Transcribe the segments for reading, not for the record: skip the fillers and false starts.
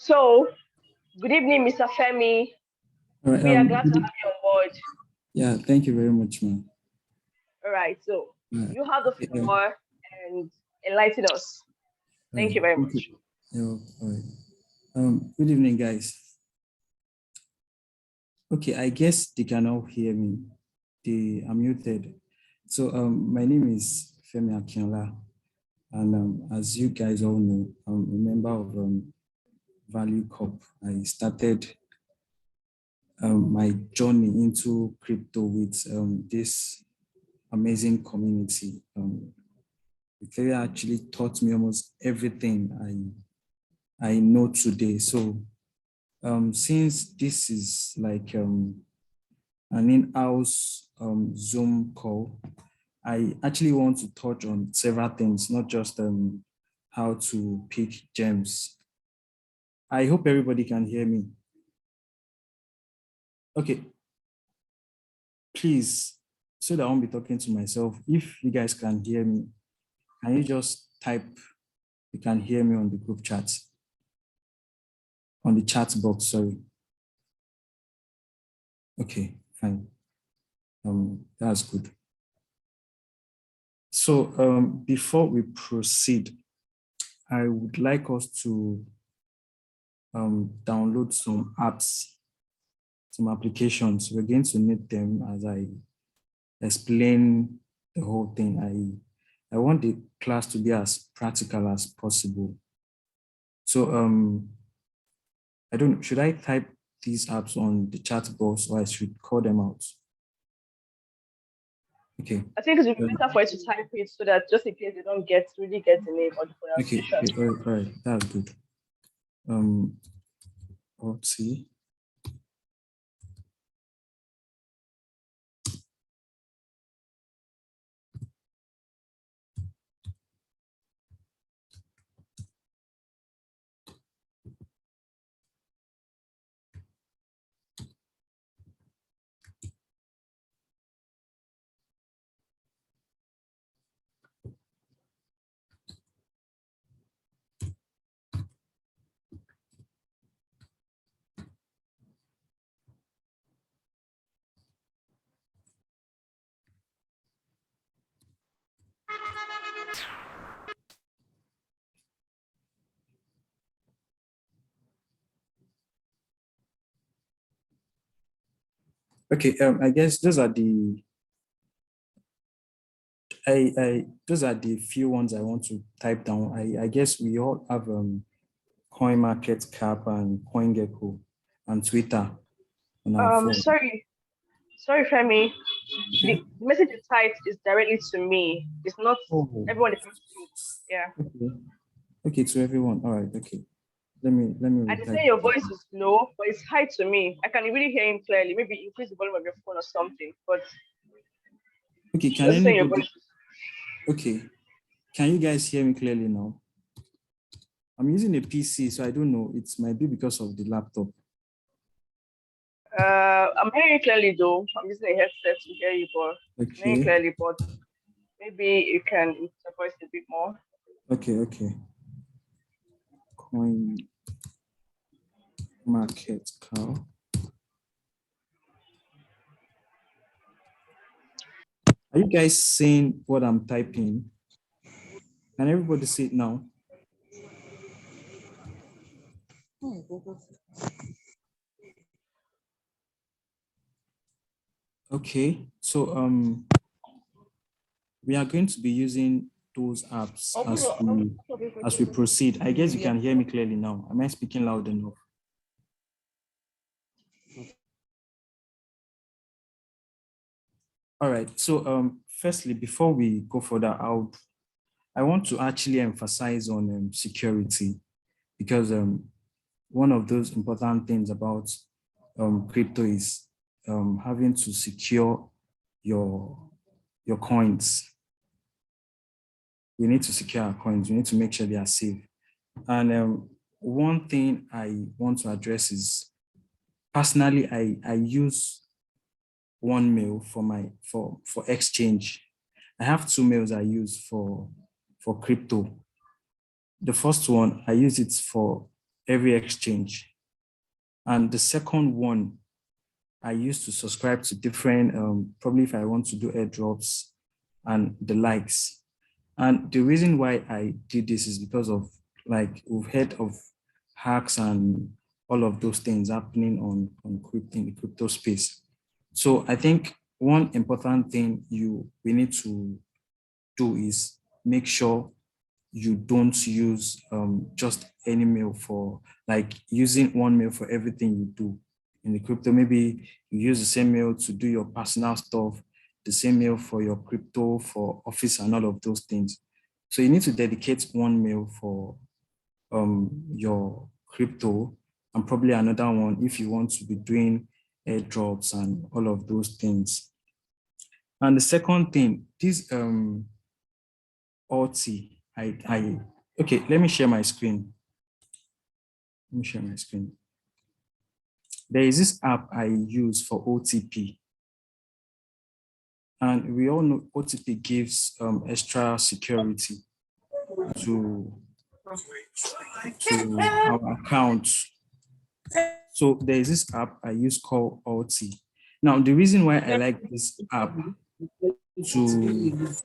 So, good evening, Mr. Femi. All right, We are glad to have you on board. yeah, thank you very much, ma'am. All right, so Right. you have the floor and enlighten us. Thank you very much. Yeah, all right. Good evening, guys. Okay, I guess they can all hear me. They are muted. So my name is Femi Akinola, and as you guys all know, I'm a member of Valucop. I started my journey into crypto with this amazing community. It actually taught me almost everything I know today. So since this is like an in-house Zoom call, I actually want to touch on several things, not just how to pick gems. I hope everybody can hear me. Okay, please, so that I won't be talking to myself, if you guys can hear me, can you just type, you can hear me on the group chat, on the chat box, sorry. Okay, fine. That's good. So before we proceed, I would like us to download some apps, some applications. We're going to need them as I explain the whole thing. I want the class to be as practical as possible. So I don't know, should I type these apps on the chat box or I should call them out? Okay. I think it would be better for you to type it so that just in case they don't really get the name or the pronunciation. Okay, all right, that's good. Let's see. Okay, I guess those are the those are the few ones I want to type down. I guess we all have CoinMarketCap and CoinGecko and Twitter on our phone. Sorry, Femi. The message you typed is directly to me. It's not everyone is yeah. Okay, to everyone. All right, okay. Let me I say your voice is low, but it's high to me. I can really hear him clearly. Maybe increase the volume of your phone or something. But okay, can anybody? Okay, can you guys hear me clearly now? I'm using a PC, so I don't know. It might be because of the laptop. I'm hearing you clearly though. I'm using a headset to hear you, but I'm hearing clearly. But maybe you can increase the voice a bit more. Okay. CoinMarketCap. Are you guys seeing what I'm typing? Can everybody see it now? Okay, so we are going to be using those apps as we proceed. I guess you can hear me clearly now. Am I speaking loud enough? All right, so firstly, before we go further, I want to actually emphasize on security, because one of those important things about crypto is having to secure your coins. We need to secure our coins. We need to make sure they are safe. And one thing I want to address is, personally, I use one mail for exchange. I have two mails I use for crypto. The first one, I use it for every exchange. And the second one, I used to subscribe to different, probably if I want to do airdrops and the likes. And the reason why I did this is because of, like, we've heard of hacks and all of those things happening on crypto, in the crypto space. So I think one important thing we need to do is make sure you don't use just any mail for, like, using one mail for everything you do in the crypto. Maybe you use the same mail to do your personal stuff, the same mail for your crypto, for office and all of those things. So you need to dedicate one mail for your crypto, and probably another one if you want to be doing airdrops and all of those things. And the second thing, this OT, okay, let me share my screen. Let me share my screen. There is this app I use for OTP. And we all know OTP gives extra security to our accounts. So there is this app I use called OT. Now, the reason why I like this app to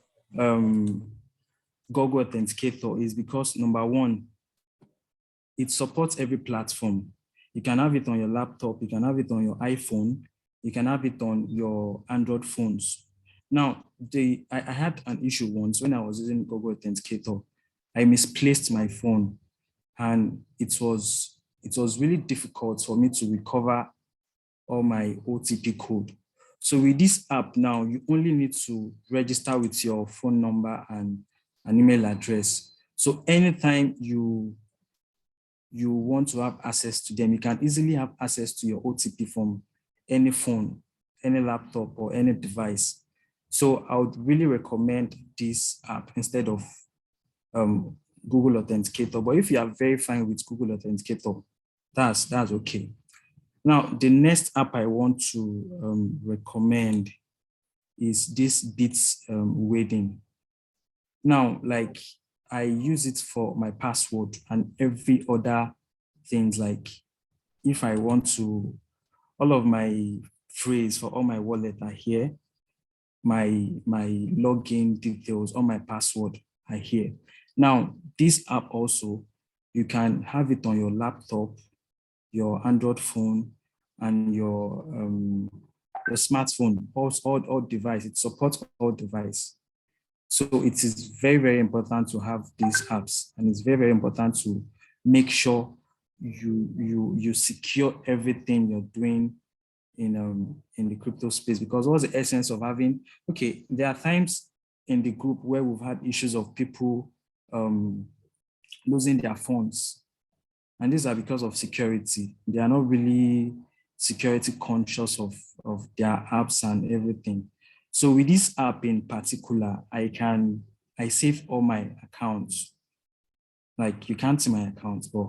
Google Authenticator is because, number one, it supports every platform. You can have it on your laptop, you can have it on your iPhone, you can have it on your Android phones. Now, I had an issue once when I was using Google Authenticator. I misplaced my phone, and it was really difficult for me to recover all my OTP code. So with this app now, you only need to register with your phone number and an email address. So anytime you want to have access to them, you can easily have access to your OTP from any phone, any laptop, or any device. So I would really recommend this app instead of Google Authenticator. But if you are very fine with Google Authenticator, that's okay. Now, the next app I want to recommend is this Bits Wedding. Now, like, I use it for my password and every other things. Like, if I want to, all of my phrase for all my wallet are here. My login details, all my password are here. Now, this app also, you can have it on your laptop, your Android phone, and your smartphone, all device. It supports all device. So it is very, very important to have these apps, and it's very, very important to make sure you secure everything you're doing in the crypto space. Because what's the essence of having, okay, there are times in the group where we've had issues of people losing their phones, and these are because of security. They are not really security conscious of their apps and everything. So with this app in particular, I save all my accounts. Like, you can't see my accounts, but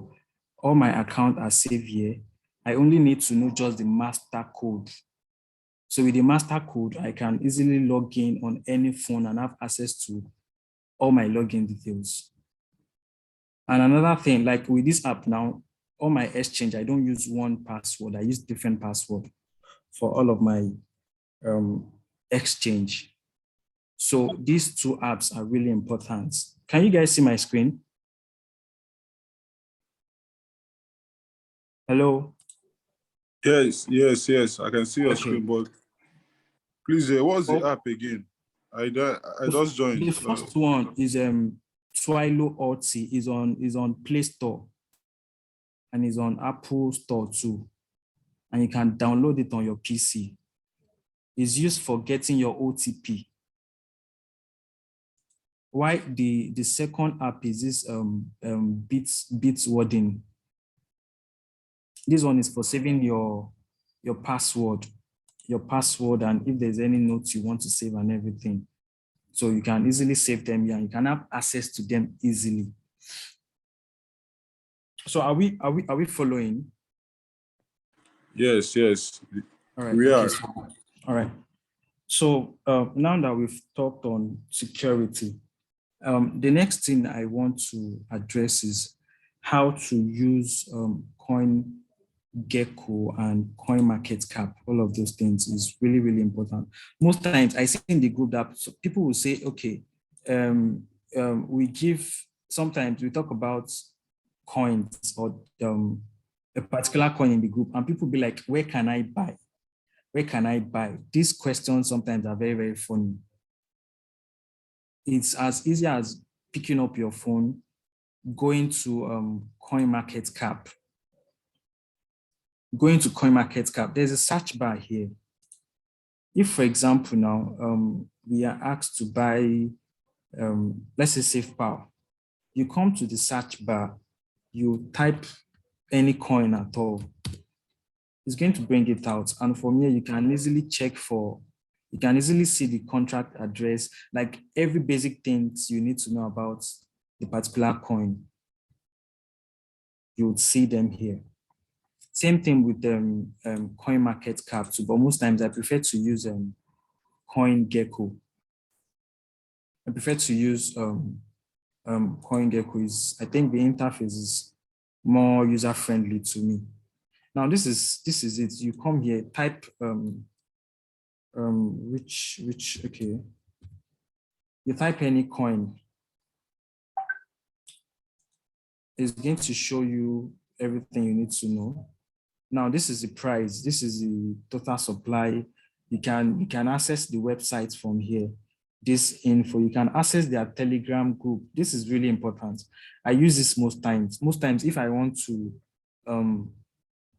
all my accounts are saved here. I only need to know just the master code. So with the master code, I can easily log in on any phone and have access to all my login details. And another thing, like with this app now, all my exchange, I don't use one password. I use different password for all of my exchange. So these two apps are really important. Can you guys see my screen? Hello? Yes. I can see your screen, but please, what's the app again? I just joined. The first one is Twilo OT, is on Play Store, and is on Apple Store too. And you can download it on your PC. It's used for getting your OTP. Why the second app is this Bits Wedding. This one is for saving your password, and if there's any notes you want to save and everything. So you can easily save them here, and you can have access to them easily. So are we following? Yes. All right. We are. All right. So now that we've talked on security, the next thing I want to address is how to use coin gecko and coin market cap. All of those things is really, really important. Most times I see in the group that people will say, okay, sometimes we talk about coins or a particular coin in the group, and people be like, where can I buy? Where can I buy? These questions sometimes are very, very funny. It's as easy as picking up your phone, going to CoinMarketCap. Going to CoinMarketCap, there's a search bar here. If, for example, now we are asked to buy, let's say, Safe Power, you come to the search bar, you type any coin at all, it's going to bring it out. And from here, you can easily you can easily see the contract address, like every basic things you need to know about the particular coin. You would see them here. Same thing with coin market cap too, but most times I prefer to use CoinGecko. I prefer to use CoinGecko. I think the interface is more user friendly to me. Now this is it. You come here, type okay. You type any coin. It's going to show you everything you need to know. Now this is the price. This is the total supply. You can access the website from here. This info, you can access their Telegram group. This is really important. I use this most times. Most times, if I want to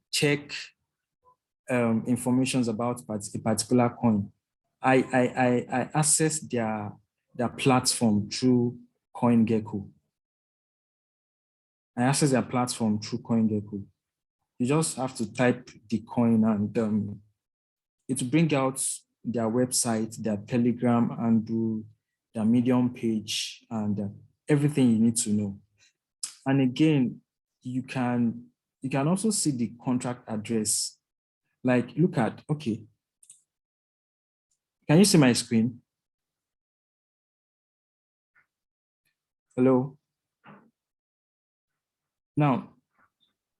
check information about a particular coin, I access their platform through CoinGecko. I access their platform through CoinGecko. You just have to type the coin and it will bring out their website, their Telegram, and their Medium page, and everything you need to know. And again, you can also see the contract address. Like, look at, okay. Can you see my screen? Hello? Now.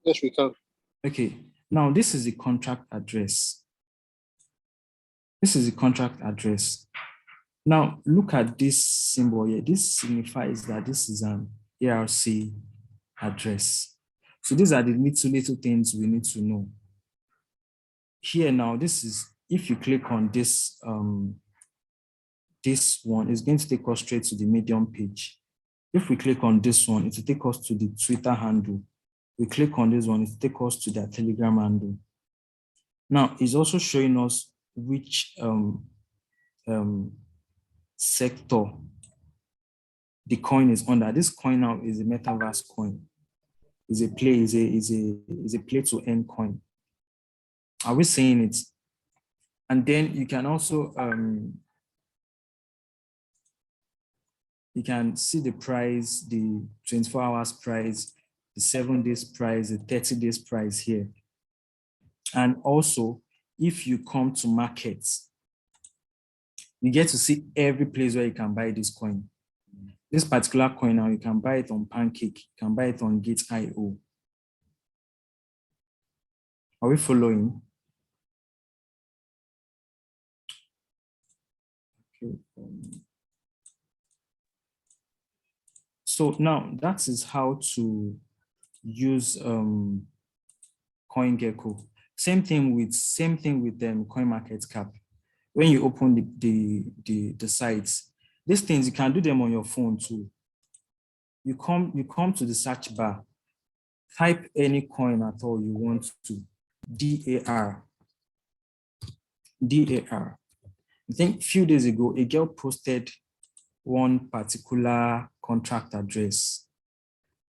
Yes, we can. Okay, now this is the contract address. This is the contract address. Now, look at this symbol here. This signifies that this is an ARC address. So these are the little things we need to know. Here now, this is, if you click on this, this one, it's going to take us straight to the Medium page. If we click on this one, it will take us to the Twitter handle. We click on this one, it will take us to their Telegram handle. Now, it's also showing us which sector the coin is under. This coin now is a Metaverse coin. Is a play to earn coin. Are we saying it? And then you can also you can see the price, the 24 hours price, the 7 days price, the 30 days price here. And also, if you come to markets, you get to see every place where you can buy this coin. This particular coin now, you can buy it on Pancake, you can buy it on Gate.io. Are we following? Okay. So now that is how to use CoinGecko. Same thing with CoinMarketCap. When you open the sites, these things you can do them on your phone too. You come to the search bar, type any coin at all you want to, DAR. I think a few days ago, a girl posted one particular contract address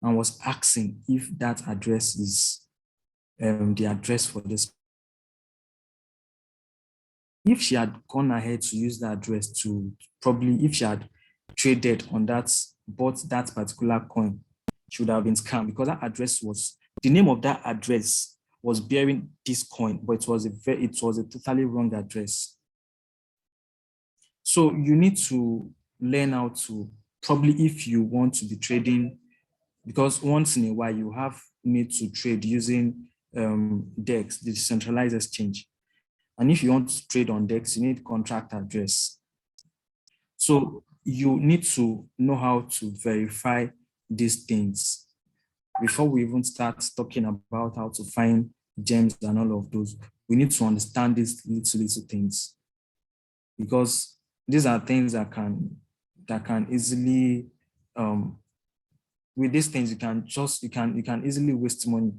and was asking if that address is the address for this. If she had gone ahead to use that address to probably, if she had traded on that, bought that particular coin, she would have been scammed because that address was, the name of that address was bearing this coin, but it was a totally wrong address. So you need to learn how to, probably if you want to be trading because once in a while you need to trade using DEX, the decentralized exchange. And if you want to trade on DEX, you need contract address. So you need to know how to verify these things before we even start talking about how to find gems and all of those. We need to understand these little things, because these are things that can easily with these things you can easily waste money.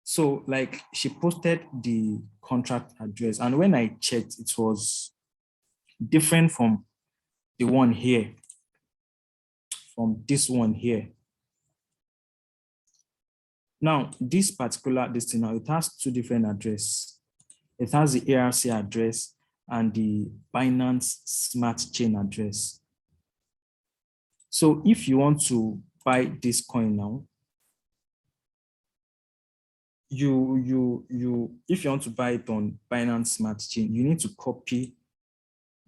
So like she posted the contract address, and when I checked, it was different from the one here, from this one here. Now, this particular thing now, it has two different addresses. It has the ARC address and the Binance Smart Chain address. So if you want to buy this coin now, if you want to buy it on Binance Smart Chain, you need to copy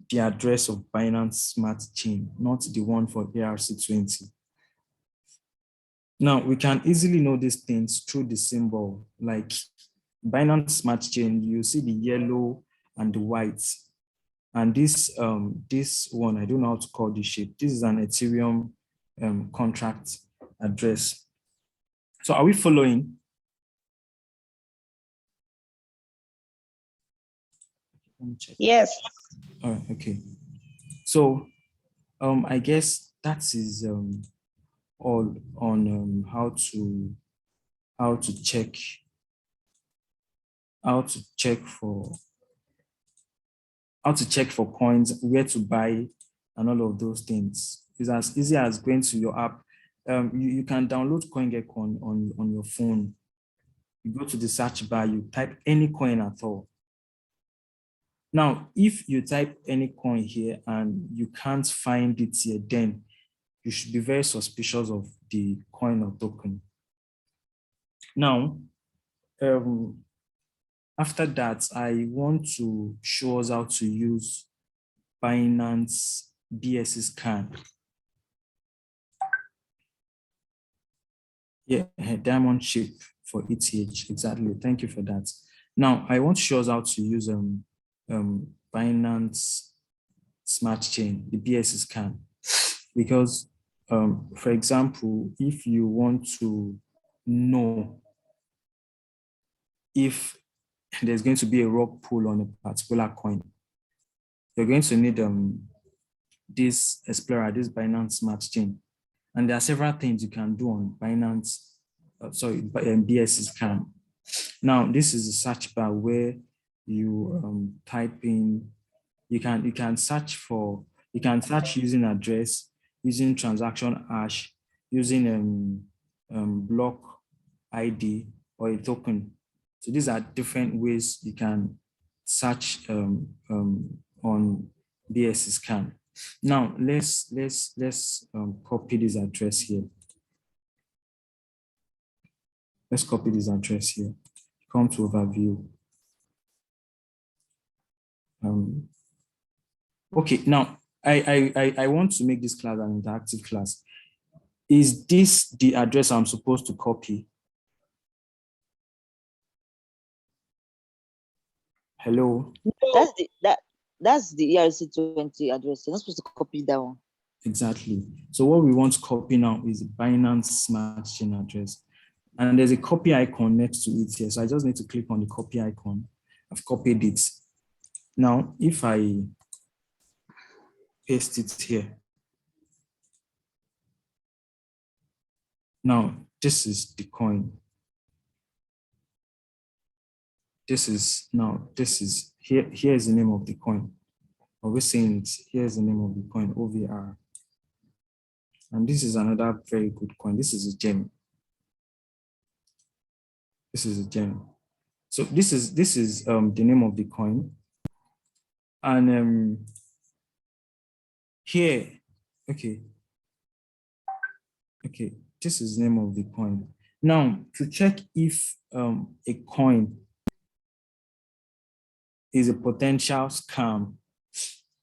the address of Binance Smart Chain, not the one for ARC20. Now, we can easily know these things through the symbol. Like Binance Smart Chain, you see the yellow and the white. And this one, I don't know how to call this shape. This is an Ethereum contract address. So are we following? Let me check. Yes. All right, okay. So I guess that is all on how to check for coins, where to buy, and all of those things. It's as easy as going to your app. You can download CoinGecko on your phone. You go to the search bar, you type any coin at all. Now, if you type any coin here and you can't find it here, then you should be very suspicious of the coin or token. Now, after that, I want to show us how to use Binance BSC scan. Yeah, diamond chip for ETH, exactly. Thank you for that. Now, I want to show us how to use Binance Smart Chain, the BSC scan, because, for example, if you want to know if there's going to be a rug pull on a particular coin, you're going to need this Explorer, this Binance Smart Chain. And there are several things you can do on Binance, BSC scan. Now, this is a search bar where you type in, you can search using address, using transaction hash, using block ID or a token. So these are different ways you can search on BSC scan. Now let's copy this address here. Let's copy this address here. Come to overview. Okay, now I want to make this class an interactive class. Is this the address I'm supposed to copy? Hello? That's the ERC20 address. You're not supposed to copy that one. Exactly. So what we want to copy now is Binance Smart Chain address. And there's a copy icon next to it here. So I just need to click on the copy icon. I've copied it. Now, if I paste it here. Now, this is the coin. Here's the name of the coin. We're saying it, here's the name of the coin, OVR. And this is another very good coin. This is a gem. This is a gem. So this is the name of the coin. And here, okay, this is the name of the coin. Now, to check if a coin is a potential scam,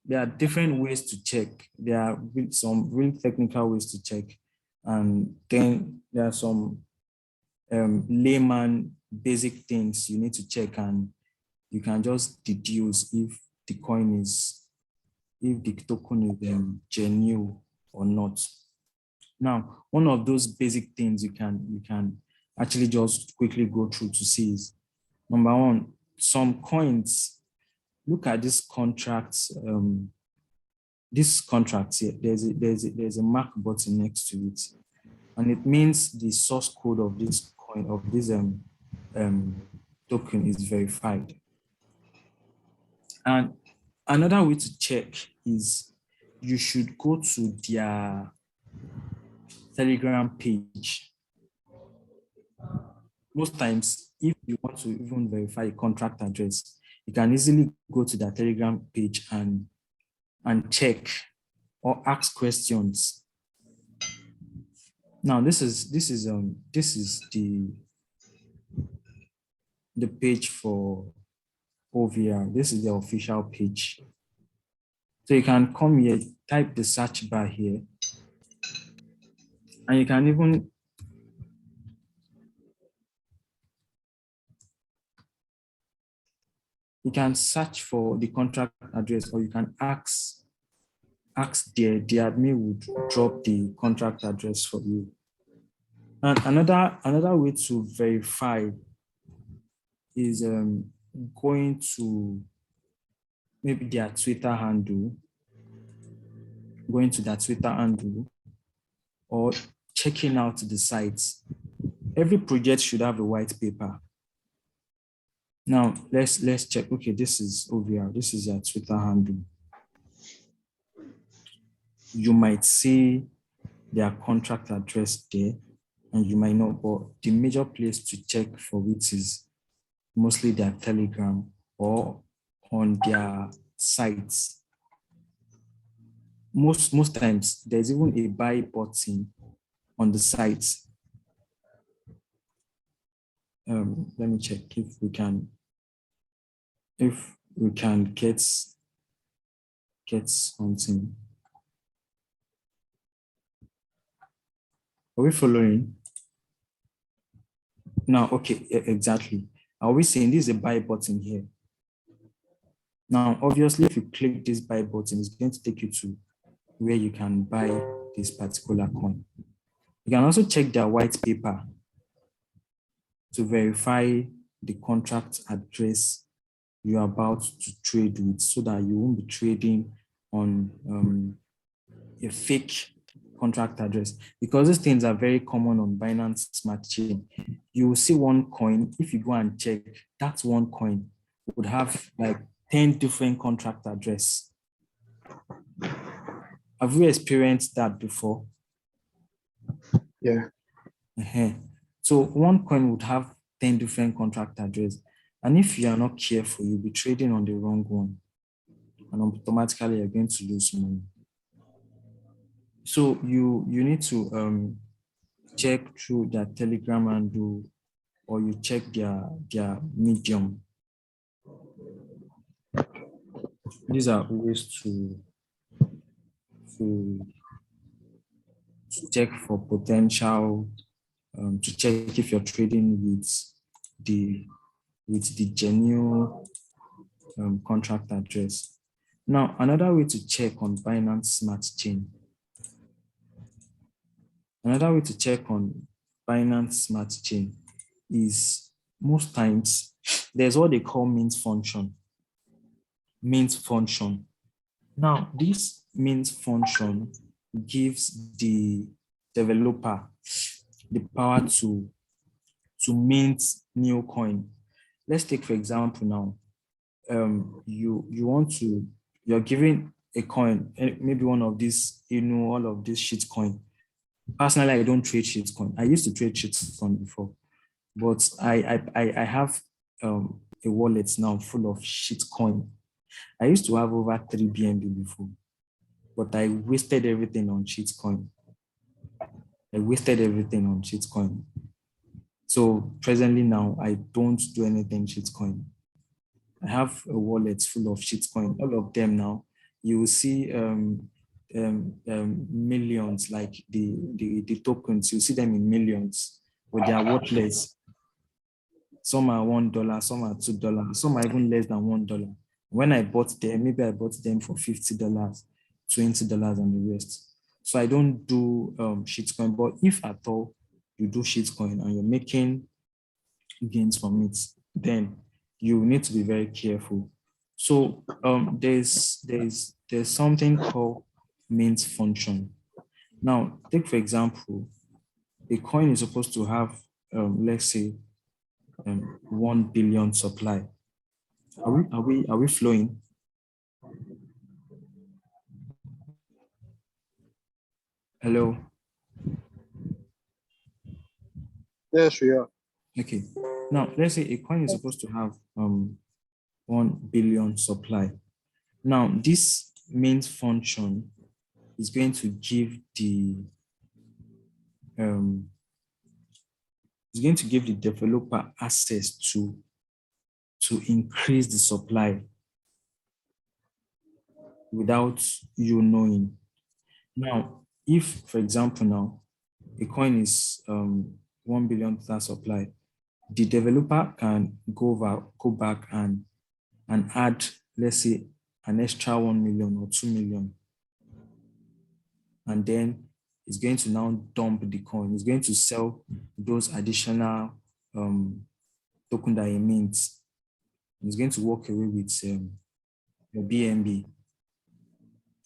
there are different ways to check. There are some really technical ways to check. And then there are some layman basic things you need to check, and you can just deduce if the coin is, if the token is genuine or not. Now, one of those basic things you can actually just quickly go through to see is, number one, some coins, look at this contract, here, there's a mark button next to it, and it means the source code of this coin, of this token, is verified. And another way to check is you should go to their Telegram page. Most times, if you want to even verify a contract address, you can easily go to their Telegram page and check or ask questions. Now, this is the page for OVR. This is the official page. So you can come here, type the search bar here, and you can even search for the contract address, or you can ask the admin would drop the contract address for you. And another way to verify is going to maybe their Twitter handle, or checking out the sites. Every project should have a white paper. Now let's check. Okay, this is OVR. This is their Twitter handle. You might see their contract address there, and you might not, but the major place to check for it is mostly their Telegram or on their sites. Most times, there's even a buy button on the site. Let me check if we can get something. Are we following? Now, okay, exactly. Are we saying this is a buy button here? Now, obviously, if you click this buy button, it's going to take you to where you can buy this particular coin. You can also check their white paper to verify the contract address you're about to trade with, so that you won't be trading on a fake contract address, because these things are very common on Binance Smart Chain. You will see one coin, if you go and check, that one coin would have like 10 different contract address. Have you experienced that before? Yeah. So one coin would have 10 different contract address. And if you are not careful, you'll be trading on the wrong one. And automatically you're going to lose money. So you need to check through their Telegram handle, or you check their Medium. These are ways to check for potential, to check if you're trading with the genuine contract address. Now, another way to check on Binance Smart Chain. Another way to check on Binance Smart Chain is, most times there's what they call mint function. Now, this mint function gives the developer the power to mint new coin. Let's take, for example, now, you're giving a coin, maybe one of these, all of this shit coin. Personally, I don't trade shit coin. I used to trade shit coin before, but I have a wallet now full of shit coin. I used to have over 3 BNB before, but I wasted everything on shit coin. So presently now, I don't do anything shitcoin. I have a wallet full of shitcoin. All of them now, you will see millions, like the tokens, you see them in millions, but they are worthless. Some are $1, some are $2, some are even less than $1. When I bought them, maybe I bought them for $50, $20, and the rest. So I don't do shitcoin, but if at all you do shitcoin and you're making gains from it, then you need to be very careful. So there's something called mint function. Now, take for example, a coin is supposed to have, let's say, 1 billion supply. Are we flowing? Hello. Yes, we are. Okay. Now let's say a coin is supposed to have 1 billion supply. Now this mint function is going to give the developer access to increase the supply without you knowing. Now, if, for example, now a coin is 1 billion total supply, the developer can go back and add, let's say, an extra 1 million or 2 million. And then it's going to now dump the coin. It's going to sell those additional token that it mints. It's going to walk away with your BNB.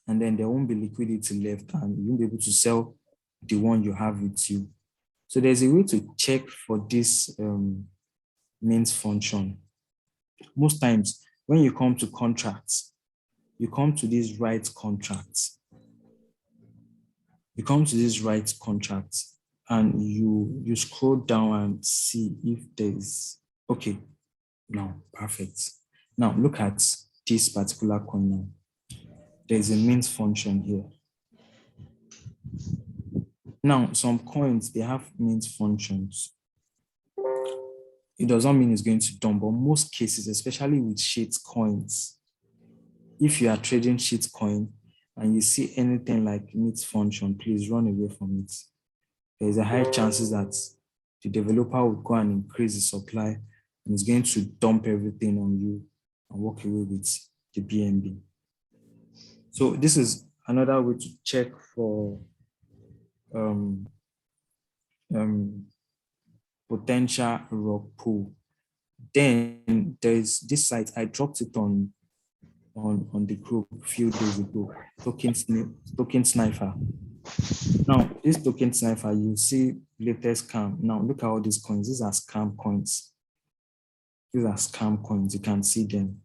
And then there won't be liquidity left and you won't be able to sell the one you have with you. So there's a way to check for this mint function. Most times when you come to contracts, you come to these right contracts. You come to this right contracts and you scroll down and see if there's, okay, now, perfect. Now look at this particular coin now. There's a mint function here. Now, some coins, they have mint functions. It does not mean it's going to dump, but most cases, especially with shit coins, if you are trading shit coin and you see anything like mint function, please run away from it. There's a high chances that the developer will go and increase the supply and is going to dump everything on you and walk away with the BNB. So this is another way to check for potential rug pull. Then there's this site, I dropped it on the group a few days ago, Token Sniper. Now, this Token Sniper, you see latest scam. Now, look at all these coins. These are scam coins. These are scam coins. You can see them.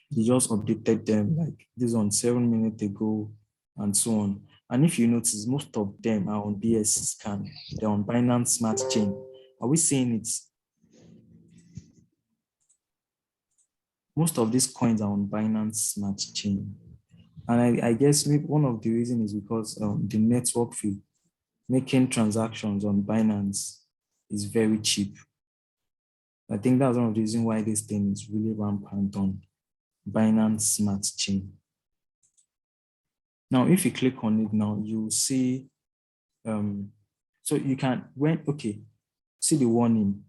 They just updated them like this on 7 minutes ago and so on. And if you notice, most of them are on BSC scan. They're on Binance Smart Chain. Are we seeing it? Most of these coins are on Binance Smart Chain. And I guess one of the reasons is because the network fee, making transactions on Binance is very cheap. I think that's one of the reasons why this thing is really rampant on Binance Smart Chain. Now, if you click on it now, you'll see, so you can, see the warning.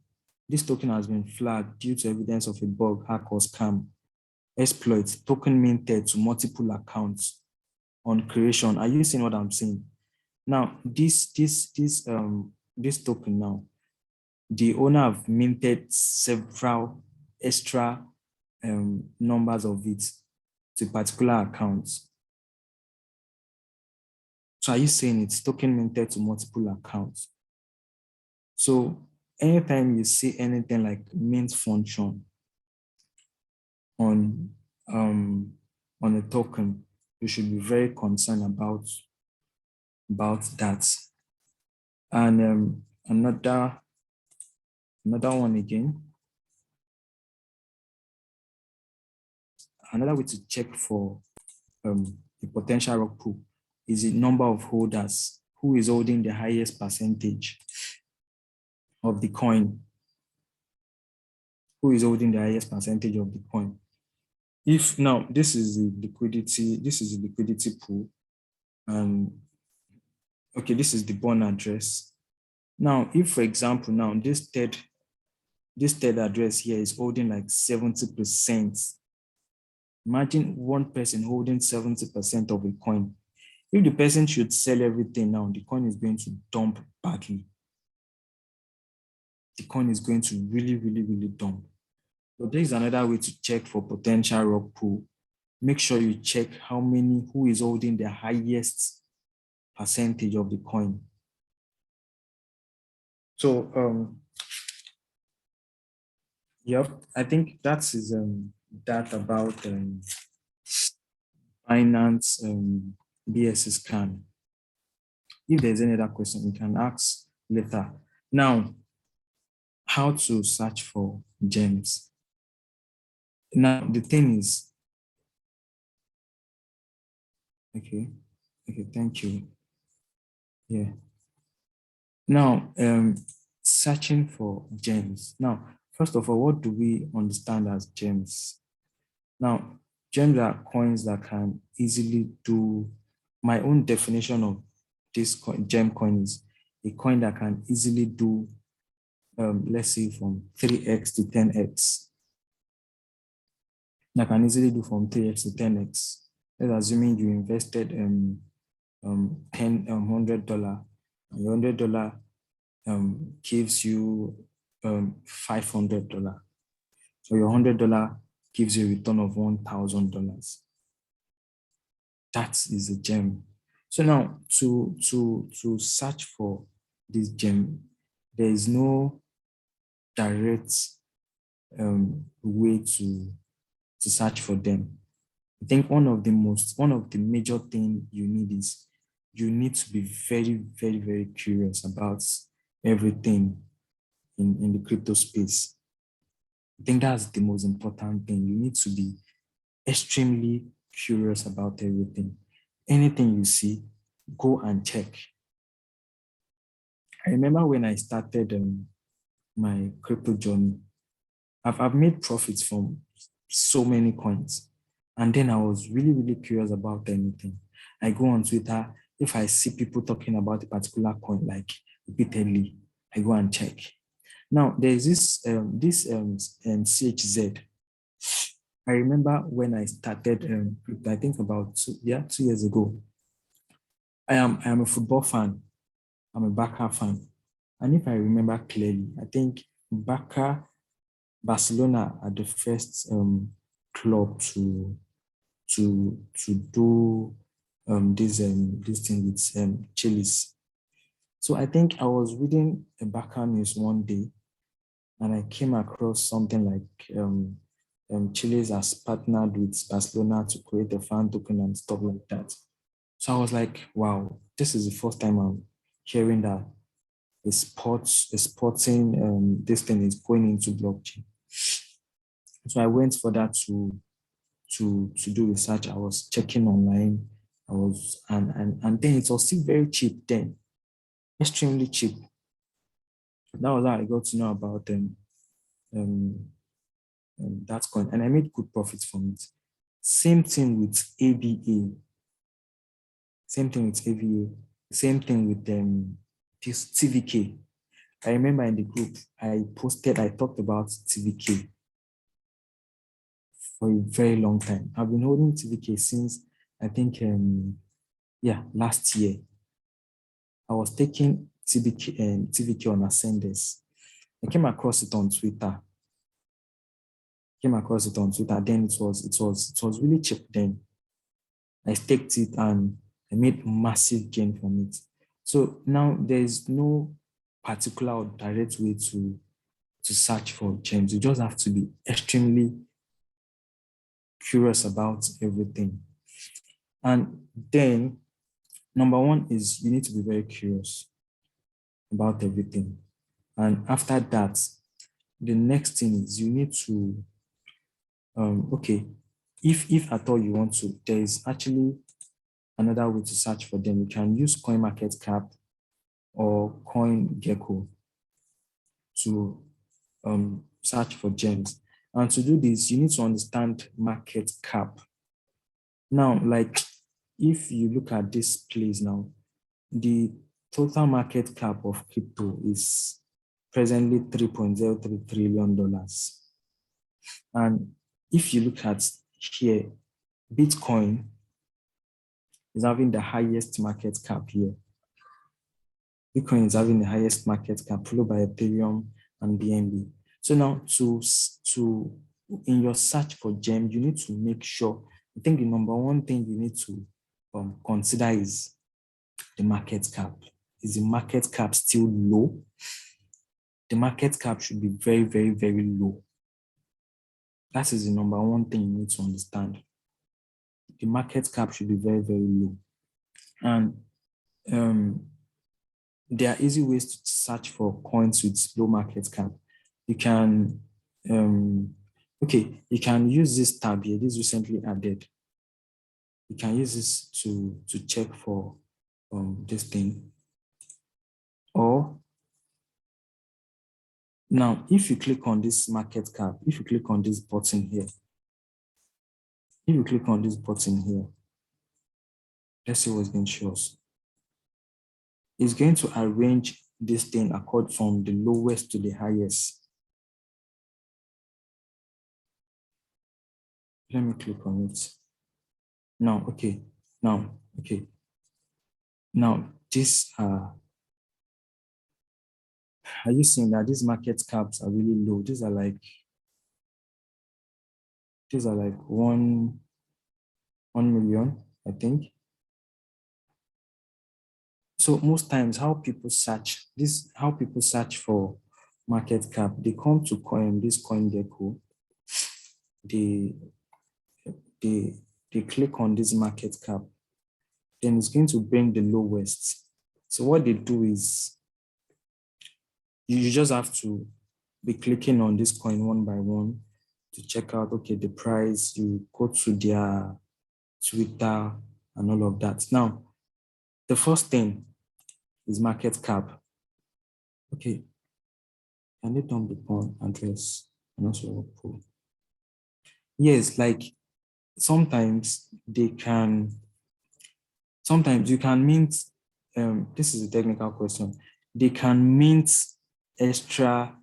This token has been flagged due to evidence of a bug, hack, or scam, exploit, token minted to multiple accounts on creation. Are you seeing what I'm saying? Now, this token now, the owner have minted several extra numbers of it to particular accounts. So are you saying it's token minted to multiple accounts? So anytime you see anything like mint function on a token, you should be very concerned about that. And another one again. Another way to check for the potential rug pull is the number of holders, who is holding the highest percentage of the coin. Who is holding the highest percentage of the coin? if now this is the liquidity pool, and okay, this is the bond address. Now, if for example, now this third address here is holding like 70%. Imagine one person holding 70% of a coin. If the person should sell everything now, the coin is going to dump badly. The coin is going to really, really, really dump. But there is another way to check for potential rug pull. Make sure you check who is holding the highest percentage of the coin. So, yep, I think that is that about Binance BSC scan. If there's any other question, you can ask later. Now, how to search for gems. Now, the thing is, okay, thank you. Yeah. Now, searching for gems. Now, first of all, what do we understand as gems? Now, gems are coins that can easily do, my own definition of this gem coin is a coin that can easily do, let's say from 3x to 10x. That can easily do from 3x to 10x. Let's assuming you invested $100, and your $100 gives you $500. So your $100 gives you a return of $1,000. That is a gem. So now to search for this gem, there is no direct way to search for them. I think one of the major things you need is you need to be very, very, very curious about everything in the crypto space. I think that's the most important thing. You need to be extremely curious about everything. Anything you see, go and check. I remember when I started my crypto journey, I've made profits from so many coins. And then I was really, really curious about anything. I go on Twitter, if I see people talking about a particular coin, like repeatedly, I go and check. Now, there's this CHZ. I remember when I started, I think about 2 years ago. I am a football fan. I'm a Barca fan. And if I remember clearly, I think Barcelona are the first club to do this thing with Chilis. So I think I was reading a Barca news one day, and I came across something like Chilis has partnered with Barcelona to create a fan token and stuff like that. So I was like, wow, this is the first time I'm hearing that a sporting this thing is going into blockchain. So I went for that to do research. I was checking online. And then it was still very cheap then, extremely cheap. That was how I got to know about that coin, and I made good profits from it. Same thing with ABA. Same thing with AVA. Same thing with this TVK. I remember in the group I talked about TVK for a very long time. I've been holding TVK since I think last year. I was taking TVK on Ascenders. I came across it on Twitter. Then it was really cheap then. I staked it and I made massive gain from it. So now there's no particular or direct way to search for gems. You just have to be extremely curious about everything. And then number one is you need to be very curious about everything. And after that, the next thing is you need to, if at all you want to, there is actually another way to search for them. You can use CoinMarketCap or CoinGecko to search for gems. And to do this, you need to understand market cap. Now, like if you look at this place now, the total market cap of crypto is presently $3.03 trillion. And if you look at here, Bitcoin is having the highest market cap here. Bitcoin is having the highest market cap, followed by Ethereum and BNB. So now in your search for gem, you need to make sure, I think the number one thing you need to consider is the market cap. Is the market cap still low? The market cap should be very, very, very low. That is the number one thing you need to understand. The market cap should be very, very low. And there are easy ways to search for coins with low market cap. You can, you can use this tab here. This is recently added. You can use this to check for this thing. Or now, if you click on this market cap, if you click on this button here, let's see what's going to show us. It's going to arrange this thing according from the lowest to the highest. Let me click on it. Now, okay. Now, this are you seeing that these market caps are really low? These are like 1 million, I think. So most times how people search for market cap, they come to this CoinGecko, they click on this market cap, then it's going to bring the lowest. So what they do is you just have to be clicking on this coin one by one to check out, okay, the price. You go to their Twitter and all of that. Now, the first thing is market cap. Okay, can they dump the pawn address and also pull? Yes, like sometimes you can mint, this is a technical question, they can mint extra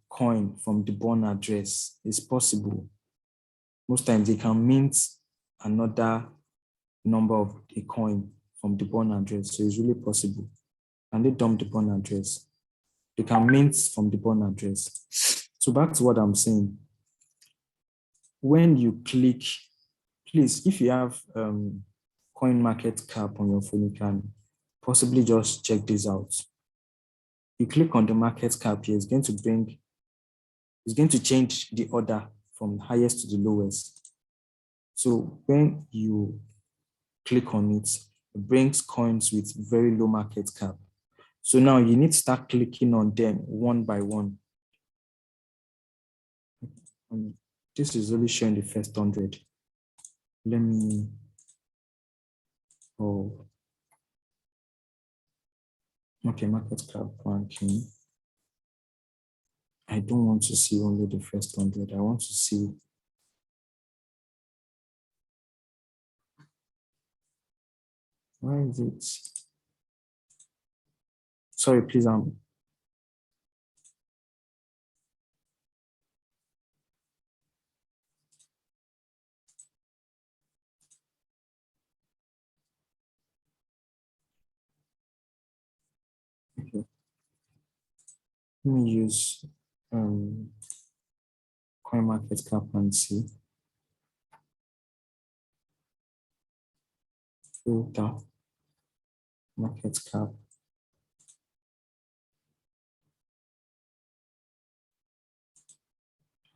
coin from the bond address. It's possible. Most times they can mint another number of a coin from the bond address. So it's really possible. And they dump the bond address. They can mint from the bond address. So back to what I'm saying. When you click, please, if you have coin market cap on your phone, you can possibly just check this out. You click on the market cap here, it's going to change the order from highest to the lowest. So when you click on it, it brings coins with very low market cap. So now you need to start clicking on them one by one. This is only showing the first 100. Let me, okay, market cap ranking. I don't want to see only the first 100. I want to see why is it? Sorry, please. Okay. Let me use coin market cap and see. Filter market cap.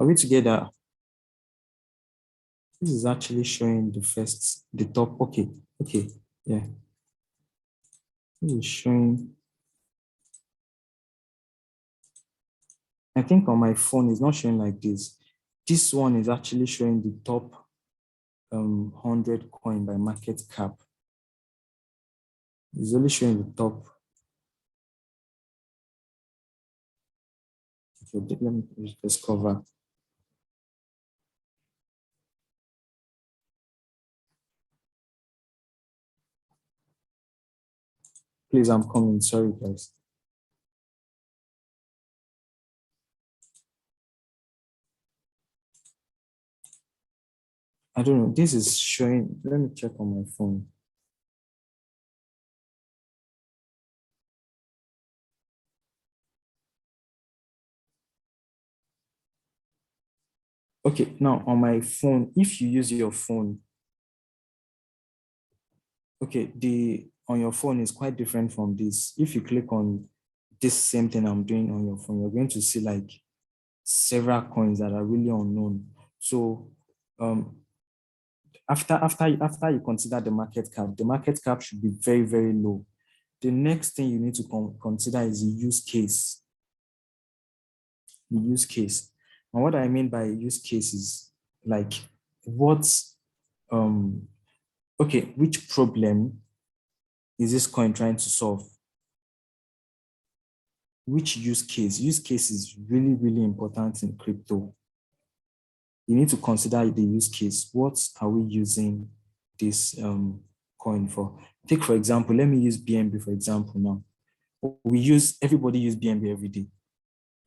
Are we together? This is actually showing the top. Okay, yeah. This is showing. I think on my phone it's not showing like this. This one is actually showing the top 100 coin by market cap. It's only showing the top. Okay, let me discover. Please, I'm coming. Sorry, guys. I don't know. This is showing. Let me check on my phone. Okay, now on my phone, if you use your phone, okay, on your phone is quite different from this. If you click on this same thing I'm doing on your phone, you're going to see like several coins that are really unknown. So after you consider the market cap should be very, very low. The next thing you need to consider is the use case. The use case. And what I mean by use case is like okay, which problem is this coin trying to solve? Which use case? Use case is really, really important in crypto. You need to consider the use case. What are we using this coin for? Take, for example, let me use BNB for example now. Everybody use BNB every day.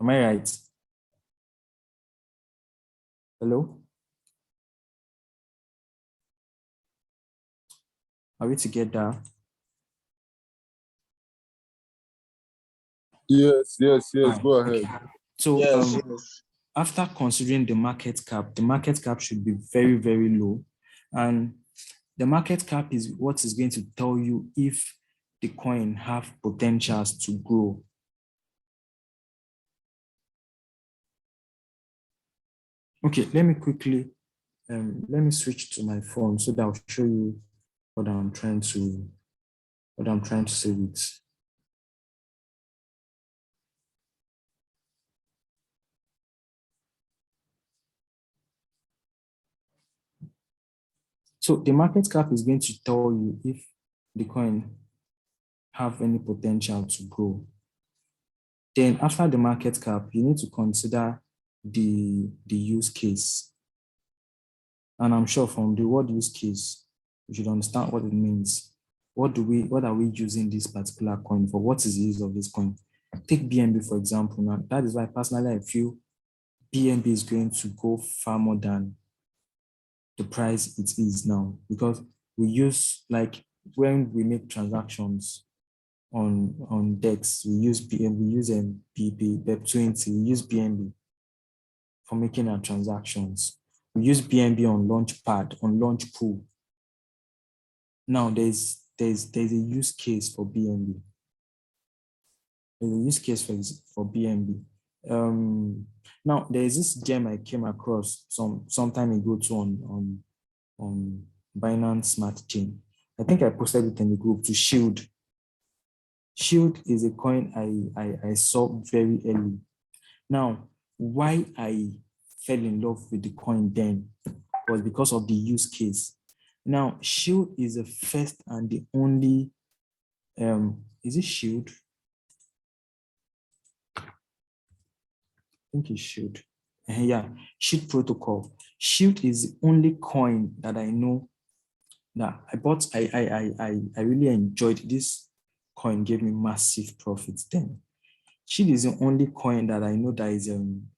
Am I right? Hello? Are we together? Yes. Go ahead. Okay. So Yes. after considering the market cap should be very, very low. And the market cap is what is going to tell you if the coin have potentials to grow. Okay, let me quickly, let me switch to my phone so that I'll show you what I'm trying to say with. So the market cap is going to tell you if the coin have any potential to grow. Then after the market cap, you need to consider the use case. And I'm sure from the word use case, you should understand what it means. What are we using this particular coin for? What is the use of this coin? Take BNB, for example. Now, that is why personally I feel BNB is going to go far more than the price it is now, because we use, like, when we make transactions on DEX, we use BNB, we use BEP20, we use BNB for making our transactions. We use BNB on Launchpad, on Launch Pool. Now there's a use case for BNB. There's a use case for BNB. Now there's this gem I came across some time ago too on Binance Smart Chain. I think I posted it in the group to Shield. Shield is a coin I saw very early. Now, why I fell in love with the coin then was because of the use case. Now, Shield is the first and the only, is it Shield? I think it's Shield. Yeah, Shield protocol. Shield is the only coin that I know that I bought. I really enjoyed this coin, gave me massive profits then. Shield is the only coin that I know that is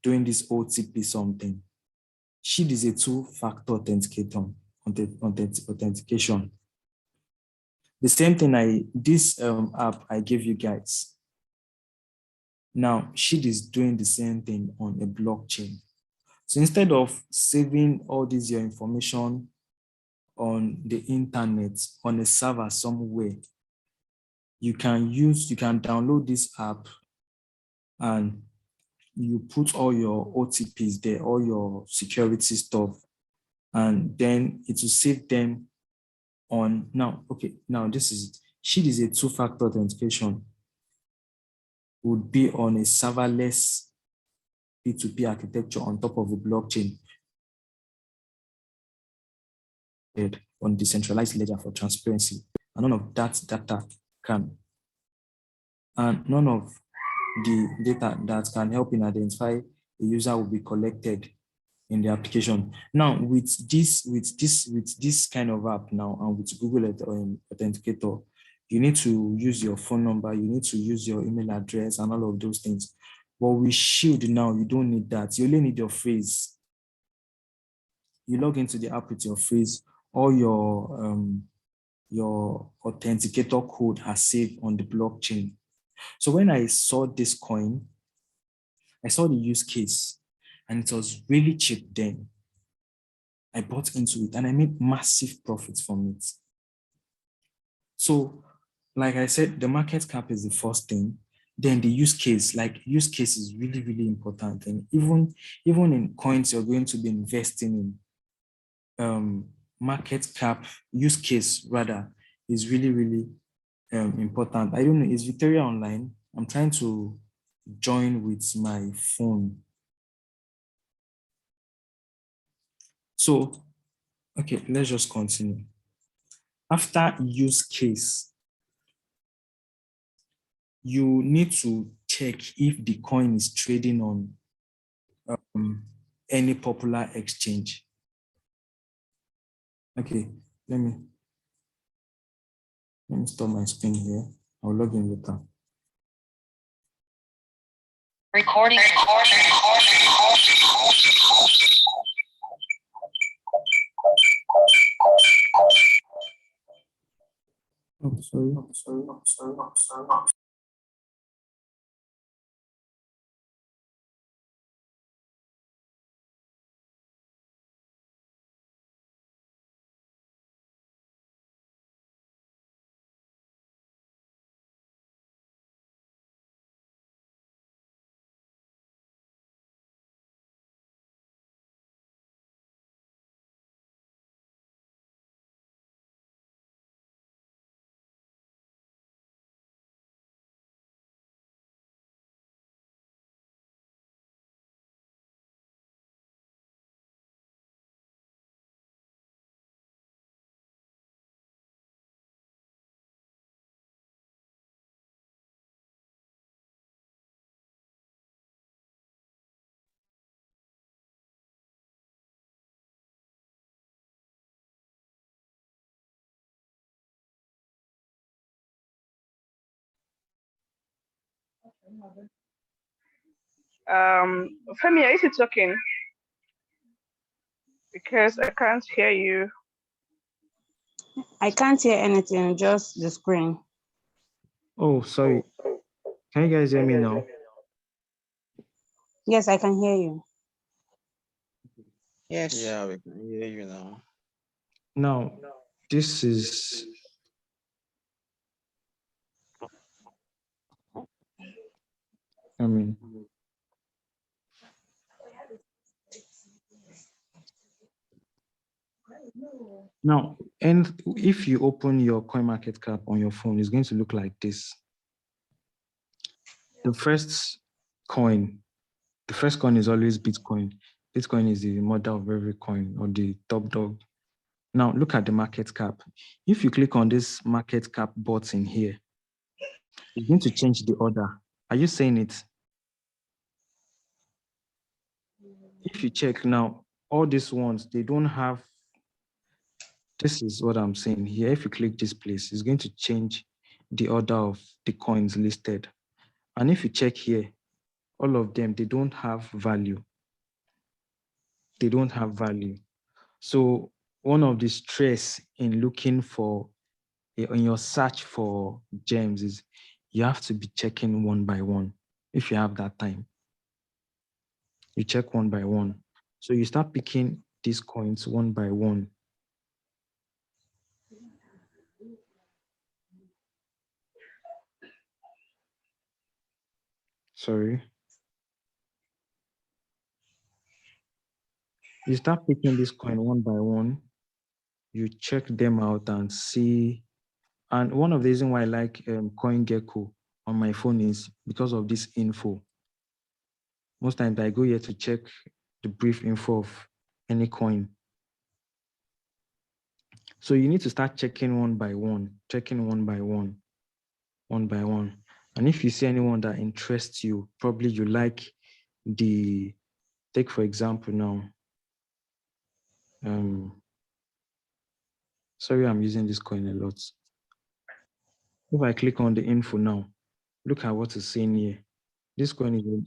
doing this OTP something. Shield is a two-factor authentication. The same thing this app I gave you guys. Now, Shield is doing the same thing on a blockchain. So instead of saving all this your information on the internet, on a server somewhere, you can download this app and you put all your OTPs there, all your security stuff, and then it will save them on, now this is it. Shield is a two-factor authentication, would be on a serverless P2P architecture on top of a blockchain on decentralized ledger for transparency. And none of that data none of the data that can help in identify a user will be collected in the application. Now, with this kind of app now, and with Google Authenticator, You need to use your phone number, you need to use your email address and all of those things. But with Shield now, you don't need that. You only need your face. You log into the app with your face, or your authenticator code has saved on the blockchain. So when I saw this coin, I saw the use case and it was really cheap then. I bought into it and I made massive profits from it. So, like I said, the market cap is the first thing. Then the use case, like use case is really, really important. And even in coins you're going to be investing in, market cap, use case rather, is really, really important. I don't know, is Victoria online? I'm trying to join with my phone. So, okay, let's just continue. After use case, you need to check if the coin is trading on any popular exchange. Okay, let me stop my screen here. I'll log in later. Recording. Oh, sorry. Femi, are you still talking? Because I can't hear you. I can't hear anything, just the screen. Oh, sorry. Can you guys hear me now? Yes, I can hear you. Yes. Yeah, we can hear you now. Now, this is now, and if you open your CoinMarketCap on your phone, it's going to look like this. The first coin is always Bitcoin. Bitcoin is the mother of every coin, or the top dog. Now, look at the market cap. If you click on this market cap button here, it's going to change the order. Are you saying it? If you check now, all these ones, they don't have, this is what I'm saying here. If you click this place, it's going to change the order of the coins listed. And if you check here, all of them, they don't have value. They don't have value. So one of the stress in looking for, in your search for gems, is you have to be checking one by one. If you have that time, you check one by one. So you start picking these coins one by one. Sorry. You start picking this coin one by one. You check them out and see. And one of the reasons why I like CoinGecko on my phone is because of this info. Most times I go here to check the brief info of any coin. So you need to start checking one by one, one by one. And if you see anyone that interests you, probably you like the, take for example now, sorry, I'm using this coin a lot. If I click on the info now, look at what it's saying here. This coin is a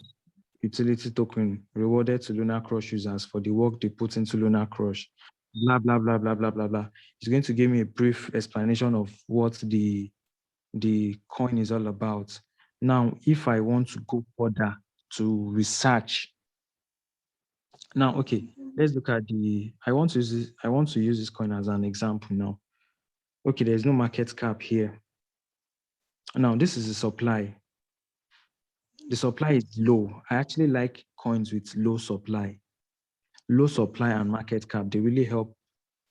utility token rewarded to Lunar Crush users for the work they put into Lunar Crush. Blah, blah, blah, blah, blah, blah, blah. It's going to give me a brief explanation of what the coin is all about. Now, if I want to go further to research, now, okay, let's look at I want to use this coin as an example now. Okay, there's no market cap here. Now, this is the supply. The supply is low. I actually like coins with low supply. Low supply and market cap, they really help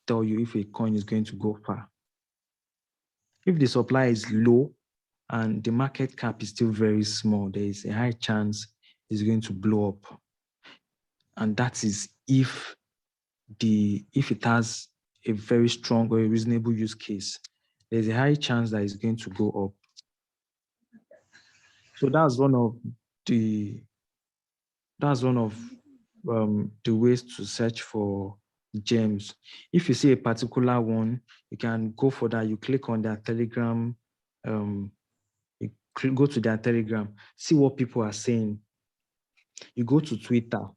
tell you if a coin is going to go far. If the supply is low and the market cap is still very small, there is a high chance it's going to blow up. And that is if it has a very strong or a reasonable use case, there's a high chance that it's going to go up. So that's one of the ways to search for gems. If you see a particular one, you can go for that. You click on their Telegram, you go to their Telegram, see what people are saying. You go to Twitter,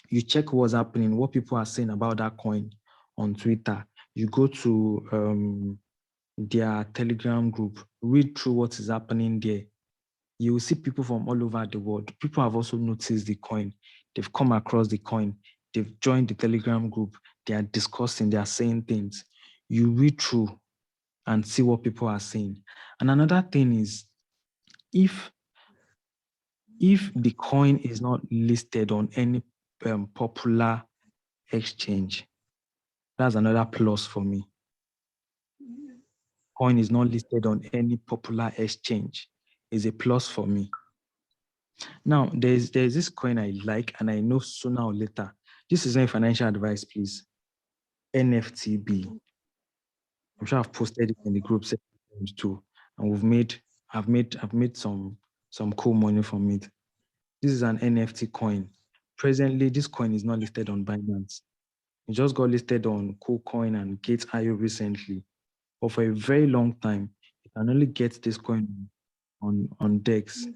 you check what's happening, what people are saying about that coin on Twitter. You go to their Telegram group, read through what is happening there. You will see people from all over the world. People have also noticed the coin. They've come across the coin. They've joined the Telegram group. They are discussing, they are saying things. You read through and see what people are saying. And another thing is, if the coin is not listed on any popular exchange, that's another plus for me. Coin is not listed on any popular exchange is a plus for me. Now, there's this coin I like, and I know sooner or later. This is not financial advice, please. NFTB. I'm sure I've posted it in the group too, and I've made some cool money from it. This is an NFT coin. Presently, this coin is not listed on Binance. It just got listed on KuCoin and Gate.io recently. But for a very long time, you can only get this coin on DEX.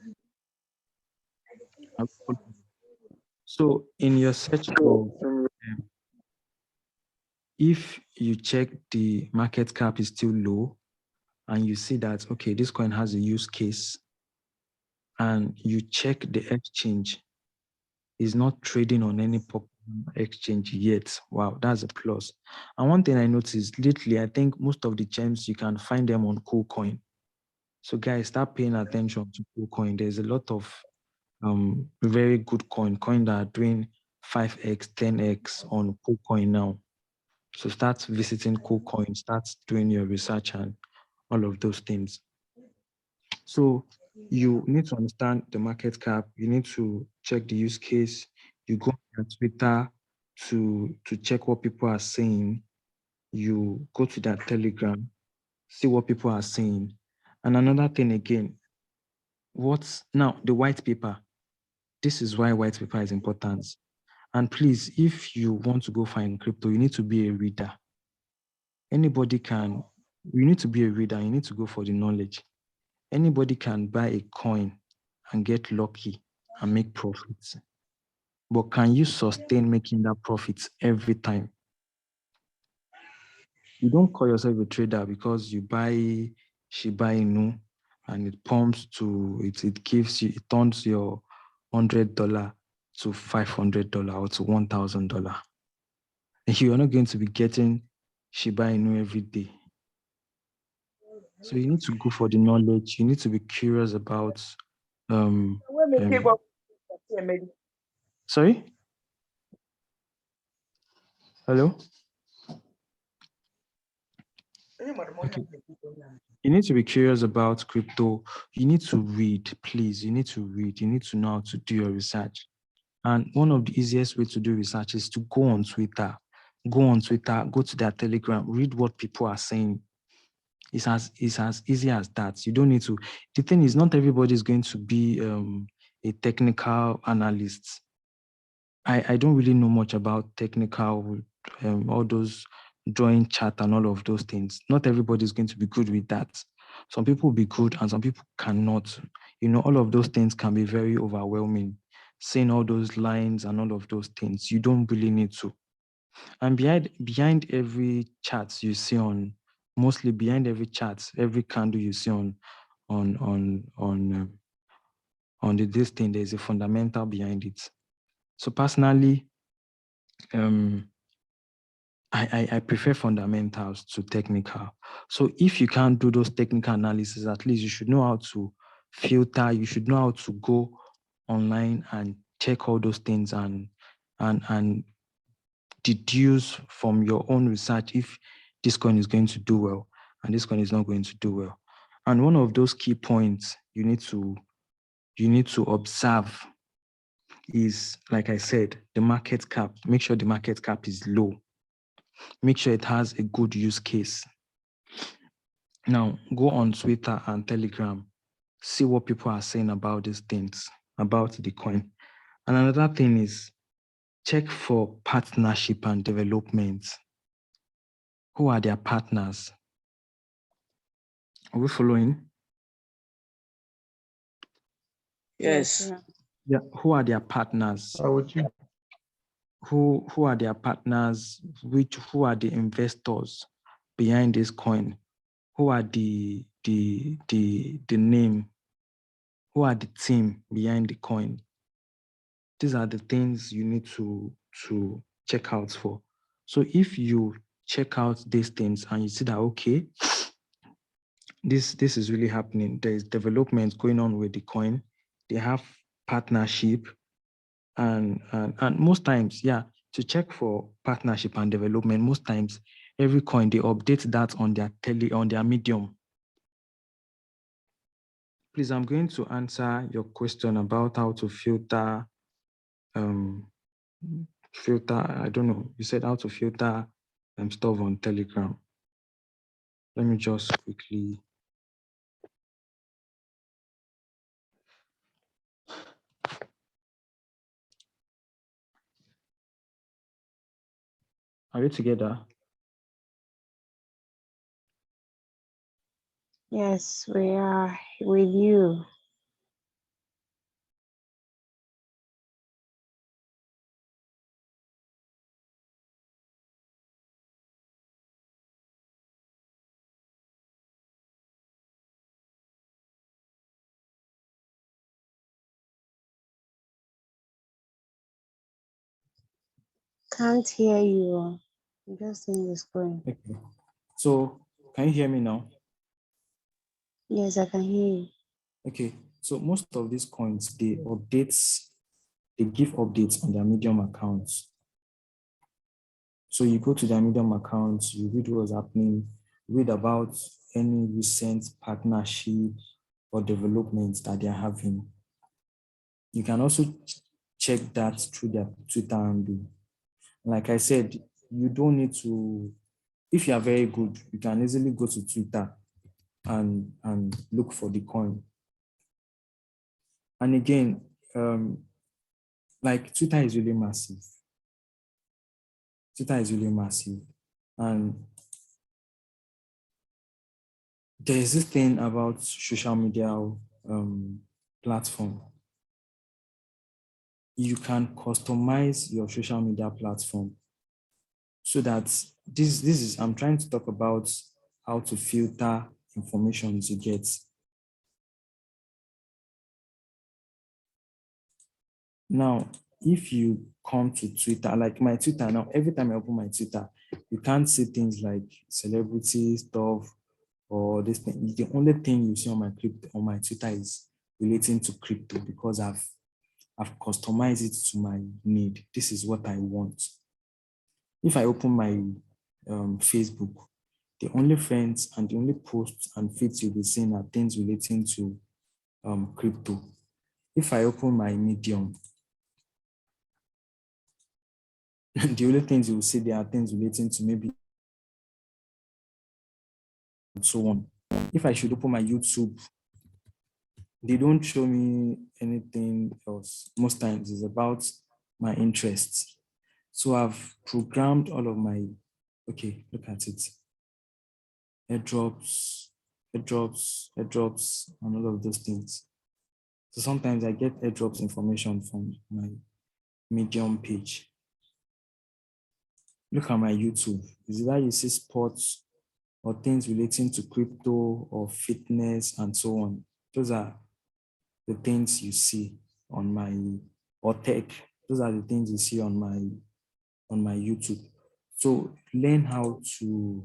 So in your search for, if you check the market cap is still low and you see that, okay, this coin has a use case, and you check the exchange, is not trading on any popular exchange yet. Wow, that's a plus. And one thing I noticed lately, I think most of the gems, you can find them on KuCoin. So guys, start paying attention to KuCoin. There's a lot of very good coin that are doing 5x, 10x on KuCoin now. So start visiting KuCoin, start doing your research and all of those things. So you need to understand the market cap. You need to check the use case. You go on Twitter to check what people are saying. You go to their Telegram, see what people are saying. And another thing again, what's now the white paper? This is why white paper is important. And please, if you want to go find crypto, you need to be a reader. Anybody can, you need to be a reader, you need to go for the knowledge. Anybody can buy a coin and get lucky and make profits. But can you sustain making that profits every time? You don't call yourself a trader because you buy Shiba Inu and it pumps to, it gives you, it turns your $100 to $500 or to $1,000. And you are not going to be getting Shiba Inu every day. So you need to go for the knowledge. You need to be curious about. Sorry? Hello? Okay. You need to be curious about crypto. You need to read, please. You need to read. You need to know how to do your research. And one of the easiest ways to do research is to go on Twitter. Go on Twitter, go to their Telegram, read what people are saying. It's as easy as that. You don't need to. The thing is, not everybody is going to be a technical analyst. I don't really know much about technical, all those drawing chart and all of those things. Not everybody is going to be good with that. Some people will be good and some people cannot. All of those things can be very overwhelming. Saying all those lines and all of those things, you don't really need to. And behind every chart you see mostly behind every chart, every candle you see on this thing, there's a fundamental behind it. So personally, I prefer fundamentals to technical. So if you can't do those technical analysis, at least you should know how to filter. You should know how to go online and check all those things and deduce from your own research if this coin is going to do well and this coin is not going to do well. And one of those key points you need to observe is, like I said, the market cap. Make sure the market cap is low. Make sure it has a good use case. Now, go on Twitter and Telegram. See what people are saying about these things, about the coin. And another thing is check for partnership and development. Who are their partners? Are we following? Yes. Yeah. Who are their partners? Who are their partners? Who are the investors behind this coin? Who are the name? Who are the team behind the coin? These are the things you need to check out for. So if you check out these things and you see that, okay, this is really happening, there is development going on with the coin, they have partnership, and most times, yeah, to check for partnership and development, most times every coin they update that on their medium. Please, I'm going to answer your question about how to filter. I don't know. You said how to filter stuff on Telegram. Let me just quickly. Are we together? Yes, we are with you. Can't hear you. I'm just seeing the screen. Okay. So can you hear me now? Yes, I can hear you. Okay. So most of these coins, they give updates on their Medium accounts. So you go to their Medium accounts, you read what's happening, read about any recent partnership or developments that they're having. You can also check that through their Twitter handle. Like I said, you don't need to, if you are very good, you can easily go to Twitter and look for the coin. And again, like Twitter is really massive. Twitter is really massive. And there is this thing about social media platform. You can customize your social media platform so that this is, I'm trying to talk about how to filter information you get. Now, if you come to Twitter, like my Twitter now, every time I open my Twitter, you can't see things like celebrity stuff or this thing. The only thing you see on my Twitter is relating to crypto because I've customized it to my need. This is what I want. If I open my Facebook, the only friends and the only posts and feeds you'll be seeing are things relating to crypto. If I open my Medium, the only things you will see there are things relating to maybe and so on. If I should open my YouTube, they don't show me anything else. Most times it's about my interests. So I've programmed all of my, okay, look at it. Airdrops, airdrops, and all of those things. So sometimes I get airdrops information from my Medium page. Look at my YouTube. Is that you see sports or things relating to crypto or fitness and so on? Those are the things you see on my, or tech. Those are the things you see on my YouTube. So learn how to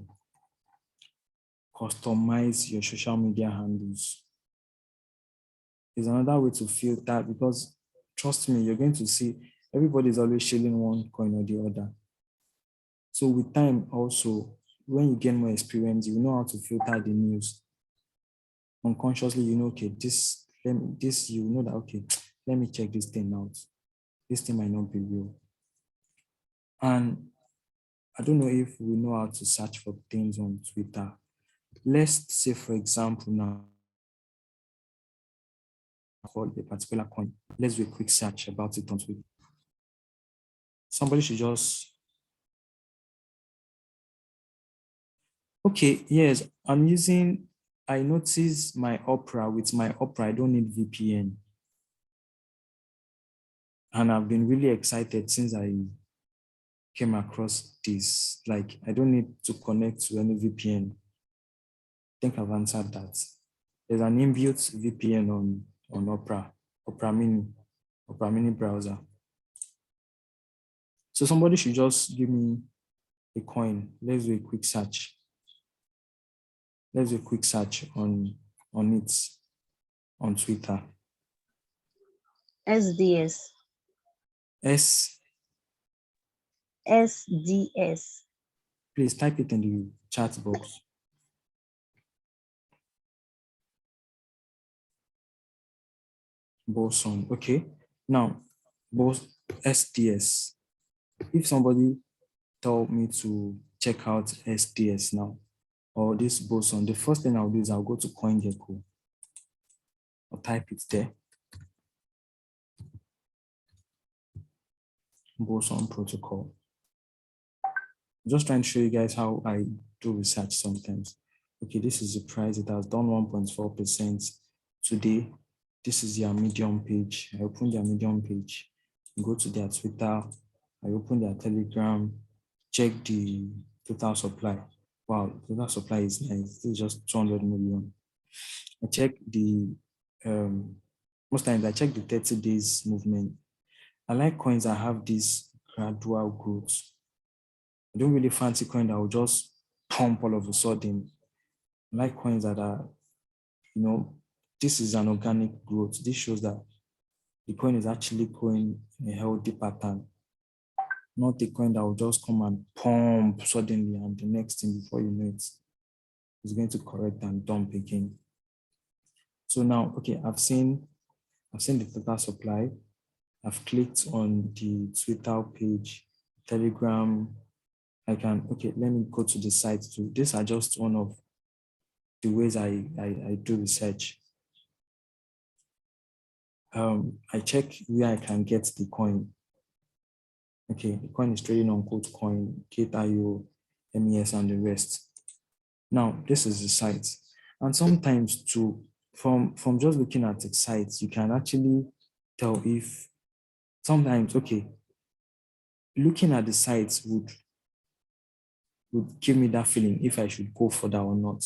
customize your social media handles. Is another way to filter, because trust me, you're going to see everybody's always shilling one coin or the other. So with time also, when you gain more experience, you know how to filter the news. Unconsciously, you know, okay, you know that, okay, let me check this thing out. This thing might not be real. And I don't know if we know how to search for things on Twitter. Let's say, for example, now, call a particular coin. Let's do a quick search about it on Twitter. Somebody should just, okay, yes, I notice my Opera. With my Opera, I don't need VPN. And I've been really excited since I came across this. Like, I don't need to connect to any VPN. I think I've answered that. There's an inbuilt VPN on Opera Mini browser. So somebody should just give me a coin. Let's do a quick search. Let's do a quick search on it on Twitter. SDS. SDS. Please type it in the chat box. Boson. Okay. Now, SDS. If somebody told me to check out SDS now, or this boson, the first thing I'll do is I'll go to CoinGecko. I'll type it there. Boson protocol. I'm just trying to show you guys how I do research sometimes. Okay, this is the price. It has done 1.4% today. This is their Medium page. I open their Medium page, go to their Twitter, I open their Telegram, check the total supply. Wow, total supply is nice. This is just 200 million. I check the, most times I check the 30 days movement. I like coins that have this gradual growth. I don't really fancy coin that will just pump all of a sudden. I like coins that are, you know, this is an organic growth. This shows that the coin is actually going in a healthy pattern, not a coin that will just come and pump suddenly, and the next thing before you know it, it's going to correct and dump again. So now, okay, I've seen the total supply. I've clicked on the Twitter page, Telegram. Okay, let me go to the site too. These are just one of the ways I do research. I check where I can get the coin. Okay, the coin is trading on Coin, KTIO, MES, and the rest. Now, this is the site. And sometimes too, from just looking at the sites, you can actually tell if sometimes, okay, looking at the sites would give me that feeling if I should go further or not.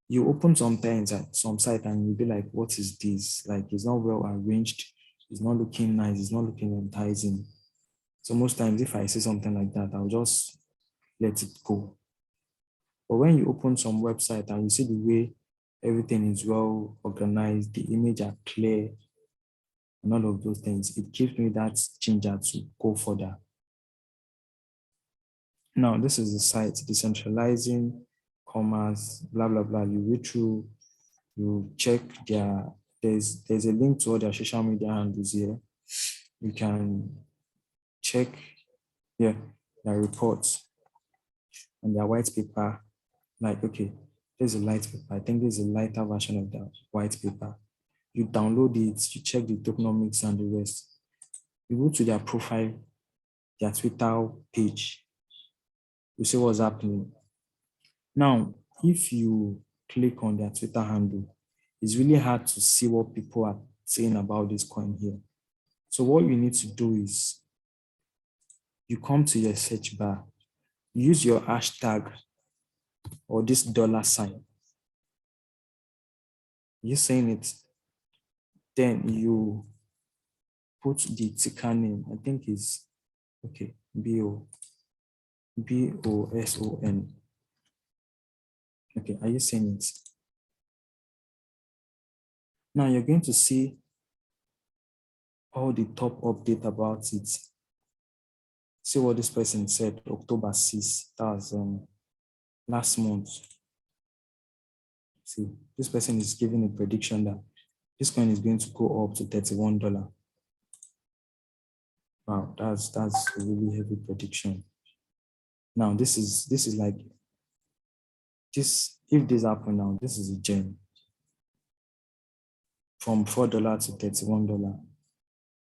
You open sometimes at some site and you'll be like, what is this? Like, it's not well arranged. It's not looking nice. It's not looking enticing. So most times if I see something like that, I'll just let it go. But when you open some website and you see the way everything is well organized, the image are clear, and all of those things, it gives me that ginger to go further. Now, this is the site, decentralizing commerce, blah, blah, blah. You read through, you check there's a link to all their social media handles here. You can check, their reports and their white paper. Like, okay, there's a light paper. I think there's a lighter version of the white paper. You download it, you check the tokenomics and the rest. You go to their profile, their Twitter page, you see what's happening. Now, if you click on their Twitter handle, it's really hard to see what people are saying about this coin here. So what you need to do is you come to your search bar, use your hashtag or this $sign. You're saying it, then you put the ticker name, I think is, okay, BOSON. Okay, are you saying it? Now you're going to see all the top update about it. See what this person said, October 6th, that was last month. See, this person is giving a prediction that this coin is going to go up to $31. Wow, that's a really heavy prediction. Now this is like this. If this happen now, this is a gem. From $4 to $31.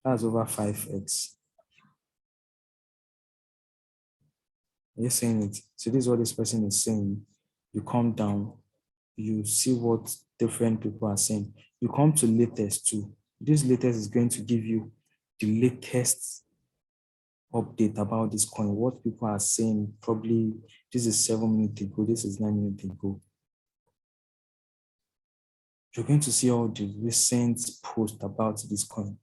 That's over 5x. Are you saying it? So this is what this person is saying. You come down, you see what different people are saying. You come to latest too. This latest is going to give you the latest update about this coin, what people are saying. Probably this is 7 minutes ago, this is 9 minutes ago. You're going to see all the recent posts about this coin.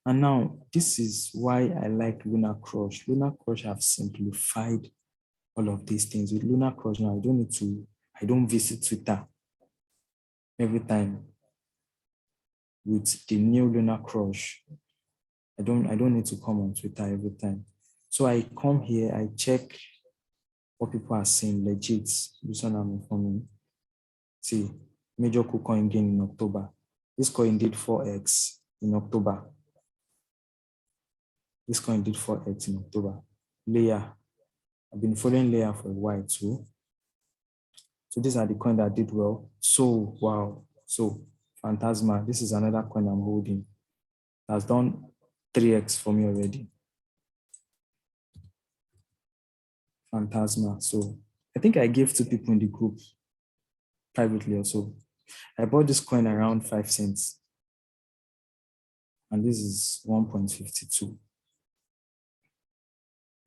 And now this is why I like Lunar Crush. Lunar Crush have simplified all of these things. With Lunar Crush now, I don't visit Twitter every time. With the new Lunar Crush, I don't need to come on Twitter every time. So I come here, I check what people are saying, legit. This one I'm informing. See, major coin gain in October. This coin did 4x in October. This coin did 4x in October. Layer. I've been following Layer for a while too. So these are the coins that did well. So wow. So Phantasma, this is another coin I'm holding. Has done 3x for me already. Phantasma. So I think I gave 2 people in the group privately also. I bought this coin around 5 cents. And this is 1.52.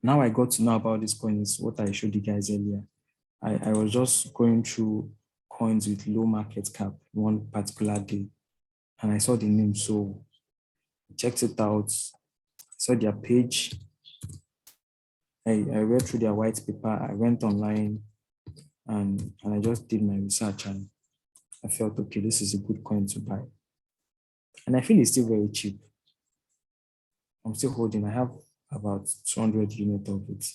Now I got to know about this coin is what I showed you guys earlier. I was just going through coins with low market cap one particular day. And I saw the name, so I checked it out, saw their page. I read through their white paper, I went online and I just did my research and I felt, okay, this is a good coin to buy. And I feel it's still very cheap. I'm still holding, I have about 200 units of it.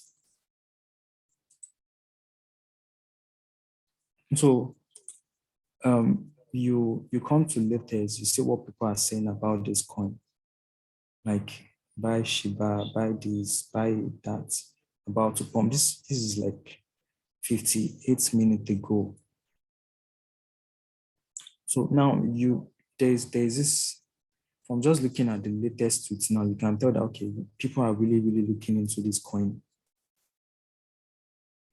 So you come to latest, you see what people are saying about this coin. Like buy Shiba, buy this, buy that, about to pump. This is like 58 minutes ago. So now there's this, from just looking at the latest tweets now, you can tell that, okay, people are really, really looking into this coin.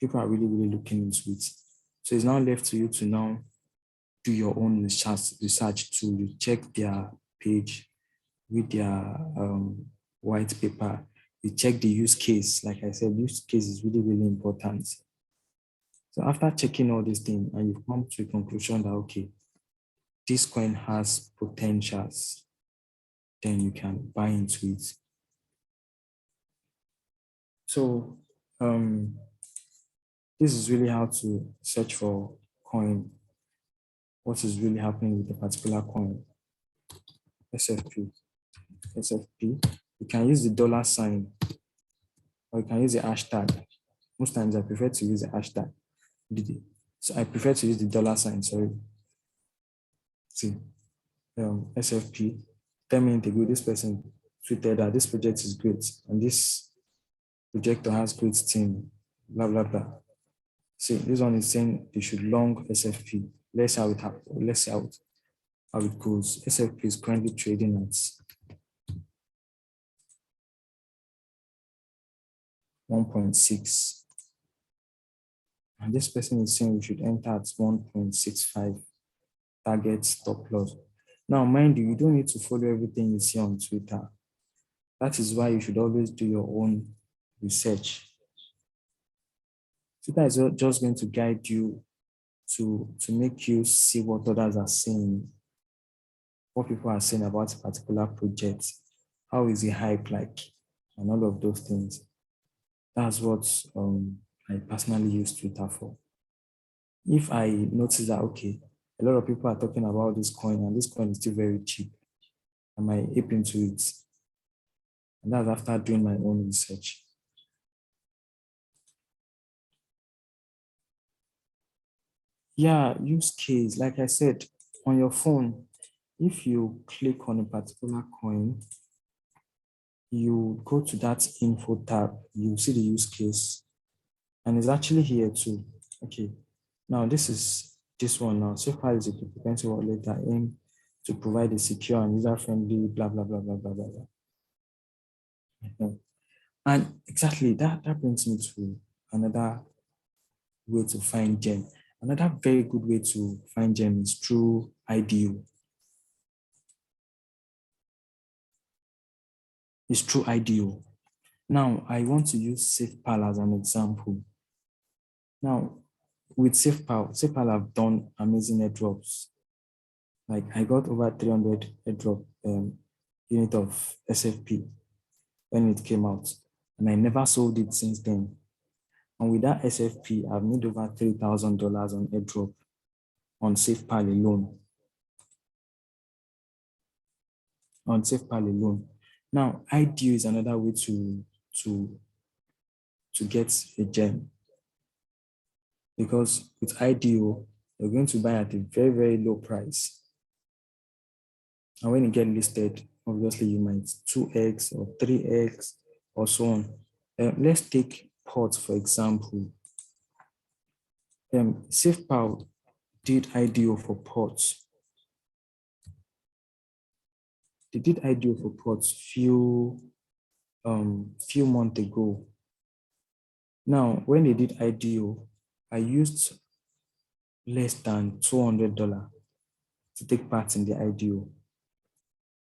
People are really, really looking into it. So it's now left to you to now do your own research too. You check their page, read their white paper, you check the use case. Like I said, use case is really, really important. So after checking all these things and you've come to a conclusion that, okay, this coin has potentials, then you can buy into it. So this is really how to search for coin. What is really happening with a particular coin? SFP. You can use the $sign or you can use the hashtag. Most times I prefer to use the hashtag. So I prefer to use the $sign, sorry. See, SFP, 10 minutes ago, this person tweeted that this project is great and this projector has great team, blah, blah, blah. See, this one is saying they should long SFP. Let's see how it goes. SFP is currently trading at 1.6. And this person is saying we should enter at 1.65 target stop loss. Now, mind you, you don't need to follow everything you see on Twitter. That is why you should always do your own research. Twitter is just going to guide you to make you see what others are saying, what people are saying about a particular project, how is the hype like, and all of those things. That's what I personally use Twitter for. If I notice that, okay, a lot of people are talking about this coin and this coin is still very cheap, I might ape into it. And that's after doing my own research. Yeah, use case. Like I said, on your phone, if you click on a particular coin, you go to that info tab, you see the use case, and it's actually here too. Okay, now this is this one now. SafePal is a cryptocurrency wallet that aim to provide a secure and user-friendly blah, blah, blah, blah, blah, blah, blah. And exactly that brings me to another way to find gem. Another very good way to find gem is through IDO. It's through IDO. Now, I want to use SafePal as an example. Now, with SafePal have done amazing airdrops. Like I got over 300 airdrop unit of SFP when it came out, and I never sold it since then. And with that SFP, I've made over $3,000 on airdrop on SafePal alone. On SafePal alone. Now, IDO is another way to get a gem. Because with IDO, you're going to buy at a very, very low price. And when you get listed, obviously you might 2x or 3x or so on. Let's take POT, for example. SafePal did IDO for POT. They did IDO for POT few months ago. Now, when they did IDO, I used less than $200 to take part in the IDO.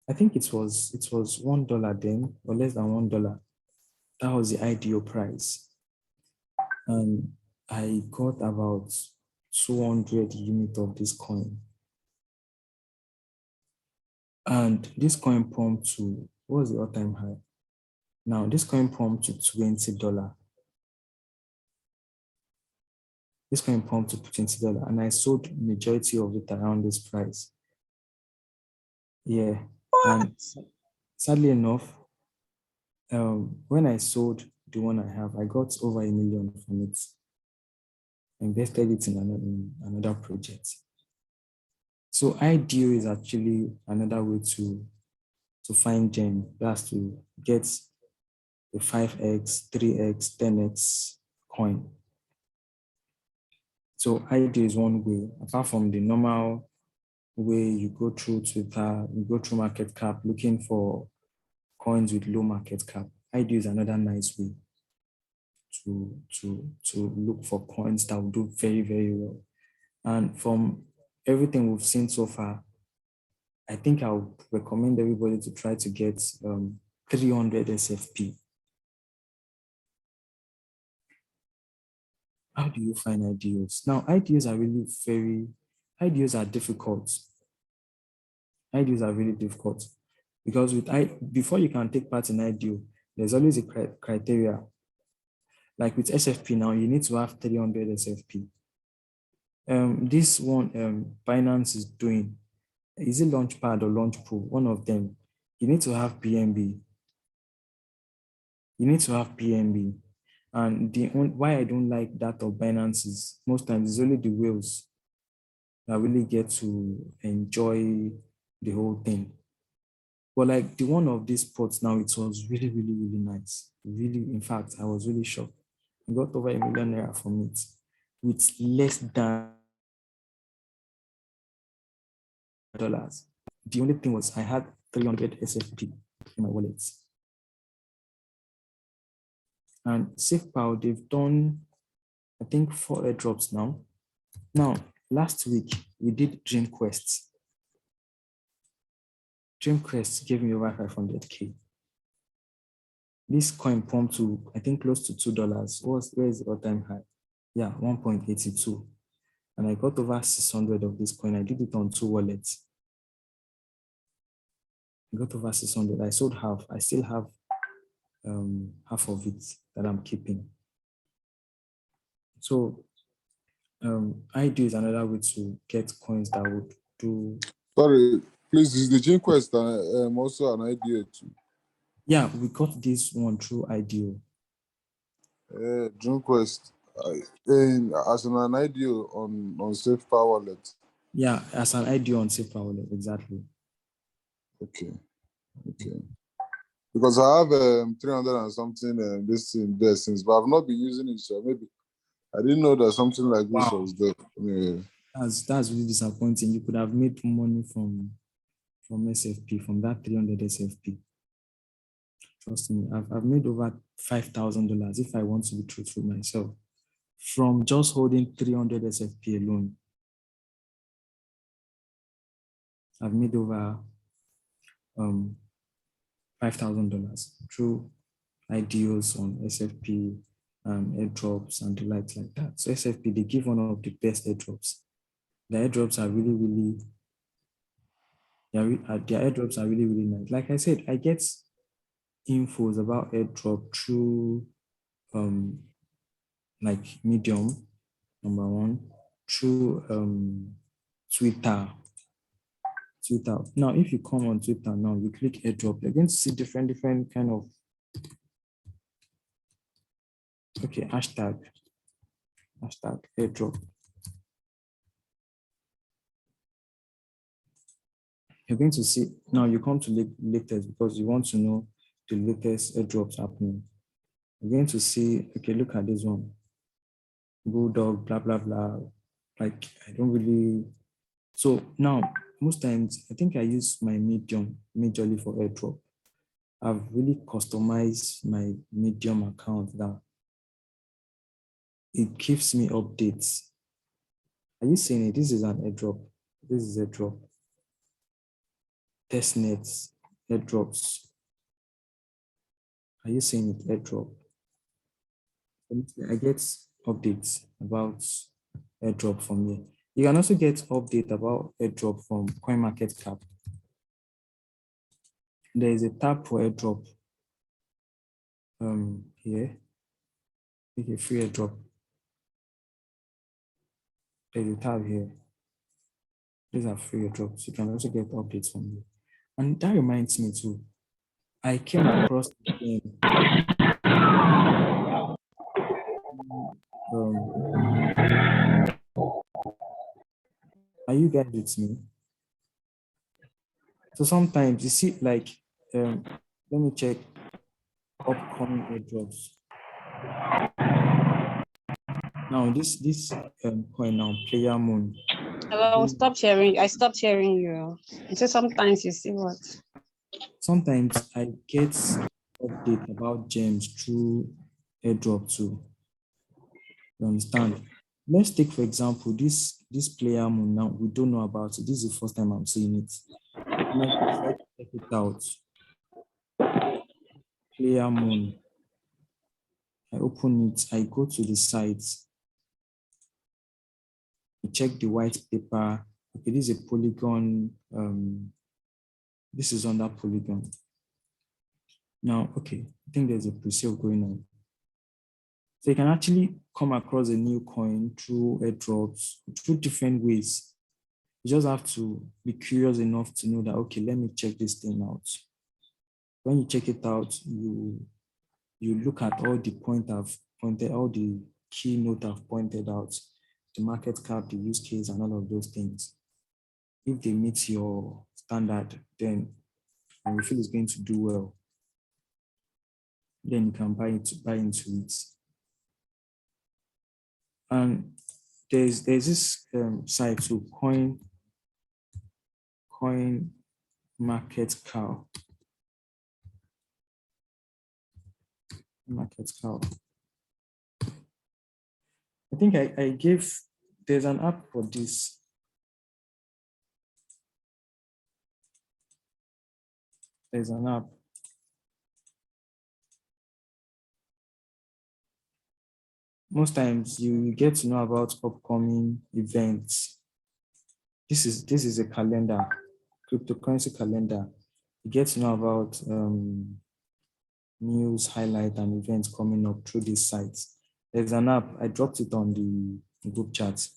I think it was $1 then, or less than $1. That was the IDO price. And I got about 200 units of this coin. And this coin pumped to, what was the all-time high? Now, this coin pumped to $20. This coin pumped to $20, and I sold majority of it around this price. Yeah, and sadly enough, when I sold the one I have, I got over $1 million from it. I invested it in another project. So IDO is actually another way to find gem. That's to get the 5x, 3x, 10x coin. So IDO is one way, apart from the normal way you go through Twitter, you go through market cap looking for coins with low market cap. IDO is another nice way to look for coins that will do very, very well. And from everything we've seen so far, I think I would recommend everybody to try to get 300 SFP. How do you find IDOs? Now, IDOs are really IDOs are difficult. IDOs are really difficult because before you can take part in IDO, there's always a criteria. Like with SFP now, you need to have 300 SFP. This one Binance is doing, is it Launchpad or Launchpool? One of them. You need to have PNB. You need to have PNB. And why I don't like that of Binance is most times it's only the whales that really get to enjoy the whole thing. But like the one of these spots now, it was really, really, really nice. Really, in fact, I was really shocked. I got over $1 million from it with less than $. The only thing was I had 300 SFP in my wallet. And SafePal, they've done I think 4 airdrops now. Now, last week we did Dream Quest. Dream Quest gave me over 500K. This coin pumped to, I think, close to $2. Where is the all-time high? Yeah, 1.82. And I got over 600 of this coin. I did it on 2 wallets. I got over 600. I sold half. I still have half of it that I'm keeping. So IDO is another way to get coins that would do. Sorry, please, is the Gene Quest also an idea too? Yeah, we got this one through IDO. Gene Quest, as an idea on Safe Power Wallet. Yeah, as an IDO on Safe Power Wallet, exactly. Okay. Because I have 300 and something this thing there since, but I've not been using it, so maybe I didn't know that something like this was there. Yeah. That's really disappointing. You could have made money from SFP, from that 300 SFP. Trust me, I've made over $5,000 if I want to be truthful myself from just holding 300 SFP alone. I've made over $5,000 through IDOs on SFP, airdrops and the likes like that. So SFP, they give one of the best airdrops. The airdrops are really nice. Like I said, I get infos about airdrop through like Medium, number one, through Twitter. Now, if you come on Twitter now, you click airdrop, you're going to see different kind of hashtag airdrop. You're going to see, now you come to latest because you want to know the latest airdrops happening. You're going to see, okay, look at this one. Bulldog, blah, blah, blah. Like, I don't really. So now, most times, I think I use my Medium majorly for airdrop. I've really customized my Medium account that it gives me updates. Are you seeing it? This is an airdrop. This is airdrop. Testnets, airdrops. Are you seeing it? Airdrop. I get updates about airdrop from here. You can also get update about airdrop from CoinMarketCap. There is a tab for airdrop here. Make a free airdrop. There's a tab here. These are free airdrops. You can also get updates from here. And that reminds me too. I came across are you guys with me? So sometimes you see, like, let me check upcoming airdrops. Now this coin now, Player Moon. Hello, stop sharing. I stopped hearing you. You say sometimes you see what? Sometimes I get update about gems through airdrop too. You understand? Let's take, for example, this Player Moon now. We don't know about it. This is the first time I'm seeing it. And I try to check it out. Player Moon. I open it. I go to the site. I check the white paper. Okay, this is a Polygon. This is under Polygon. Now, okay, I think there's a pre-sale going on. So you can actually come across a new coin through airdrops, through different ways. You just have to be curious enough to know that, okay, let me check this thing out. When you check it out, you look at all the all the keynote I've pointed out, the market cap, the use case, and all of those things. If they meet your standard, then and you feel it's going to do well, then you can buy into it. And there's this site to coin market cow. I think I gave, there's an app for this. There's an app. Most times you get to know about upcoming events. This is a calendar, cryptocurrency calendar. You get to know about news, highlight, and events coming up through these sites. There's an app, I dropped it on the group chat.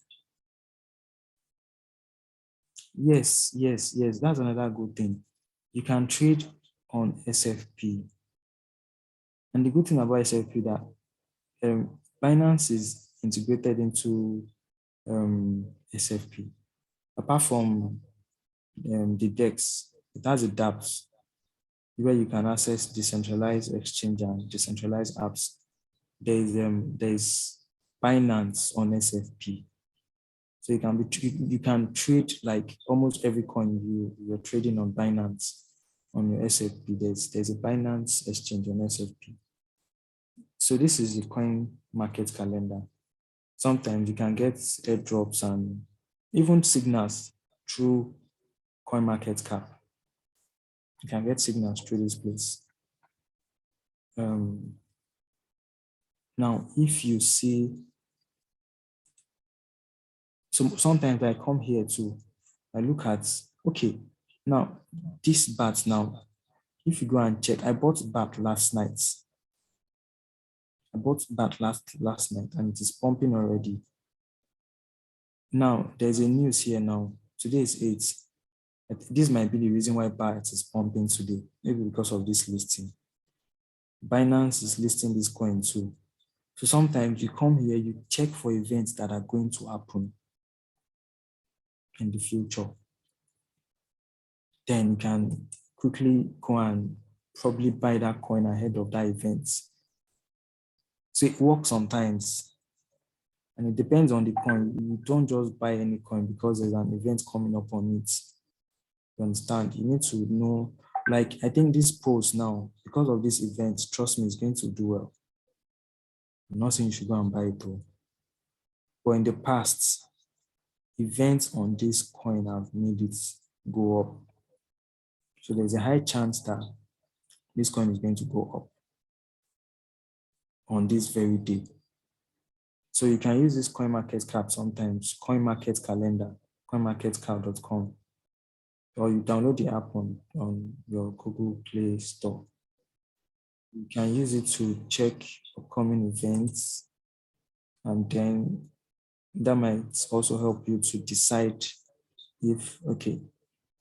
Yes, that's another good thing. You can trade on SFP. And the good thing about SFP that Binance is integrated into SFP. Apart from the DEX, it has a dApps where you can access decentralized exchange and decentralized apps. There's Binance on SFP. So you can trade like almost every coin you're trading on Binance on your SFP. There's a Binance exchange on SFP. So this is the coin market calendar. Sometimes you can get airdrops and even signals through CoinMarketCap. You can get signals through this place. Now, if you see, so sometimes I come here too, I look at, okay, now this BAT now, if you go and check, I bought BAT last night. I bought BAT last night and it is pumping already. Now, there's a news here now. Today is 8. This might be the reason why BAT is pumping today, maybe because of this listing. Binance is listing this coin too. So sometimes you come here, you check for events that are going to happen in the future. Then you can quickly go and probably buy that coin ahead of that event. So it works sometimes. And it depends on the coin. You don't just buy any coin because there's an event coming up on it. You understand? You need to know, like, I think this post now, because of this event, trust me, it's going to do well. I'm not saying you should go and buy it though. But in the past, events on this coin have made it go up. So there's a high chance that this coin is going to go up on this very day. So you can use this CoinMarketCap sometimes, CoinMarket Calendar, coinmarketcap.com, or you download the app on your Google Play Store. You can use it to check upcoming events, and then that might also help you to decide if, okay,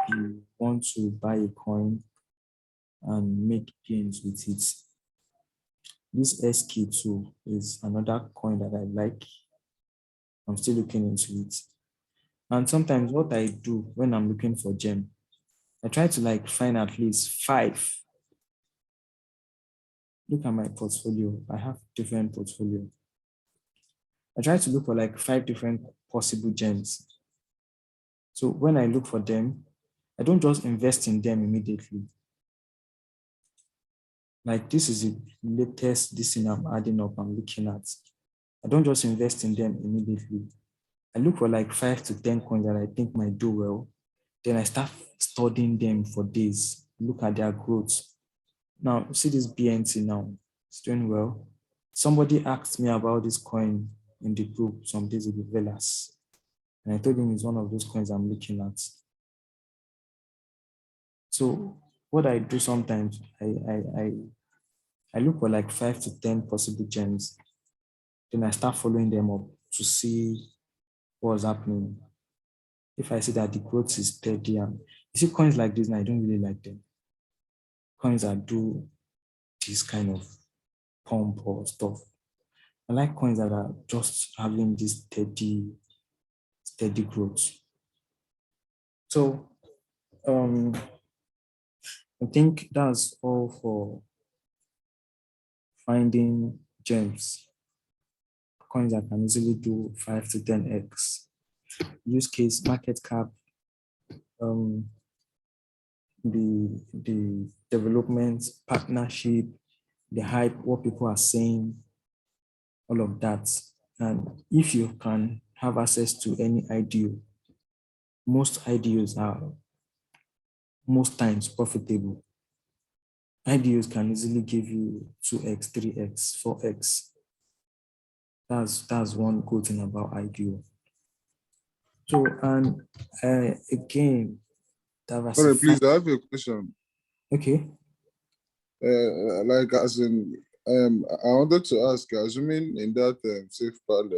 you want to buy a coin and make gains with it. This SK2 is another coin that I like. I'm still looking into it. And sometimes what I do when I'm looking for gem, I try to like find at least 5. Look at my portfolio. I have different portfolio. I try to look for like 5 different possible gems. So when I look for them, I don't just invest in them immediately. Like this is the latest this thing I'm adding up, I'm looking at. I don't just invest in them immediately. I look for like 5 to 10 coins that I think might do well. Then I start studying them for days, look at their growth. Now, see this BNT now, it's doing well. Somebody asked me about this coin in the group some days ago, Velas. And I told him it's one of those coins I'm looking at. So what I do sometimes, I look for like 5 to 10 possible gems. Then I start following them up to see what's happening. If I see that the growth is steady, and you see coins like this, now I don't really like them. Coins that do this kind of pump or stuff. I like coins that are just having this steady growth. So I think that's all for finding gems. Coins that can easily do 5 to 10x. Use case, market cap, the development, partnership, the hype, what people are saying, all of that. And if you can have access to any IDO, most IDOs are most times profitable. IDOs can easily give you 2x, 3x, 4x. That's one good thing about IDO. So, and again, Sorry, diversify. please, I have a question. Okay. Like as in, I wanted to ask, assuming in that SafePal,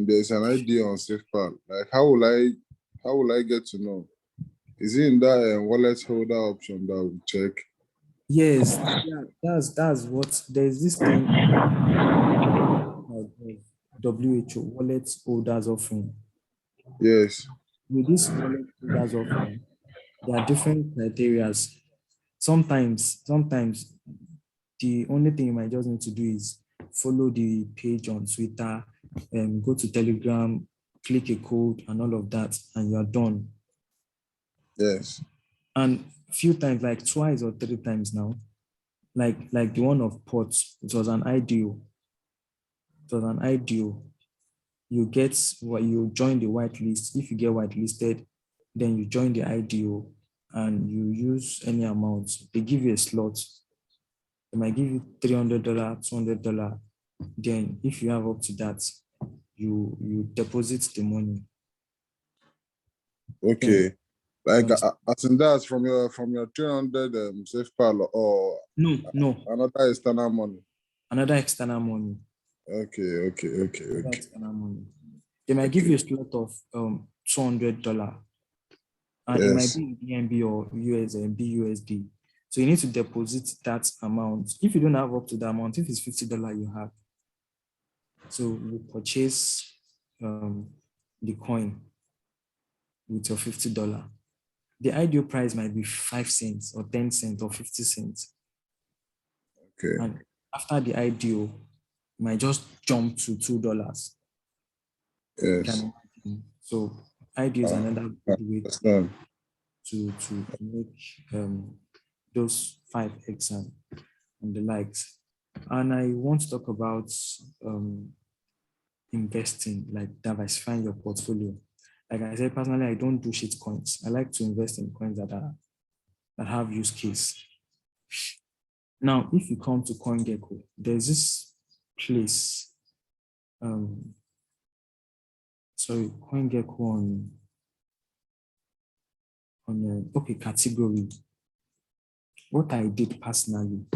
there's an idea on SafePal. Like, how will I get to know? Is it in that wallet holder option that we check? Yes, yeah, that's what there's this thing WHO wallet holders offering. Yes. With this wallet holders offering, there are different criteria. Sometimes the only thing you might just need to do is follow the page on Twitter and go to Telegram, click a code and all of that, and you're done. Yes. And a few times, like twice or three times now, like the one of Ports, it was an IDO. It was an IDO. You get what you join the whitelist. If you get whitelisted, then you join the IDO and you use any amount. They give you a slot. They might give you $300, $200. Then if you have up to that, you deposit the money. Okay. Like Yes. as in that from your 300 SafePal or No, another external money. another external money. Okay. External money. They might give you a slot of $200, and it might Yes. be BNB or BUSD. So you need to deposit that amount. If you don't have up to that amount, if it's $50 you have, so you purchase the coin with your $50. The ideal price might be 5 cents or 10 cents or 50 cents. Okay. And after the ideal, you might just jump to $2. Yes. So ideal is another good way to make those 5x and the likes. And I want to talk about investing, like diversifying your portfolio. Like I said, personally, I don't do shit coins. I like to invest in coins that have use case. Now, if you come to CoinGecko, there's this place, CoinGecko on category. What I did personally.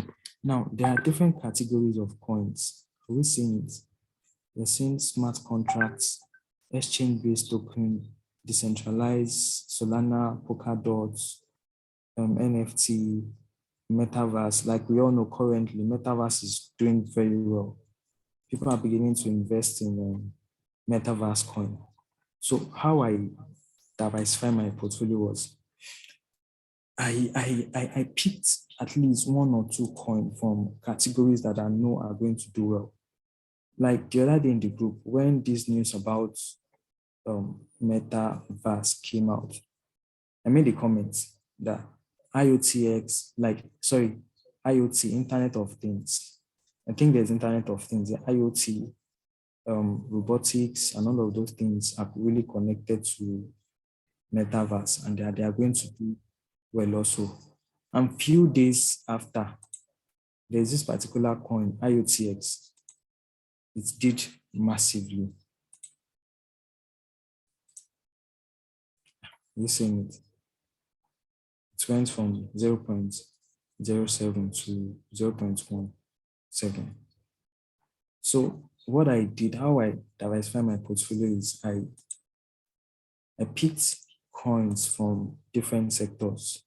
Now, there are different categories of coins. Are we seeing it? We're seeing smart contracts, exchange-based token, decentralized, Solana, Polkadot, NFT, Metaverse. Like we all know currently, Metaverse is doing very well. People are beginning to invest in Metaverse coin. So how I diversify my portfolio was, I picked at least one or two coins from categories that I know are going to do well. Like the other day in the group, when this news about Metaverse came out, I made a comment that IoT, Internet of Things. I think there's Internet of Things, the IoT, robotics, and all of those things are really connected to Metaverse, and they are going to do well also. And few days after, there's this particular coin, OKEx. It did massively. You're seeing it. It went from 0.07 to 0.17. So what I did, how I diversify my portfolio is I picked coins from different sectors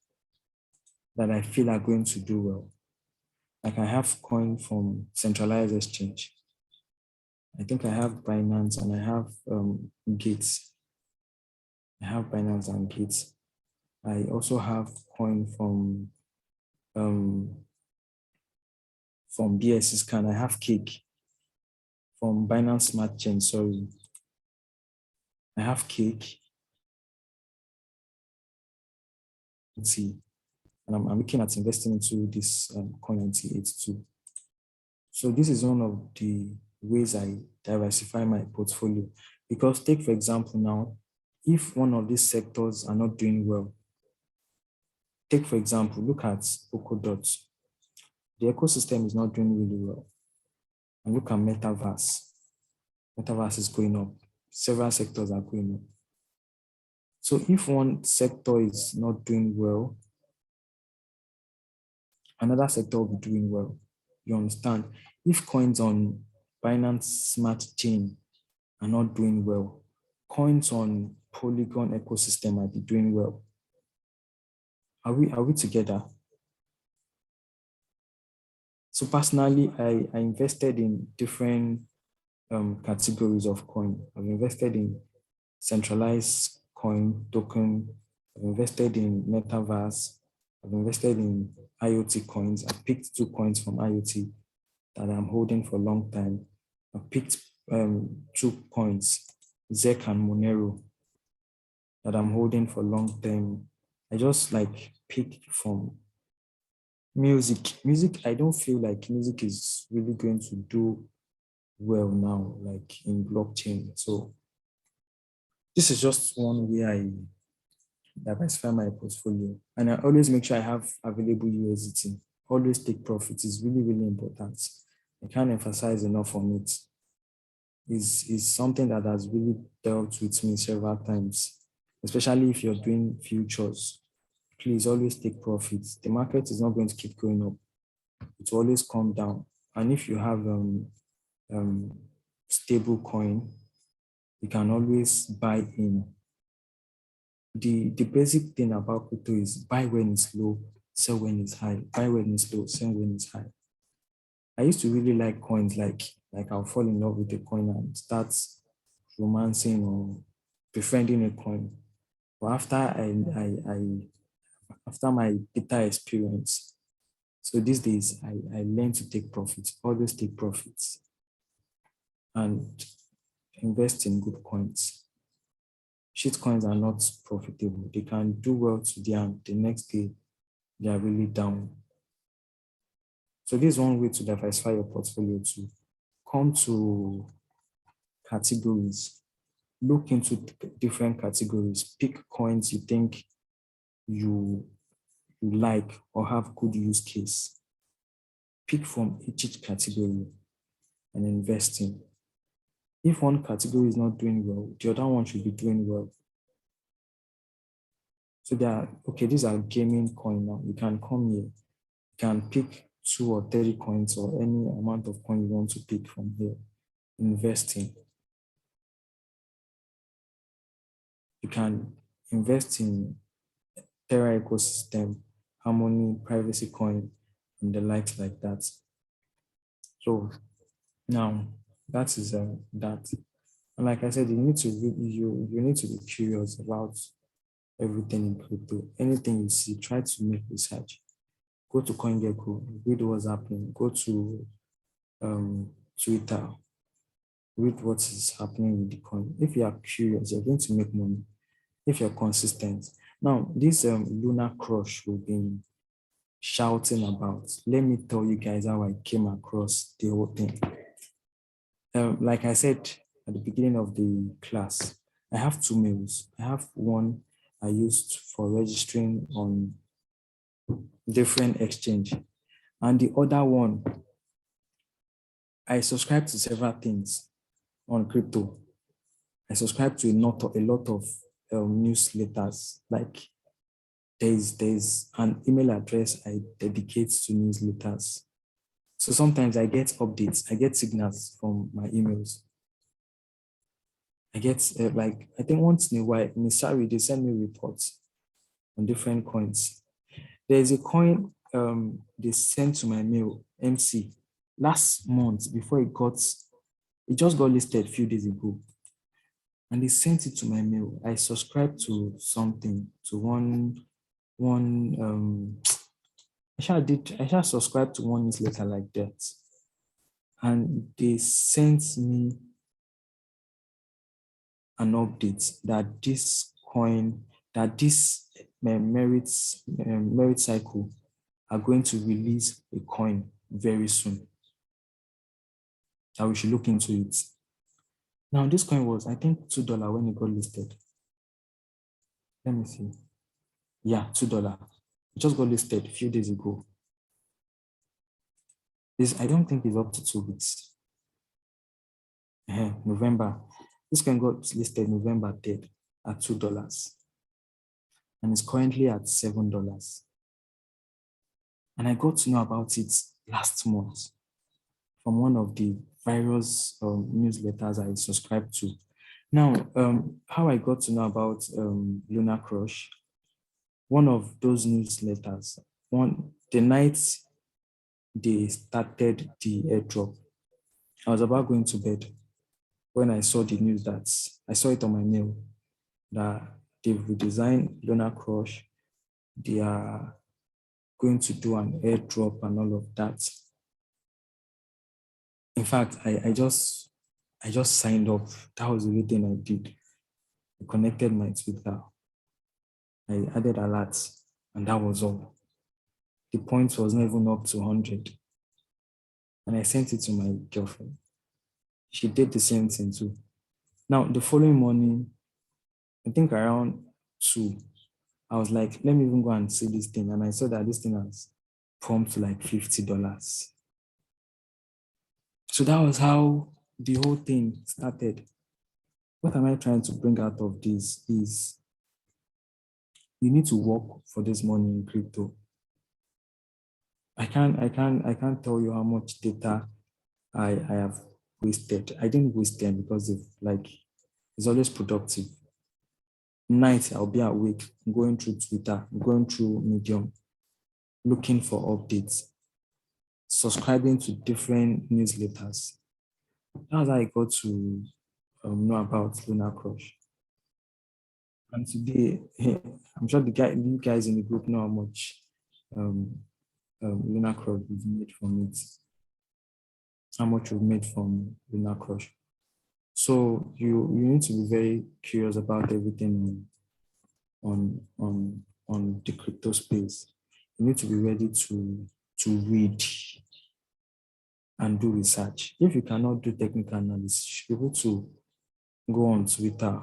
that I feel are going to do well. Like I have coin from centralized exchange. I think I have Binance and I have Gates. I have Binance and Gates. I also have coin from BSC Scan. I have Cake from Binance Smart Chain. Sorry, I have Cake. Let's see, and I'm looking at investing into this coin 82. So this is one of the ways I diversify my portfolio. Because take, for example, now, if one of these sectors are not doing well, take, for example, look at OKEx. The ecosystem is not doing really well. And look at Metaverse. Metaverse is going up. Several sectors are going up. So if one sector is not doing well, another sector will be doing well. You understand? If coins on Binance Smart Chain are not doing well, coins on Polygon ecosystem might be doing well. Are we together? So personally, I invested in different categories of coin. I've invested in centralized coin token. I've invested in Metaverse. I've invested in IoT coins. I picked 2 coins from IoT that I'm holding for a long time. I picked 2 coins, ZEC and Monero, that I'm holding for long term. I just like picked from music. Music, I don't feel like music is really going to do well now, like in blockchain. So this is just one way I diversify my portfolio. And I always make sure I have available USDT. Always take profits. It's really, really important. I can't emphasize enough on it. Is something that has really dealt with me several times, especially if you're doing futures. Please always take profits. The market is not going to keep going up. It will always come down. And if you have stable coin, you can always buy in. The basic thing about crypto is buy when it's low, sell when it's high. Buy when it's low, sell when it's high. I used to really like coins, like I'll fall in love with a coin and start romancing or befriending a coin. But after my bitter experience, so these days I learn to take profits, always take profits, and invest in good coins. Shit coins are not profitable. They can do well today and the next day they are really down. So this is one way to diversify your portfolio, to come to categories, look into different categories, pick coins you think you like or have good use case. Pick from each category and invest in. If one category is not doing well, the other one should be doing well. So these are gaming coin now. You can come here, you can pick 2 or 30 coins or any amount of coin you want to pick from here, invest in. You can invest in Terra ecosystem, Harmony, Privacy Coin, and the likes like that. So now that is that. And like I said, you need to be curious about everything in crypto. Anything you see, try to make research. Go to CoinGecko, read what's happening. Go to Twitter, read what is happening with the coin. If you are curious, you're going to make money. If you're consistent. Now, this Lunar crush we've been shouting about, let me tell you guys how I came across the whole thing. Like I said at the beginning of the class, I have 2 mails. I have one I used for registering on different exchange. And the other one, I subscribe to several things on crypto. I subscribe to a lot of newsletters. Like there's an email address I dedicate to newsletters. So sometimes I get updates, I get signals from my emails. I get I think once in a while, they send me reports on different coins. There's a coin they sent to my mail, MC, last month before it just got listed a few days ago. And they sent it to my mail. I subscribed to something, to I shall subscribe to one newsletter like that. And they sent me an update that this coin, that this merit cycle are going to release a coin very soon. that we should look into it. Now, this coin was, I think, $2 when it got listed. Let me see. Yeah, $2. It just got listed a few days ago. This, I don't think it's up to 2 weeks. November. This coin got listed November 3rd at $2. And it's currently at $7. And I got to know about it last month from one of the various newsletters I subscribed to. Now, how I got to know about Lunar Crush, one of those newsletters, the night they started the airdrop, I was about going to bed when I saw the news that, I saw it on my mail, that they've redesigned Lunar Crush. They are going to do an airdrop and all of that. In fact, I just signed up. That was the only thing I did. I connected my Twitter. I added alerts, and that was all. The points was not even up to 100. And I sent it to my girlfriend. She did the same thing too. Now, the following morning, I think around 2, I was like, let me even go and see this thing. And I saw that this thing has pumped like $50. So that was how the whole thing started. What am I trying to bring out of this is you need to work for this money in crypto. I can't tell you how much data I have wasted. I didn't waste them because it's always productive. Night, I'll be awake, going through Twitter, going through Medium, looking for updates, subscribing to different newsletters. That's how I got to know about Lunar Crush. And today, I'm sure you guys in the group know how much Lunar Crush is made from it. How much we've made from Lunar Crush. So you need to be very curious about everything on the crypto space. You need to be ready to read and do research. If you cannot do technical analysis, you should be able to go on Twitter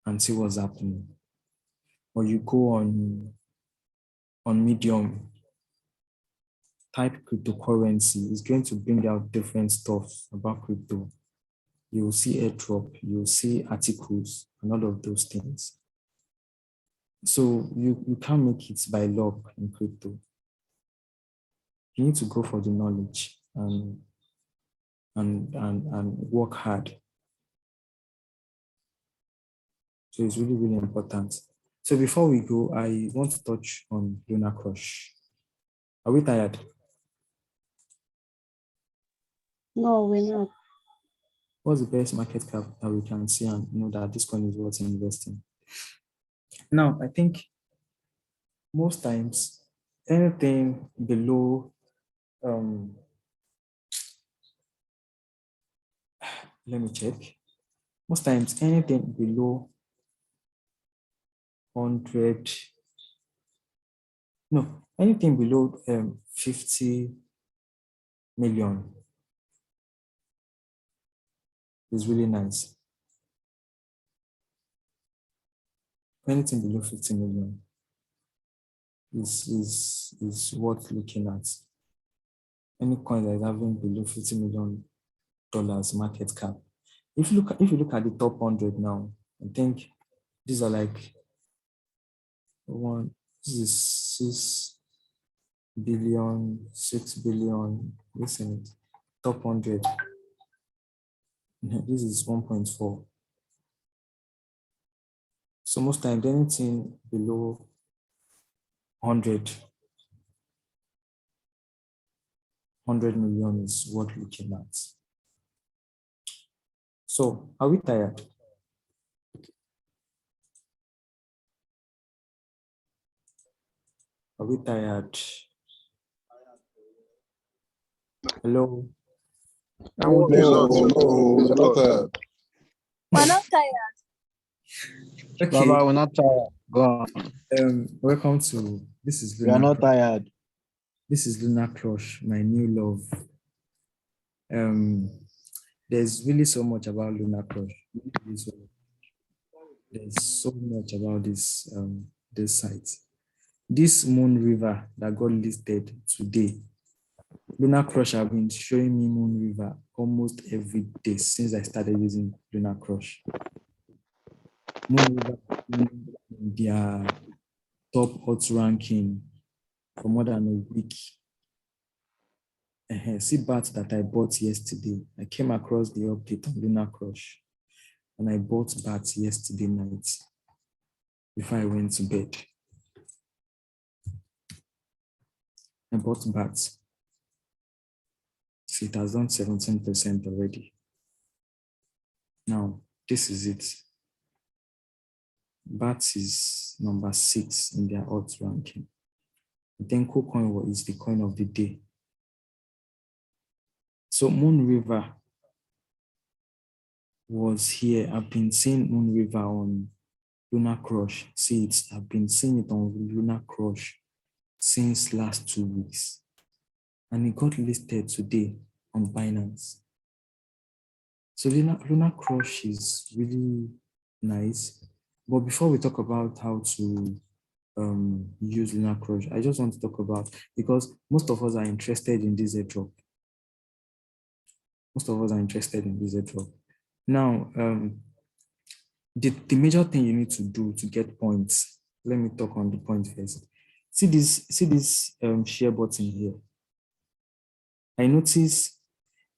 and see what's happening. Or you go on Medium, type cryptocurrency. It's going to bring out different stuff about crypto. You'll see airdrop, you'll see articles, and all of those things. So you can't make it by luck in crypto. You need to go for the knowledge and work hard. So it's really, really important. So before we go, I want to touch on Lunar Crush. Are we tired? No, we're not. What's the best market cap that we can see and know that this coin is worth investing? Now, I think most times anything below let me check. Most times anything below 100, no, anything below 50 million is really nice. Anything below 50 million is worth looking at. Any coin that is having below $50 million market cap. If you look at the top 100 now, I think these are like this is 6 billion, 6 billion. Listen, top 100. This is 1.4. So most times anything below 100 million is worth looking at. So are we tired? Are we tired? Hello? No, we're not tired. We're not tired. Okay. Baba, we're not tired. Go on. Welcome to, this is We are Lunar not Crush. tired. This is Lunar Crush, my new love. There's really so much about Lunar Crush. There's so much about this site. This Moon River that got listed today, Lunar Crush have been showing me Moon River almost every day since I started using Lunar Crush. Moon River in their top odds ranking for more than a week. See BAT that I bought yesterday. I came across the update on Lunar Crush and I bought BAT yesterday night before I went to bed. I bought BAT. So it has done 17% already. Now, this is it. BAT is number 6 in their odds ranking. Then KuCoin is the coin of the day. So Moon River was here. I've been seeing Moon River on Lunar Crush. I've been seeing it on Lunar Crush since last 2 weeks. And it got listed today on Binance. So Lunar Crush is really nice. But before we talk about how to use Lunar Crush, I just want to talk about, because most of us are interested in this airdrop. Most of us are interested in this airdrop. Now, the major thing you need to do to get points, let me talk on the points first. See this share button here. I notice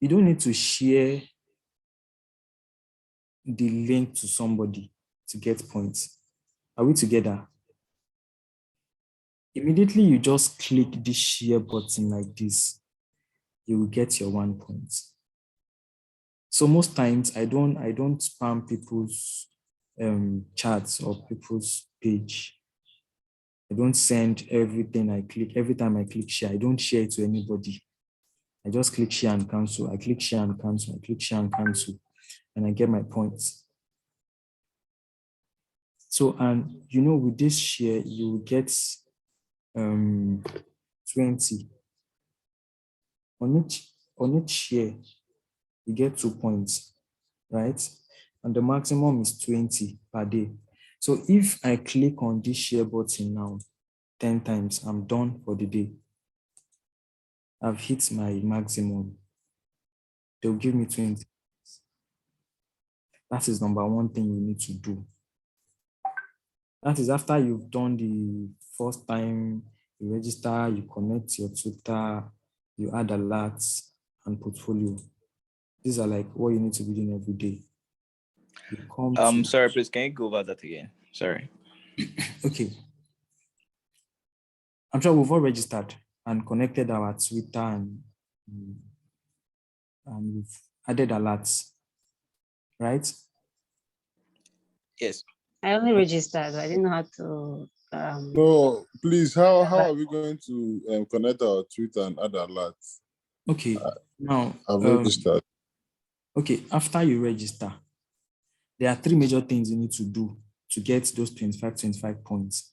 you don't need to share the link to somebody to get points. Are we together? Immediately you just click the share button like this, you will get your 1 point. So most times I don't spam people's chats or people's page. I don't send everything I click. Every time I click share, I don't share it to anybody. I just click share and cancel. I click share and cancel. I click share and cancel, and I get my points. So, and with this share, you will get 20 on each share. You get 2 points, right? And the maximum is 20 per day. So if I click on this share button now 10 times, I'm done for the day. I've hit my maximum. They'll give me 20. That is number 1 thing you need to do. That is after you've done the first time you register, you connect your Twitter, you add alerts and portfolio. These are like what you need to be doing every day. Sorry, please, can you go over that again? Sorry. Okay. I'm sure we've all registered and connected our Twitter and we've added alerts, right? Yes. I only registered. I didn't know how to. No, please, how are we going to connect our Twitter and add alerts? Okay, now I've registered. Okay, after you register, there are 3 major things you need to do to get those 25 points,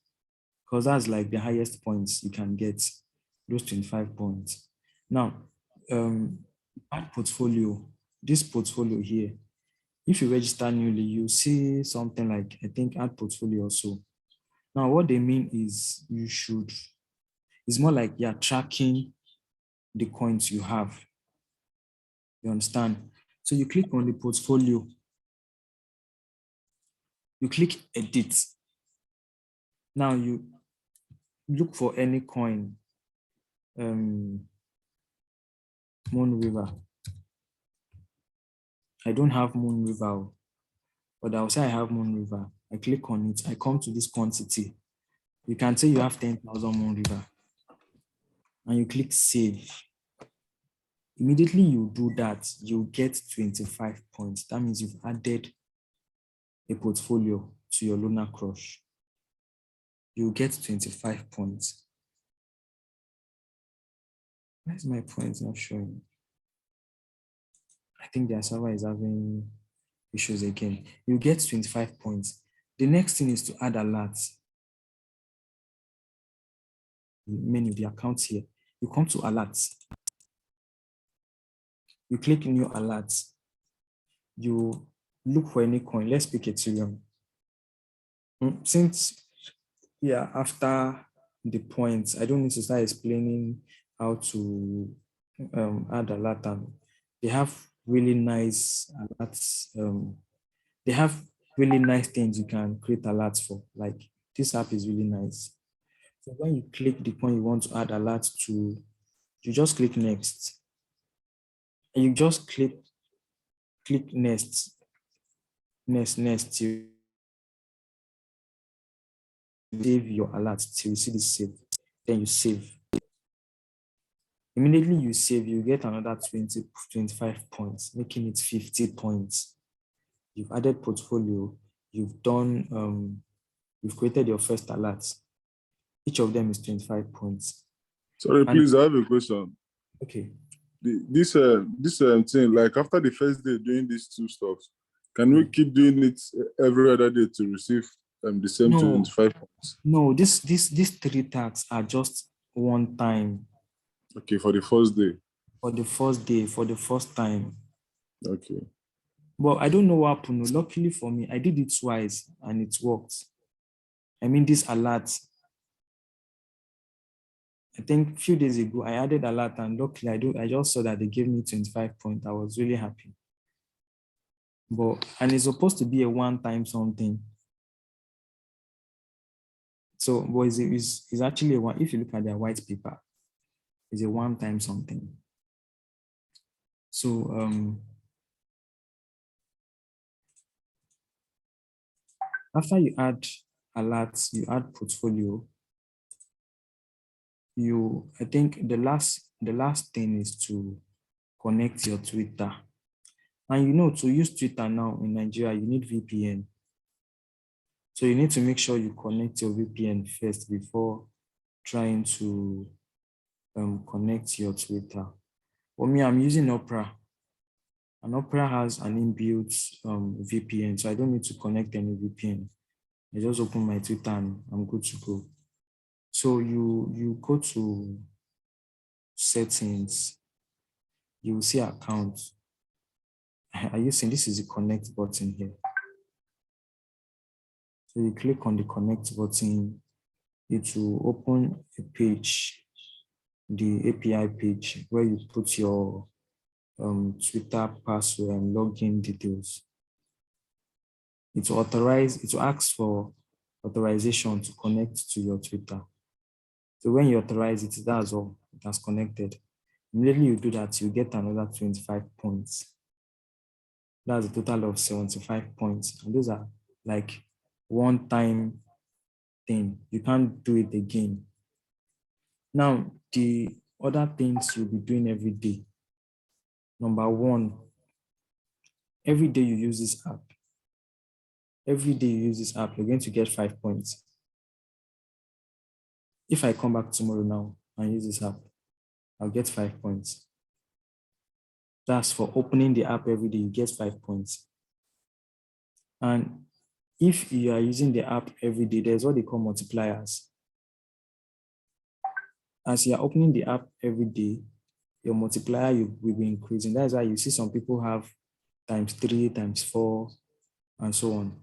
because that's like the highest points you can get, those 25 points. Now, add portfolio, this portfolio here, if you register newly, you see something like, I think, add portfolio also. Now, what they mean is it's more like you're tracking the coins you have. You understand? So you click on the portfolio, you click edit. Now you look for any coin, Moon River. I don't have Moon River, but I'll say I have Moon River. I click on it, I come to this quantity. You can say you have 10,000 Moon River and you click save. Immediately you do that, you get 25 points. That means you've added a portfolio to your Lunar Crush. You get 25 points. Why is my points not showing? I think their server is having issues again. You get 25 points. The next thing is to add alerts. Menu, the accounts here. You come to alerts. You click new alerts. You look for any coin. Let's pick Ethereum. Since after the points, I don't need to start explaining how to add alert. They have really nice alerts. They have really nice things you can create alerts for. Like this app is really nice. So when you click the coin you want to add alert to, you just click next. And you just click next. You save your alert till you see the save. Then you save. Immediately you save, you get another 25 points, making it 50 points. You've added portfolio, you've done, you've created your first alert. Each of them is 25 points. Sorry, please, I have a question. Okay. This thing, like after the first day doing these two stocks, can we keep doing it every other day to receive the same 25 points? No, these 3 tags are just one time. Okay, for the first day. For the first day, for the first time. Okay. Well, I don't know what happened. Luckily for me, I did it twice and it worked. I mean, this alert, I think a few days ago, I added alert and luckily I just saw that they gave me 25 points. I was really happy. And it's supposed to be a one-time something. So, but it's actually a one, if you look at their white paper, it's a one-time something. So, after you add alerts, you add portfolio, I think the last thing is to connect your Twitter. And to use Twitter now in Nigeria, you need VPN. So you need to make sure you connect your VPN first before trying to connect your Twitter. For me, I'm using Opera. And Opera has an inbuilt VPN, so I don't need to connect any VPN. I just open my Twitter and I'm good to go. So you go to settings, you will see accounts. Are you seeing this is the connect button here? So you click on the connect button, it will open a page, the API page, where you put your Twitter password and login details. It will ask for authorization to connect to your Twitter. So when you authorize it, that's all, it has connected. Immediately you do that, you get another 25 points. That's a total of 75 points. And those are like one-time thing. You can't do it again. Now, the other things you'll be doing every day. Number 1, every day you use this app. Every day you use this app, you're going to get 5 points. If I come back tomorrow now and use this app, I'll get 5 points. That's for opening the app every day, you get 5 points. And if you are using the app every day, there's what they call multipliers. As you are opening the app every day, your multiplier will be increasing. That's why you see some people have ×3, ×4, and so on.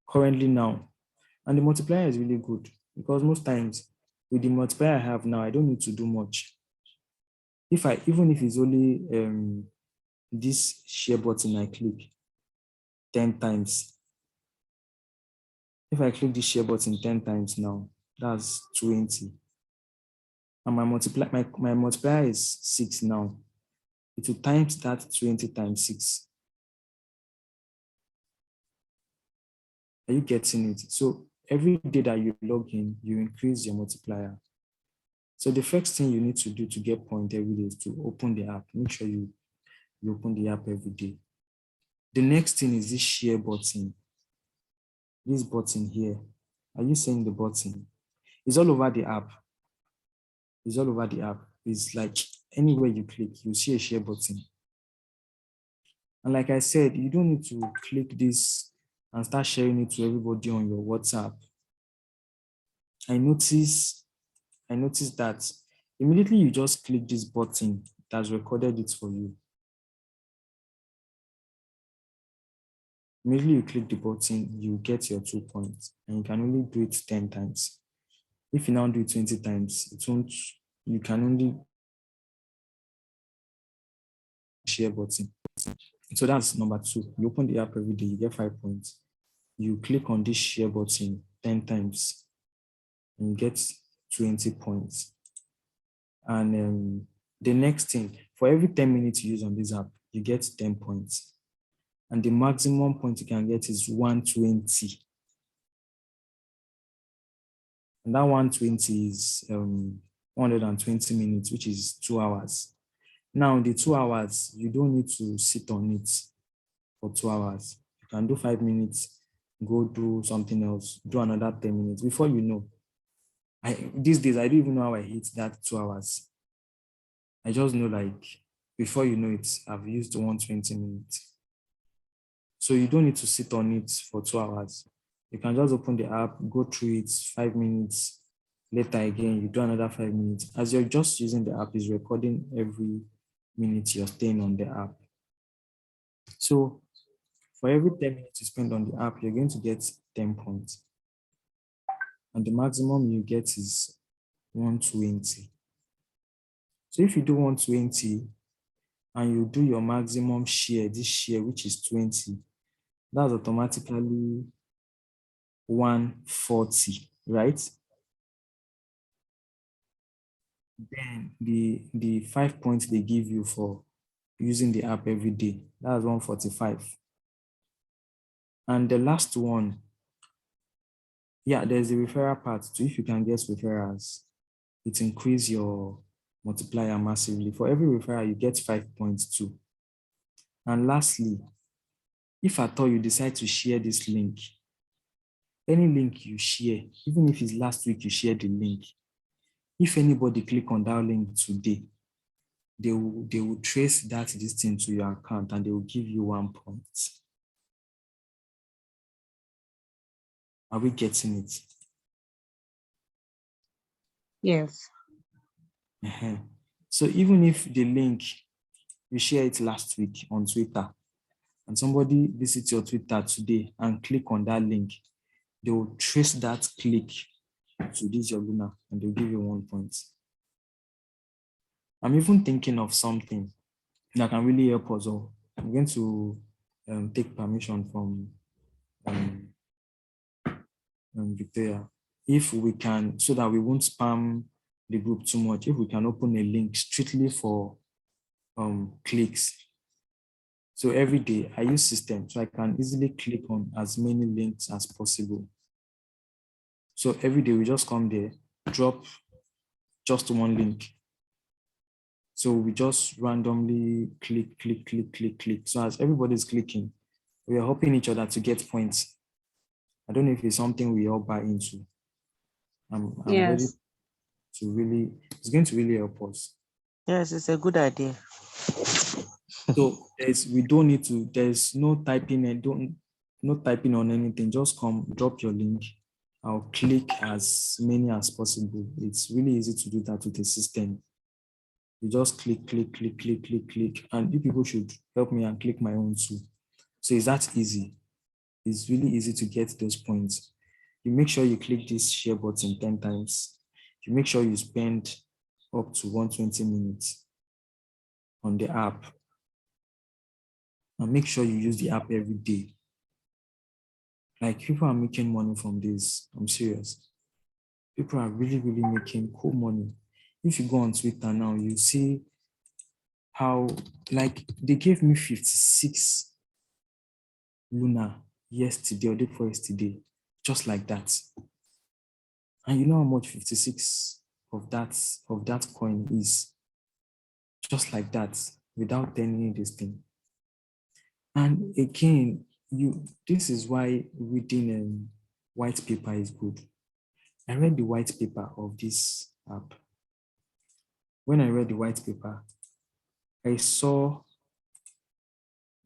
Currently now, and the multiplier is really good because most times with the multiplier I have now, I don't need to do much. Even if it's only this share button I click 10 times. If I click this share button 10 times now, that's 20. And my multiplier is 6 now. It will times that 20 times 6. Are you getting it? So every day that you log in, you increase your multiplier. So the first thing you need to do to get point every day is to open the app. Make sure you open the app every day. The next thing is this share button. This button here. Are you seeing the button? It's all over the app. It's all over the app. It's like anywhere you click, you see a share button. And like I said, you don't need to click this and start sharing it to everybody on your WhatsApp. I noticed that immediately you just click this button, it has recorded it for you. Immediately you click the button, you get your 2 points, and you can only do it 10 times. If you now do it 20 times, it won't, you can only share button. So that's number 2. You open the app every day, you get 5 points. You click on this share button 10 times, and you get 20 points. And the next thing, for every 10 minutes you use on this app, you get 10 points. And the maximum point you can get is 120. And that 120 is 120 minutes, which is 2 hours. Now, the 2 hours, you don't need to sit on it for 2 hours. You can do 5 minutes, go do something else, do another 10 minutes. Before you know, these days, I don't even know how I hit that 2 hours. I just know, like, before you know it, I've used 120 minutes. So you don't need to sit on it for 2 hours. You can just open the app, go through it 5 minutes. Later again, you do another 5 minutes. As you're just using the app, it's recording every minute you're staying on the app. So for every 10 minutes you spend on the app, you're going to get 10 points. And the maximum you get is 120. So if you do 120 and you do your maximum share, this share, which is 20, that's automatically 140, right? Then the 5 points they give you for using the app every day, that's 145. And the last one, yeah, there's the referral part too. If you can get referrals, it increases your multiplier massively. For every referral, you get 5 points too. And lastly, if at all you decide to share this link, any link you share, even if it's last week you shared the link, if anybody click on that link today, they will trace that distance to your account and they will give you 1 point. Are we getting it? Yes. So even if the link, you share it last week on Twitter, and somebody visits your Twitter today and click on that link, they will trace that click to this your Lunar and they'll give you 1 point. I'm even thinking of something that can really help us all. I'm going to take permission from Victoria. If we can, so that we won't spam the group too much, if we can open a link strictly for clicks. So every day I use system, so I can easily click on as many links as possible. So every day we just come there, drop just 1 link. So we just randomly click. So as everybody's clicking, we are helping each other to get points. I don't know if it's something we all buy into. I'm ready to really, it's going to really help us. Yes, it's a good idea. So we don't need to, there's no typing and no typing on anything. Just come, drop your link. I'll click as many as possible. It's really easy to do that with the system. You just click. And you people should help me and click my own too. So it's that easy. It's really easy to get those points. You make sure you click this share button 10 times. You make sure you spend up to 120 minutes on the app. And make sure you use the app every day. Like, people are making money from this. I'm serious. People are really making cool money. If you go on Twitter now, you see how, like, they gave me 56 Lunar yesterday or day before yesterday, just like that. And you know how much 56 of that coin is? Just like that, without any this thing. And again, this is why reading a white paper is good. I read the white paper of this app. When I read the white paper, I saw,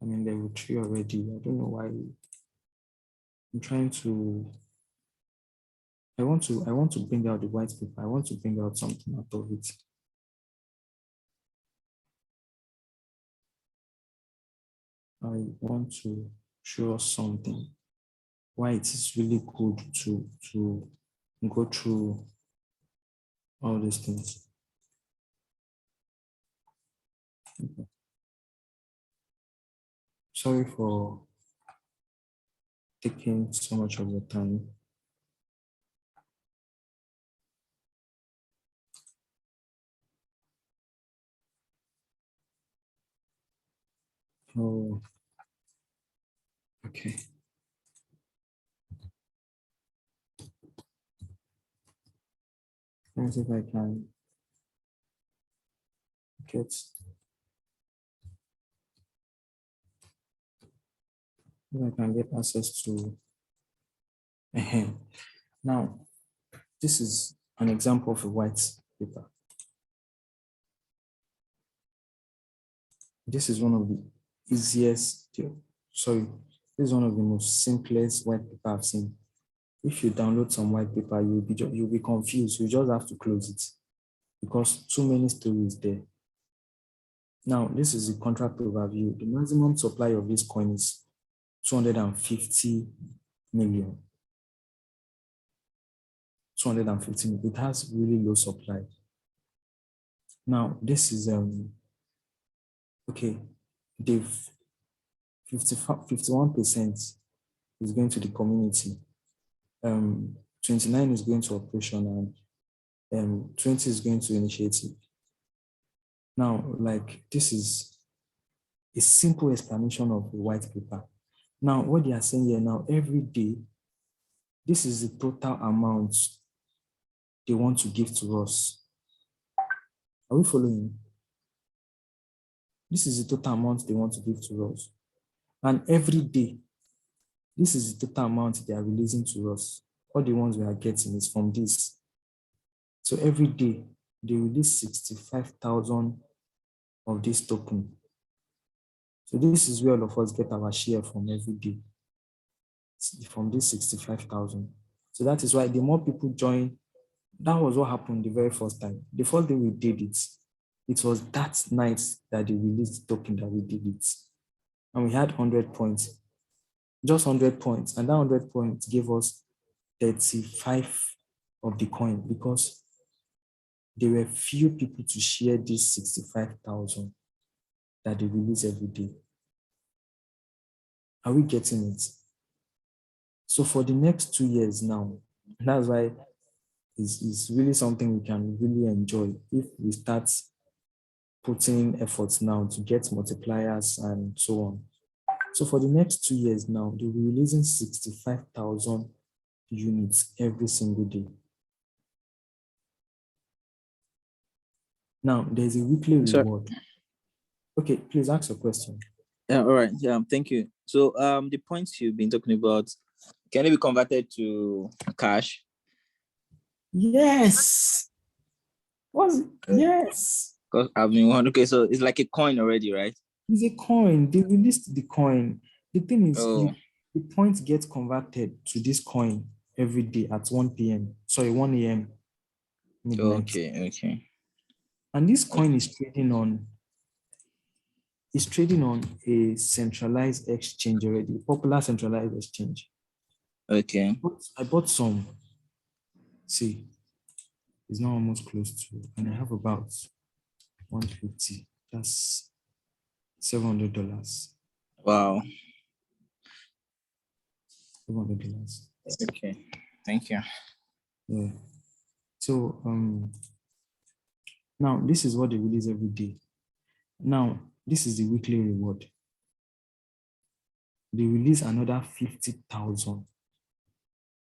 I'm in level 3 already. I don't know why. I'm trying to, I want to bring out the white paper. I want to bring out something out of it. I want to show us something. Why it is really good to go through all these things. Okay. Sorry for taking so much of your time. Oh, okay. Let me see if I can get. If I can get access to. Now, this is an example of a white paper. This is one of the easiest, sorry, this is one of the most simplest white paper I've seen. If you download some white paper, you'll be confused. You just have to close it because too many stories there. Now, this is the contract overview. The maximum supply of this coin is 250 million. 250 million. It has really low supply. Now, this is okay. They've 51% is going to the community. 29 is going to operation, and 20 is going to initiative. Now, like, this is a simple explanation of the white paper. Now, what they are saying here now, every day, this is the total amount they want to give to us. Are we following? This is the total amount they want to give to us. And every day, this is the total amount they are releasing to us. All the ones we are getting is from this. So every day, they release 65,000 of this token. So this is where all of us get our share from every day, from this 65,000. So that is why the more people join, that was what happened the very first time. The first day we did it, it was that night that they released the token that we did it. And we had 100 points, just 100 points. And that 100 points gave us 35 of the coin because there were few people to share this 65,000 that they release every day. Are we getting it? So for the next 2 years now, that's why it's really something we can really enjoy if we start putting efforts now to get multipliers and so on. So for the next 2 years now, they'll be releasing 65,000 units every single day. Now, there's a weekly reward. Okay, please ask a question. Yeah, all right. Yeah, thank you. So the points you've been talking about, can it be converted to cash? Yes. Yes. Because I've been wondering, okay, so it's like a coin already, right? It's a coin. They released the coin. The thing is, the points get converted to this coin every day at 1 p.m. Sorry, 1 a.m. midnight. Okay. And this coin is trading on a centralized exchange already, popular centralized exchange. Okay. I bought some. See, it's now almost close to, and I have about 150. That's $700. Wow. $700. Okay. Thank you. Yeah. So now this is what they release every day. Now this is the weekly reward. They release another 50,000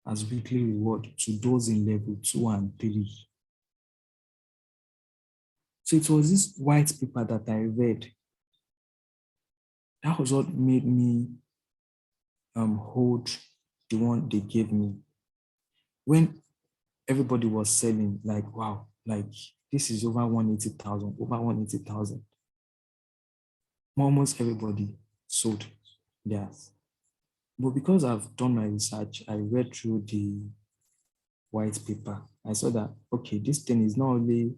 as weekly reward to those in level 2 and 3. So it was this white paper that I read. That was what made me hold the one they gave me. When everybody was selling, like, wow, like this is over 180,000, over 180,000. Almost everybody sold theirs. But because I've done my research, I read through the white paper. I saw that, okay, this thing is not only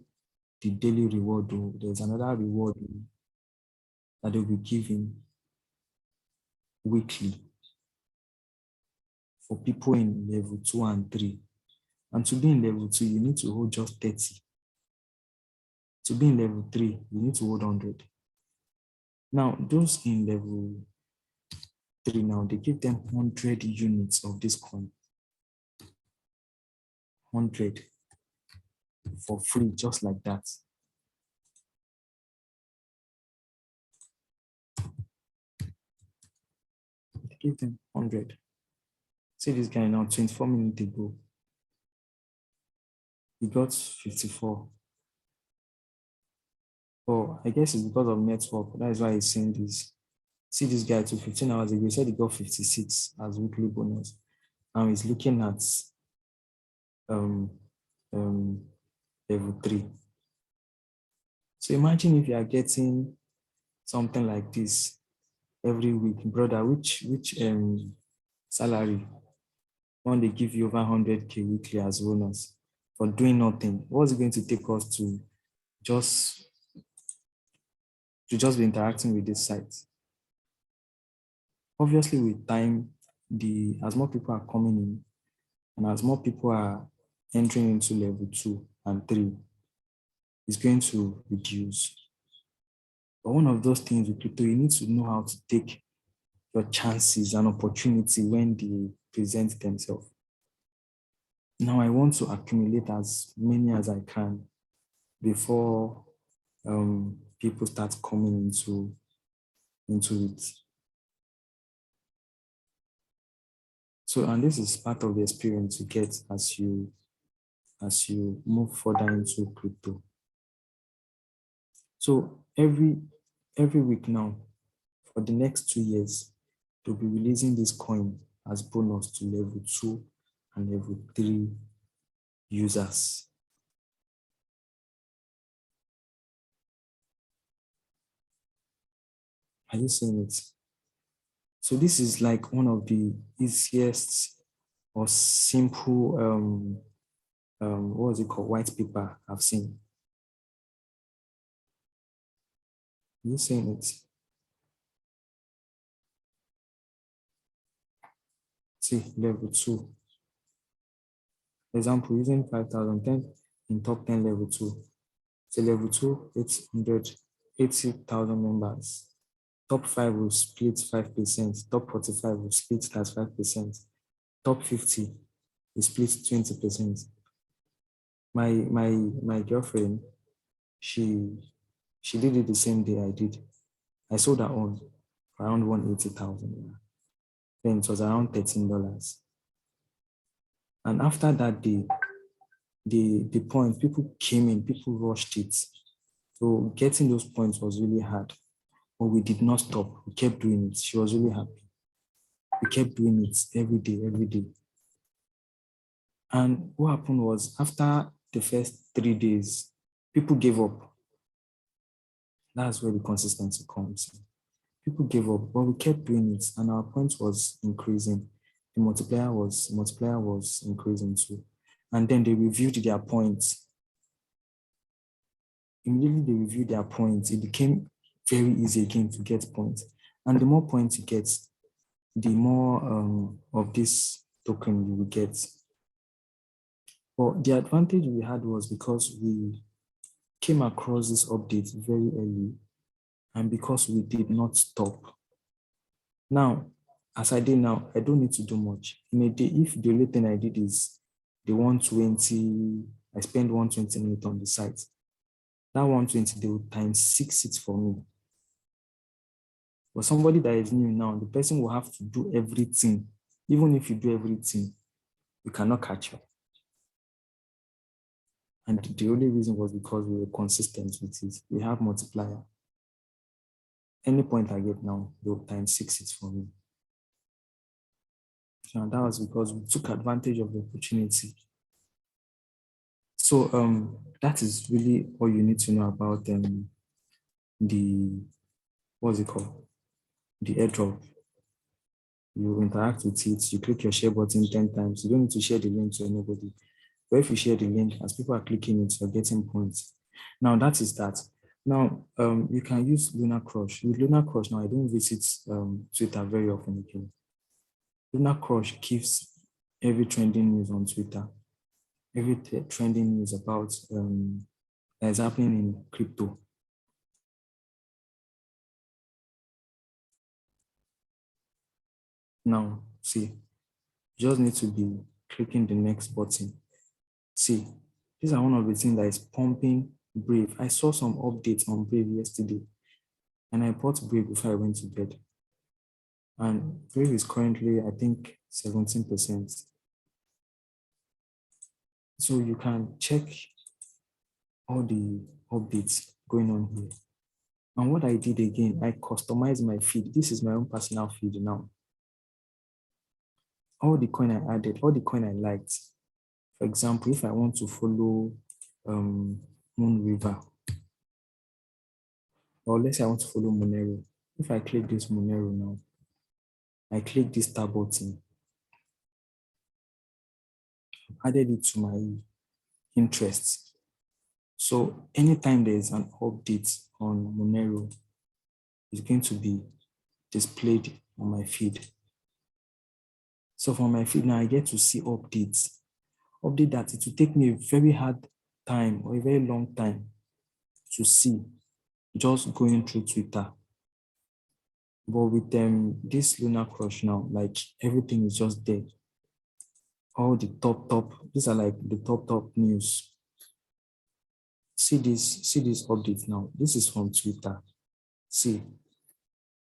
the daily reward, though, there's another reward that they'll be giving weekly. for people in level 2 and 3. And to be in level 2, you need to hold just 30. To be in level 3, you need to hold 100. Now, those in level 3 now, they give them 100 units of this coin. 100 for free, just like that. They give them 100. See this guy now, 24 minutes ago. He got 54. Oh, I guess it's because of network. That is why he's saying this. See this guy to 15 hours ago, he said he got 56 as weekly bonus. Now he's looking at level 3. So imagine if you are getting something like this every week, brother, which salary when they give you over 100K weekly as bonus for doing nothing? What's it going to take us to just be interacting with this site? Obviously, with time, as more people are coming in and as more people are entering into level 2 and 3, it's going to reduce. But one of those things with crypto, you need to know how to take your chances and opportunity when they present themselves. Now I want to accumulate as many as I can before people start coming into it. So, and this is part of the experience you get as you move further into crypto. So every week now, for the next 2 years, they'll be releasing this coin as bonus to level 2 and level 3 users. Are you seeing it? So this is like one of the easiest or simple, what is it called, white paper I've seen. Are you seeing it? See, level 2. Example, using 5,010 in top 10 level 2. So level 2, 880,000 members. Top 5 will split 5%. Top 45 will split as 5%. Top 50 will split 20%. My girlfriend, she did it the same day I did. I sold her on for around 180,000. Then it was around $13. And after that day, the point, people came in, people rushed it. So getting those points was really hard. But we did not stop. We kept doing it. She was really happy. We kept doing it every day. And what happened was, after the first 3 days, people gave up. That's where the consistency comes. People gave up, but we kept doing it, and our points was increasing. The multiplier was increasing too. And then they reviewed their points. Immediately they reviewed their points, it became very easy again to get points. And the more points you get, the more of this token you will get. But the advantage we had was because we came across this update very early and because we did not stop. Now, as I did now, I don't need to do much. In a day, if the only thing I did is the 120, I spend 120 minutes on the site. That 120, they will times 6 it for me. But somebody that is new now, the person will have to do everything. Even if you do everything, you cannot catch up. And the only reason was because we were consistent with it. We have multiplier. Any point I get now, they'll times 6 it for me. And that was because we took advantage of the opportunity. So that is really all you need to know about the, what's it called? The airdrop. You interact with it, you click your share button 10 times. You don't need to share the link to anybody. But if you share the link, as people are clicking it, you're getting points. Now that is that. Now you can use Lunar Crush. With Lunar Crush, now I don't visit Twitter very often again. Lunar Crush gives every trending news on Twitter, every trending news about that's happening in crypto. Now, see, you just need to be clicking the next button. See, these are one of the things that is pumping Brave. I saw some updates on Brave yesterday, and I bought Brave before I went to bed. And Brave is currently, I think, 17%. So you can check all the updates going on here. And what I did again, I customized my feed. This is my own personal feed now. All the coin I added, all the coin I liked. For example, if I want to follow Moon River, or let's say I want to follow Monero. If I click this Monero now, I click this tab button, added it to my interests. So anytime there's an update on Monero, it's going to be displayed on my feed. So for my feed now, I get to see updates. Update that it will take me a very hard time or a very long time to see just going through Twitter. But with this Lunar Crush now, like everything is just there. All the top, these are like the top news. See this update now. This is from Twitter. See,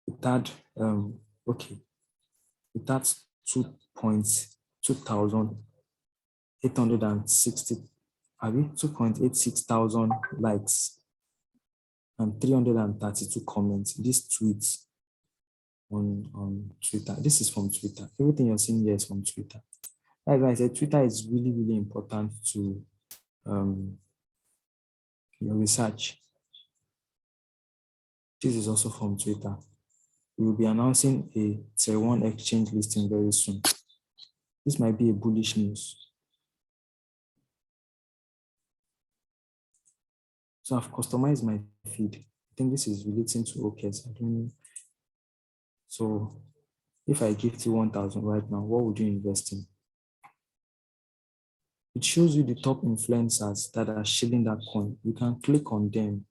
it had okay. It had 2.86 thousand likes and 332 comments. These tweets on Twitter. This is from Twitter. Everything you're seeing here is from Twitter. Like I said, Twitter is really, really important to your research. This is also from Twitter. We will be announcing a Tier 1 exchange listing very soon. This might be a bullish news. So I've customized my feed. I think this is relating to OKEx. I don't know. So if I give you 1,000 right now, what would you invest in? It shows you the top influencers that are shilling that coin. You can click on them.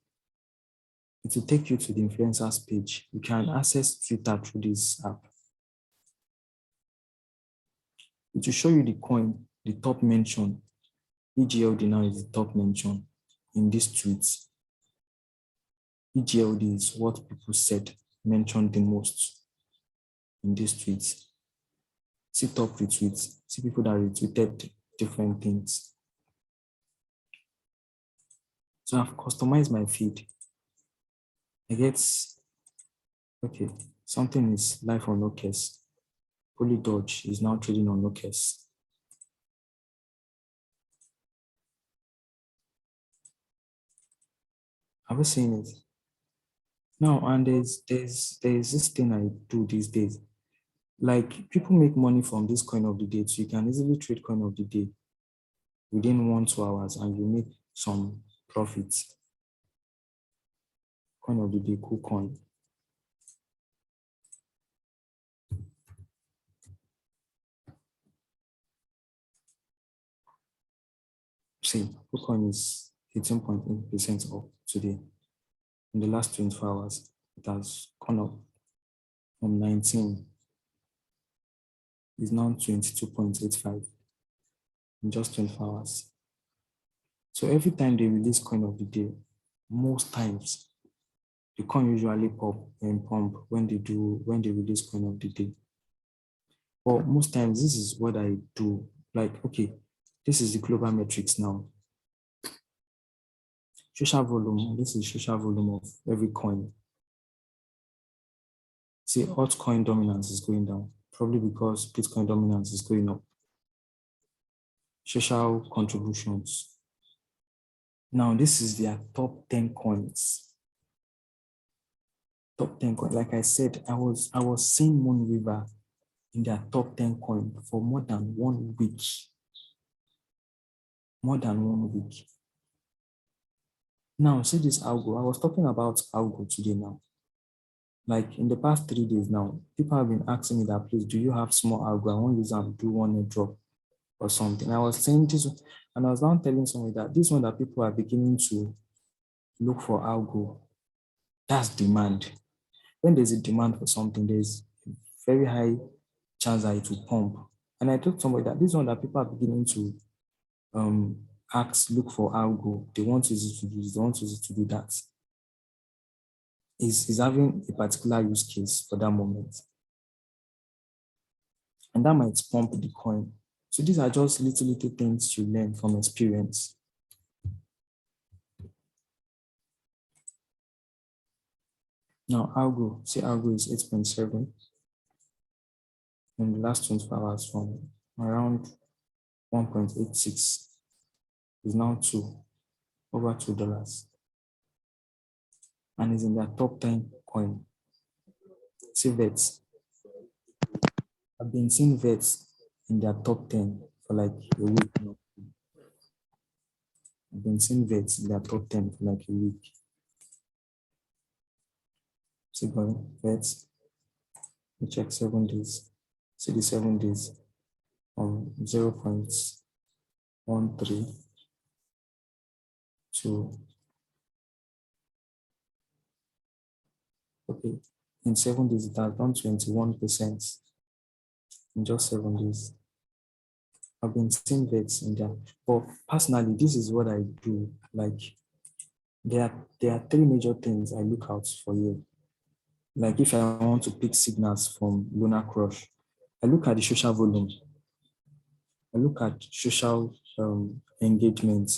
It will take you to the influencers page. You can access Twitter through this app. It will show you the coin, the top mention. EGLD now is the top mention in these tweets. EGLD is what people said, mentioned the most in these tweets. See top retweets, see people that retweeted different things. So I've customized my feed. I get, okay, something is live on OKEx. Holy Dodge is now trading on OKEx. Have you seen it? Now, and there's this thing I do these days. Like people make money from this coin of the day, so you can easily trade coin of the day within 1-2 hours and you make some profits. Coin of the day, cool coin. See, cool coin is 18.8% up today. In the last 24 hours, it has gone up from 19. It's now 22.85 in just 24 hours. So every time they release coin of the day, most times the coin usually pop and pump when they release coin of the day. But most times this is what I do. Like, okay, this is the global metrics now. Social volume, this is social volume of every coin. See, altcoin dominance is going down, probably because Bitcoin dominance is going up. Social contributions. Now, this is their top 10 coins. Top 10 coins. Like I said, I was seeing Moon River in their top 10 coin for more than 1 week. More than 1 week. Now, see this algo. I was talking about algo today now. like in the past 3 days now, people have been asking me that, please, do you have small algo? I want to use and do one drop or something. I was saying this, and I was now telling somebody that this one that people are beginning to look for algo, that's demand. When there's a demand for something, there's a very high chance that it will pump. And I told somebody that this one that people are beginning to look for algo, they want to use it to do this, they want to use it to do that, is having a particular use case for that moment. And that might pump the coin. So these are just little things you learn from experience. Now, algo is 8.7 in the last 24 hours from around 1.86 is now over $2. And is in their top 10 coin. See VETs. I've been seeing VETs in their top 10 for like a week now. I've been seeing VETs in their top 10 for like a week. See VETs. We check 7 days. See the 7 days from 0.13 to okay. In 7 days, it has done 21% in just 7 days. I've been seeing VETs in there. But personally, this is what I do. Like, there are 3 major things I look out for here. Like, if I want to pick signals from Lunar Crush, I look at the social volume. I look at social engagement.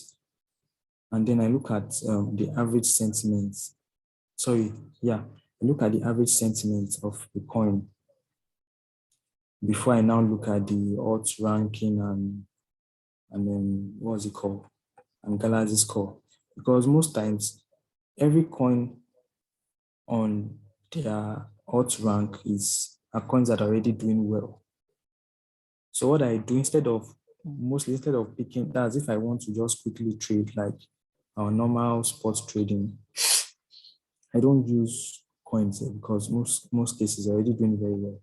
And then I look at the average sentiment. I look at the average sentiment of the coin before I now look at the odds ranking and then what's it called? And Galaxy score. Because most times, every coin on their odds rank are coins that are already doing well. So what I do instead of picking, that's if I want to just quickly trade like our normal sports trading, I don't use coins here because most cases are already doing very well.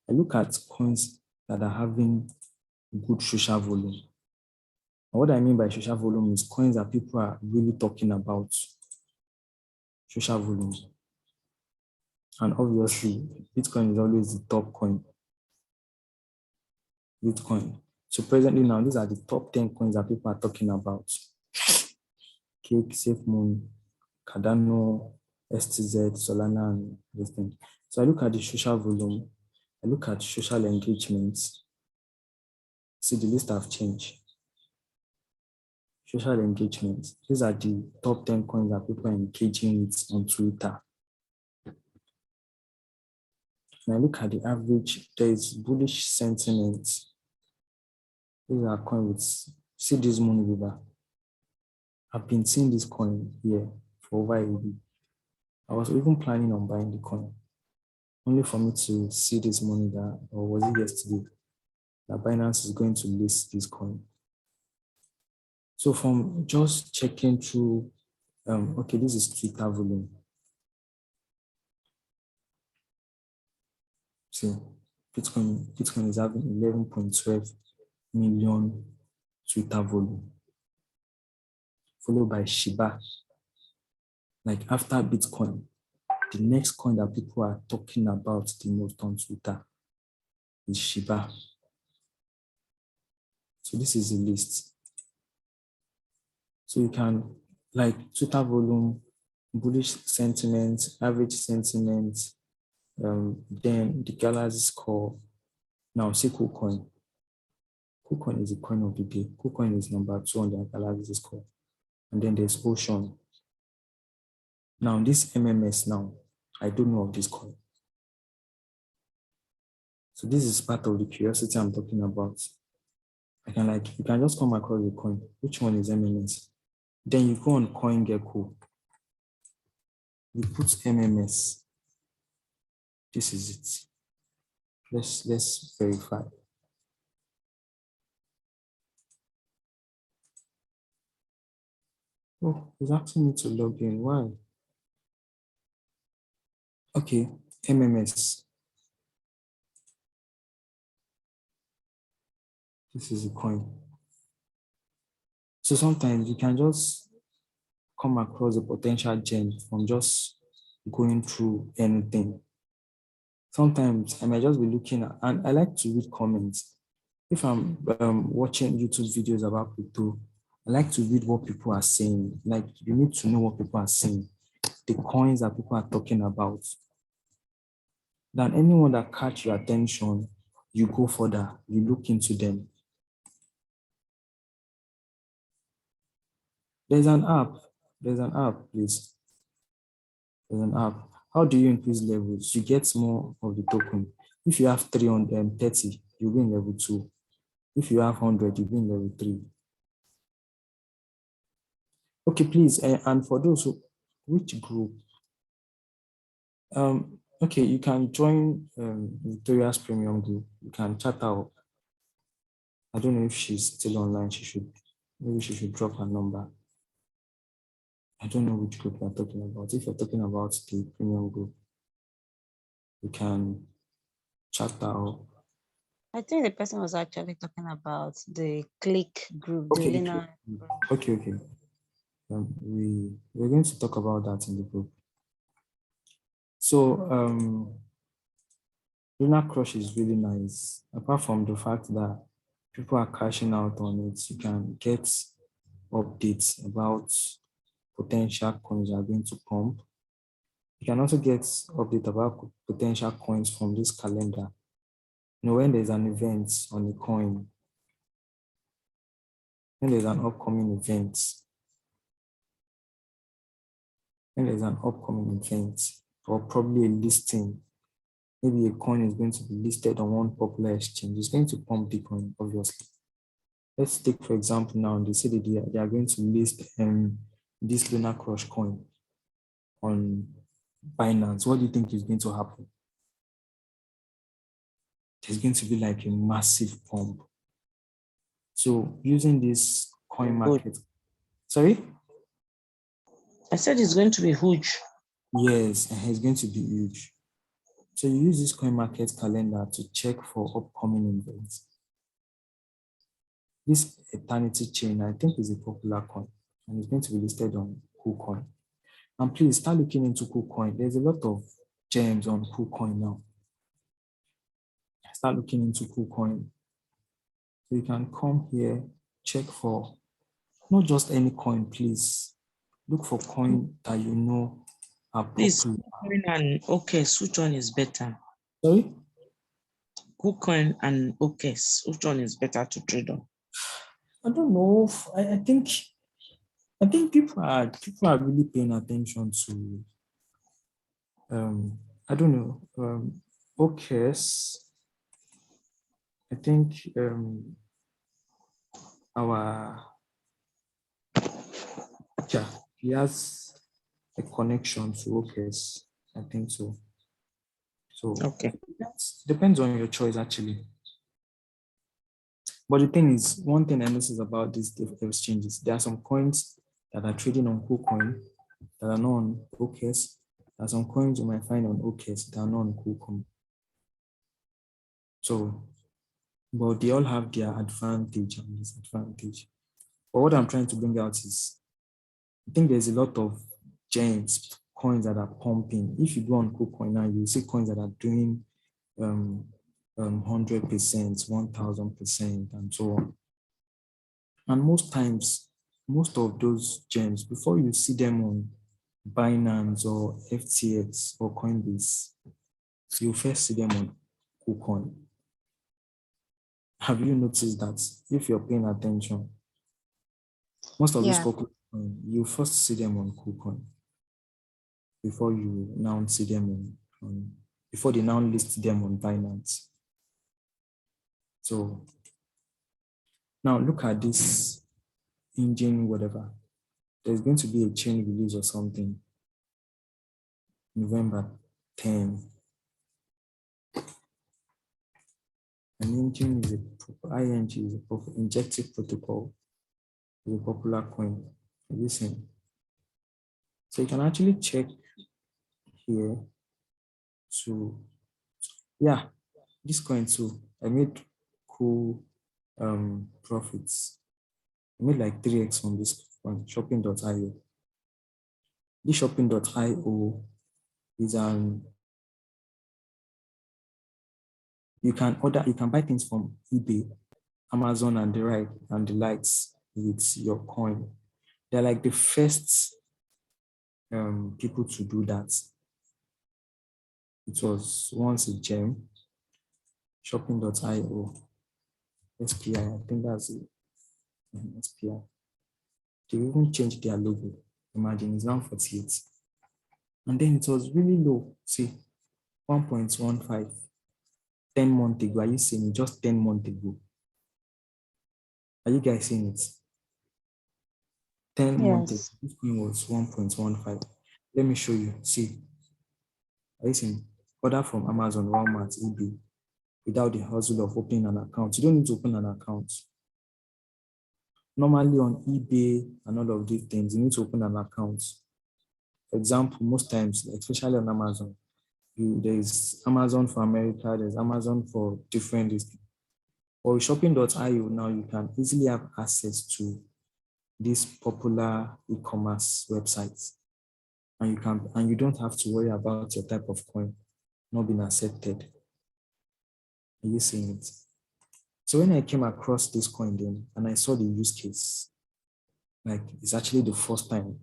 I look at coins that are having good social volume. And what I mean by social volume is coins that people are really talking about. Social volume. And obviously, Bitcoin is always the top coin. Bitcoin. So presently now, these are the top 10 coins that people are talking about. Cake, SafeMoon, Cardano, STZ, Solana, and this thing. So I look at the social volume. I look at social engagement. See, the list have changed. Social engagement. These are the top 10 coins that people are engaging with on Twitter. And I look at the average, there is bullish sentiment. These are coins. See this Moon River. I've been seeing this coin here for over a week. I was even planning on buying the coin, only for me to see this morning or was it yesterday, that Binance is going to list this coin. So from just checking through, okay, this is Twitter volume. See, Bitcoin is having 11.12 million Twitter volume, followed by Shiba. Like after Bitcoin, the next coin that people are talking about the most on Twitter is Shiba. So this is a list. So you can, like Twitter volume, bullish sentiment, average sentiment, then the Galaxy score. Now see KuCoin. KuCoin is the coin of the day. KuCoin is number 2 on the Galaxy score. And then there's Ocean. Now this MMS now, I don't know of this coin. So this is part of the curiosity I'm talking about. You can just come across the coin. Which one is MMS? Then you go on CoinGecko. You put MMS. This is it. Let's verify. Oh, it's asking me to log in. Why? Okay, MMS. This is a coin. So sometimes you can just come across a potential gem from just going through anything. Sometimes I might just be looking at, and I like to read comments. If I'm watching YouTube videos about crypto, I like to read what people are saying. Like, you need to know what people are saying, the coins that people are talking about. Then anyone that catch your attention, you go further, you look into them. There's an app, please. There's an app. How do you increase levels? You get more of the token. If you have 330, you'll be in level 2. If you have 100, you'll be in level 3. Okay, please, and for those who, which group? Okay, you can join Victoria's premium group. You can chat out. I don't know if she's still online. Maybe she should drop her number. I don't know which group you're talking about. If you're talking about the premium group, you can chat out. I think the person was actually talking about the click group, Okay, the Lunar. okay. We're going to talk about that in the group. So Lunar Crush is really nice. Apart from the fact that people are crashing out on it, you can get updates about potential coins you are going to pump. You can also get update about potential coins from this calendar. You know, when there's an event on the coin, when there's an upcoming event, or probably a listing, maybe a coin is going to be listed on one popular exchange, it's going to pump the coin, obviously. Let's take, for example, now they say that they are going to list this Lunar Crush coin on Binance. What do you think is going to happen? There's going to be like a massive pump. So using this coin market, sorry? I said it's going to be huge. Yes, it's going to be huge. So you use this coin market calendar to check for upcoming events. This Eternity Chain, I think, is a popular coin, and it's going to be listed on KuCoin. And please start looking into KuCoin. There's a lot of gems on KuCoin now. Start looking into KuCoin. So you can come here, check for not just any coin, please. Look for coin that you know are popular. Please, KuCoin and OKEx, which one is better? Sorry? KuCoin and OKEx, which one is better to trade on? I don't know. I think people are really paying attention to I don't know, OKEx. I think he has a connection to OKEx. I think so. So okay, depends on your choice actually. But the thing is, one thing I notice about these exchanges, there are some coins that are trading on KuCoin that are not on OKEx. There are some coins you might find on OKEx that are not on KuCoin. So, but they all have their advantage and disadvantage. But what I'm trying to bring out is, I think there's a lot of gems, coins that are pumping. If you go on KuCoin now, you see coins that are doing 100%, 1000%, and so on. And most times, most of those gems, before you see them on Binance or FTX or Coinbase, you first see them on KuCoin. Have you noticed that if you're paying attention, most of these coins, you first see them on KuCoin before you now see them before they now list them on Binance. So now look at this engine, whatever. There's going to be a chain release or something, November 10. An engine is ING is a injective protocol, is a popular coin. Listen. So you can actually check here to, yeah, this coin too. I made cool profits. I made like 3x on this on shopping.io. This shopping.io is you can buy things from eBay, Amazon, and the likes with your coin. They're like the first people to do that. It was once a gem. Shopping.io, SPI, I think that's it. SPI. They even changed their logo. Imagine it's now 48. And then it was really low. See, 1.15. 10 months ago. Are you seeing it? Just 10 months ago. Are you guys seeing it? 10 months ago, this thing was 1.15. Let me show you. See, are you seeing? Order from Amazon, Walmart, eBay, without the hustle of opening an account. You don't need to open an account. Normally on eBay and all of these things, you need to open an account. For example, most times, especially on Amazon, there's Amazon for America, there's Amazon for different. Or shopping.io now, you can easily have access to these popular e-commerce websites, and you don't have to worry about your type of coin not being accepted. Are you seeing it? So when I came across this coin then, and I saw the use case, like it's actually the first time.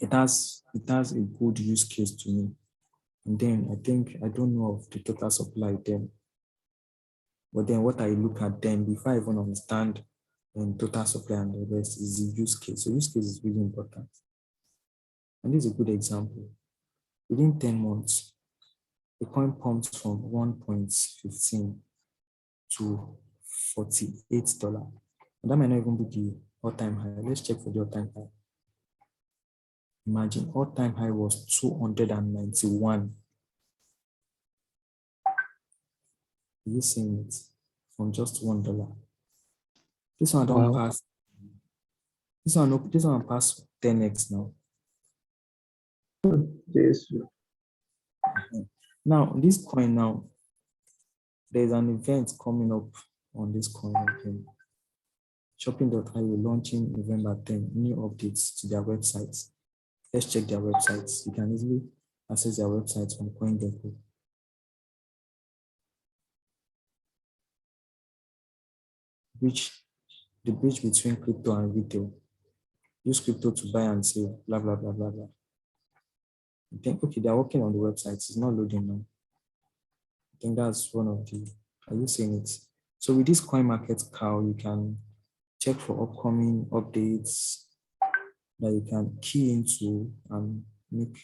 It has a good use case to me. And then I don't know of the total supply then. But then what I look at then, before I even understand total supply and the rest, is the use case. So use case is really important. And this is a good example. Within 10 months, the coin pumped from 1.15 to $48. And that might not even be the all-time high. Let's check for the all-time high. Imagine all-time high was 291. Are you seeing it? From just $1. This one don't pass. This one pass 10x now. Yes. Now, this coin now, there's an event coming up on this coin again. Shopping.io launching November 10, new updates to their websites. Let's check their websites. You can easily access their websites from CoinGecko. The bridge between crypto and retail. Use crypto to buy and sell, blah, blah, blah, blah, blah. I think, okay, they're working on the website. It's not loading now. I think that's one of the, are you seeing it? So with this coin market cow, you can check for upcoming updates that you can key into and make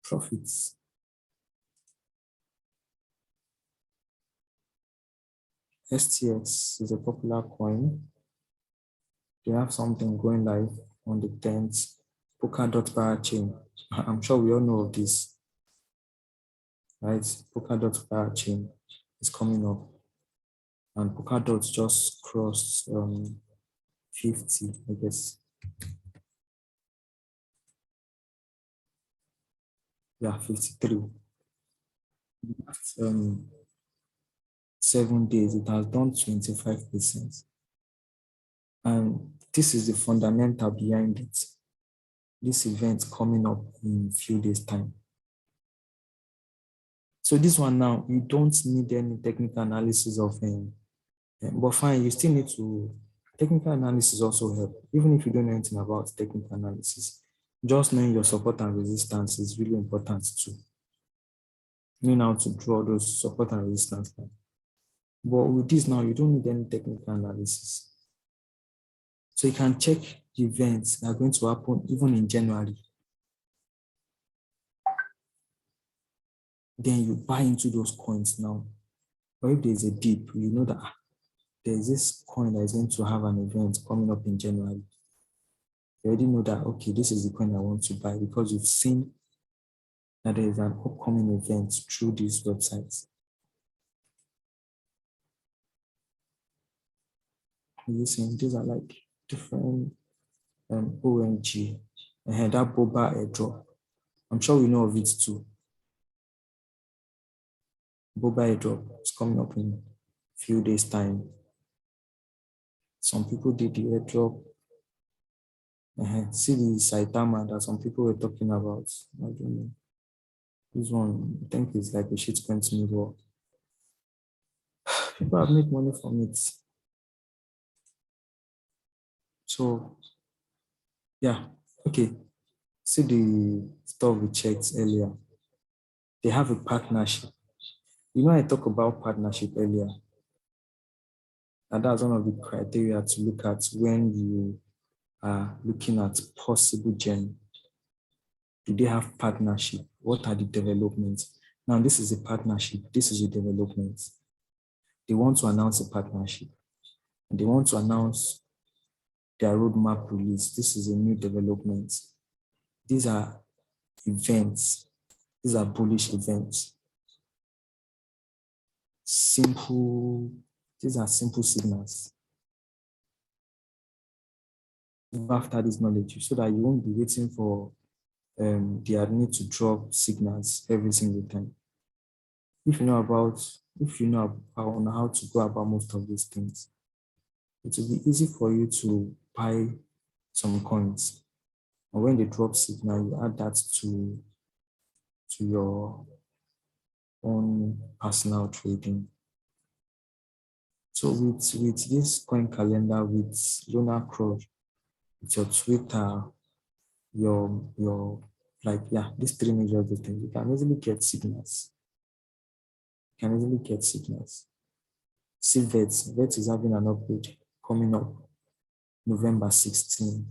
profits. STX is a popular coin. They have something going live on the 10th. Polkadot parachain. I'm sure we all know of this, right? Polkadot parachain is coming up, and Polkadot just crossed 50, I guess. Yeah, 53. Last 7 days, it has done 25%. And this is the fundamental behind it. This event coming up in a few days' time. So this one now, you don't need any technical analysis of but fine, you still need to, technical analysis also help, even if you don't know anything about technical analysis. Just knowing your support and resistance is really important too. Knowing how to draw those support and resistance lines. But with this now, you don't need any technical analysis. So you can check the events that are going to happen even in January. Then you buy into those coins now. Or if there's a dip, you know that there's this coin that is going to have an event coming up in January. You already know that, okay, this is the coin I want to buy because you've seen that there is an upcoming event through these websites. You're seeing these are like different ONG. And that boba airdrop. I'm sure we know of it too. Boba airdrop is coming up in a few days' time. Some people did the airdrop. See the Saitama that some people were talking about. I don't know. This one, I think, is like a shitcoin to me, but people have made money from it. So, yeah, okay. See the stuff we checked earlier. They have a partnership. You know, I talked about partnership earlier. And that's one of the criteria to look at when you are looking at possible gen. Do they have partnership? What are the developments? Now, this is a partnership. This is a development. They want to announce a partnership. And they want to announce their roadmap release. This is a new development. These are events. These are bullish events. These are simple signals. After this knowledge, so that you won't be waiting for the admin to drop signals every single time. If you know about how to go about most of these things, it will be easy for you to buy some coins. And when they drop signal, you add that to your own personal trading. So with this coin calendar, with Lunar Crush, with your Twitter, these three major things, you can easily get signals. See VET is having an upgrade coming up November 16.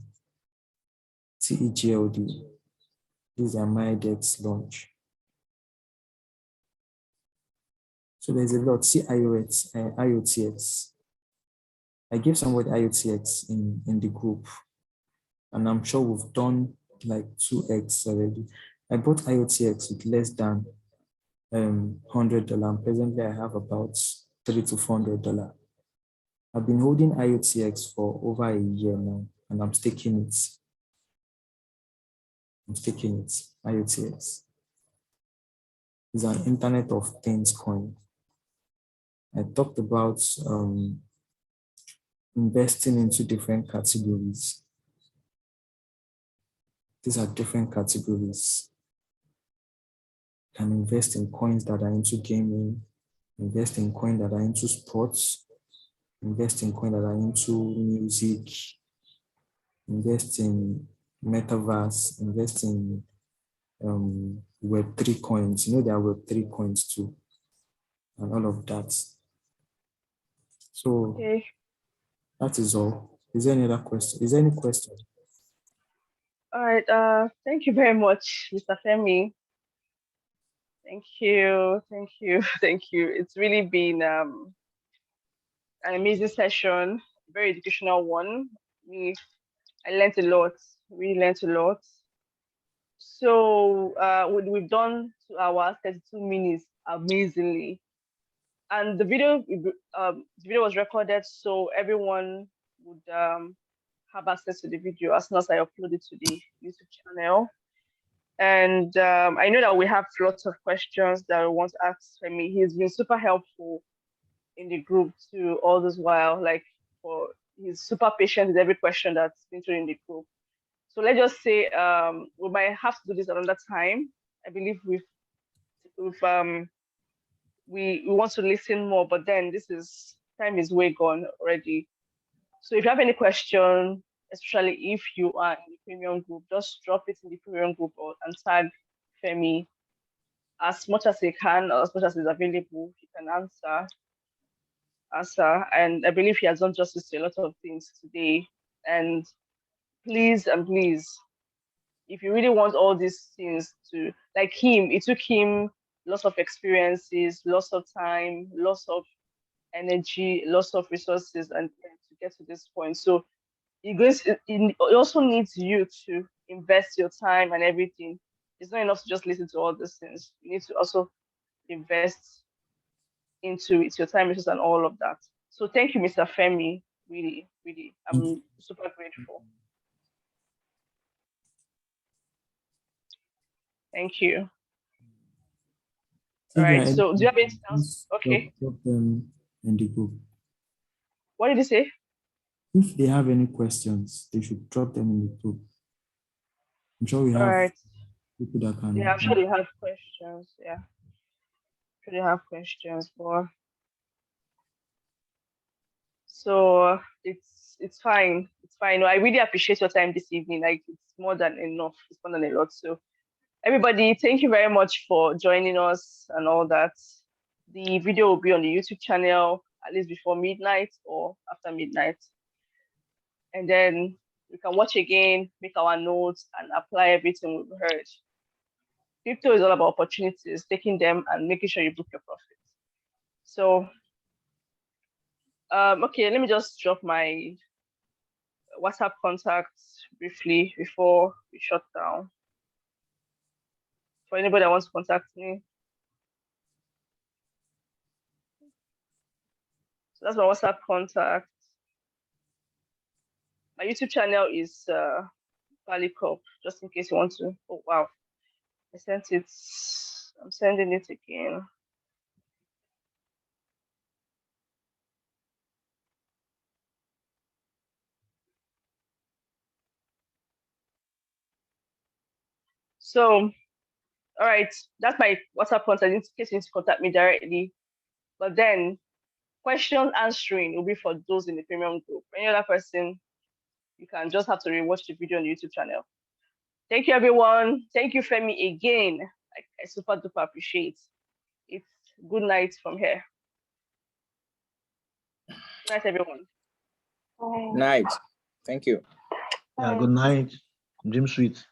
TEGLD, these are my debts launch. So there's a lot. See IOTX. I gave somebody IOTX in the group, and I'm sure we've done like 2x already. I bought IOTX with less than $100, and presently I have about $300 to $400. I've been holding IOTX for over a year now, and I'm staking it. IOTX is an Internet of Things coin. I talked about investing into different categories. These are different categories. You can invest in coins that are into gaming, invest in coins that are into sports, invest in coins that are into music, invest in Metaverse, invest in Web3 coins. You know, there are Web3 coins too, and all of that. So Okay. that is all. Is there any other question? Is there any question? All right. Thank you very much, Mr. Femi. Thank you. It's really been an amazing session, very educational one. I learned a lot. We learned a lot. So we've done 2 hours, 32 minutes amazingly. And the video was recorded, so everyone would have access to the video as soon as I upload it to the YouTube channel. And I know that we have lots of questions that we want to ask Femi. He's been super helpful in the group too, all this while. He's super patient with every question that's been thrown in the group. So let's just say we might have to do this another time. I believe we want to listen more, but then time is way gone already. So if you have any question, especially if you are in the premium group, just drop it in the premium group and tag Femi as much as you can, or as much as is available. You can answer. And I believe he has done justice to a lot of things today. And please, if you really want all these things to, like him, it took him lots of experiences, lots of time, lots of energy, lots of resources, and to get to this point. So it also needs you to invest your time and everything. It's not enough to just listen to all these things. You need to also invest into it, your time, resources, and all of that. So thank you, Mr. Femi. Really, I'm super grateful. Thank you. If All there are right. any So do you have anything else? questions, Okay. drop them in the group. What did you say? If they have any questions, they should drop them in the group. I'm sure we All have right. people that can. Yeah, I'm sure they have questions. Yeah. Sure they have questions for. So it's fine. It's fine. No, I really appreciate your time this evening. Like it's more than enough. It's more than a lot. So everybody, thank you very much for joining us and all that. The video will be on the YouTube channel at least before midnight or after midnight. And then we can watch again, make our notes, and apply everything we've heard. Crypto is all about opportunities, taking them and making sure you book your profits. So, okay, let me just drop my WhatsApp contacts briefly before we shut down. For anybody that wants to contact me. So that's my WhatsApp contact. My YouTube channel is Valucop, just in case you want to. Oh wow, I sent it. I'm sending it again. So, all right, that's my WhatsApp contact in case you need to contact me directly. But then, question answering will be for those in the premium group. Any other person, you can just have to rewatch the video on the YouTube channel. Thank you, everyone. Thank you, Femi, again. I super duper appreciate it. Good night from here. Good night, everyone. Night. Thank you. Yeah, good night. Dream sweet.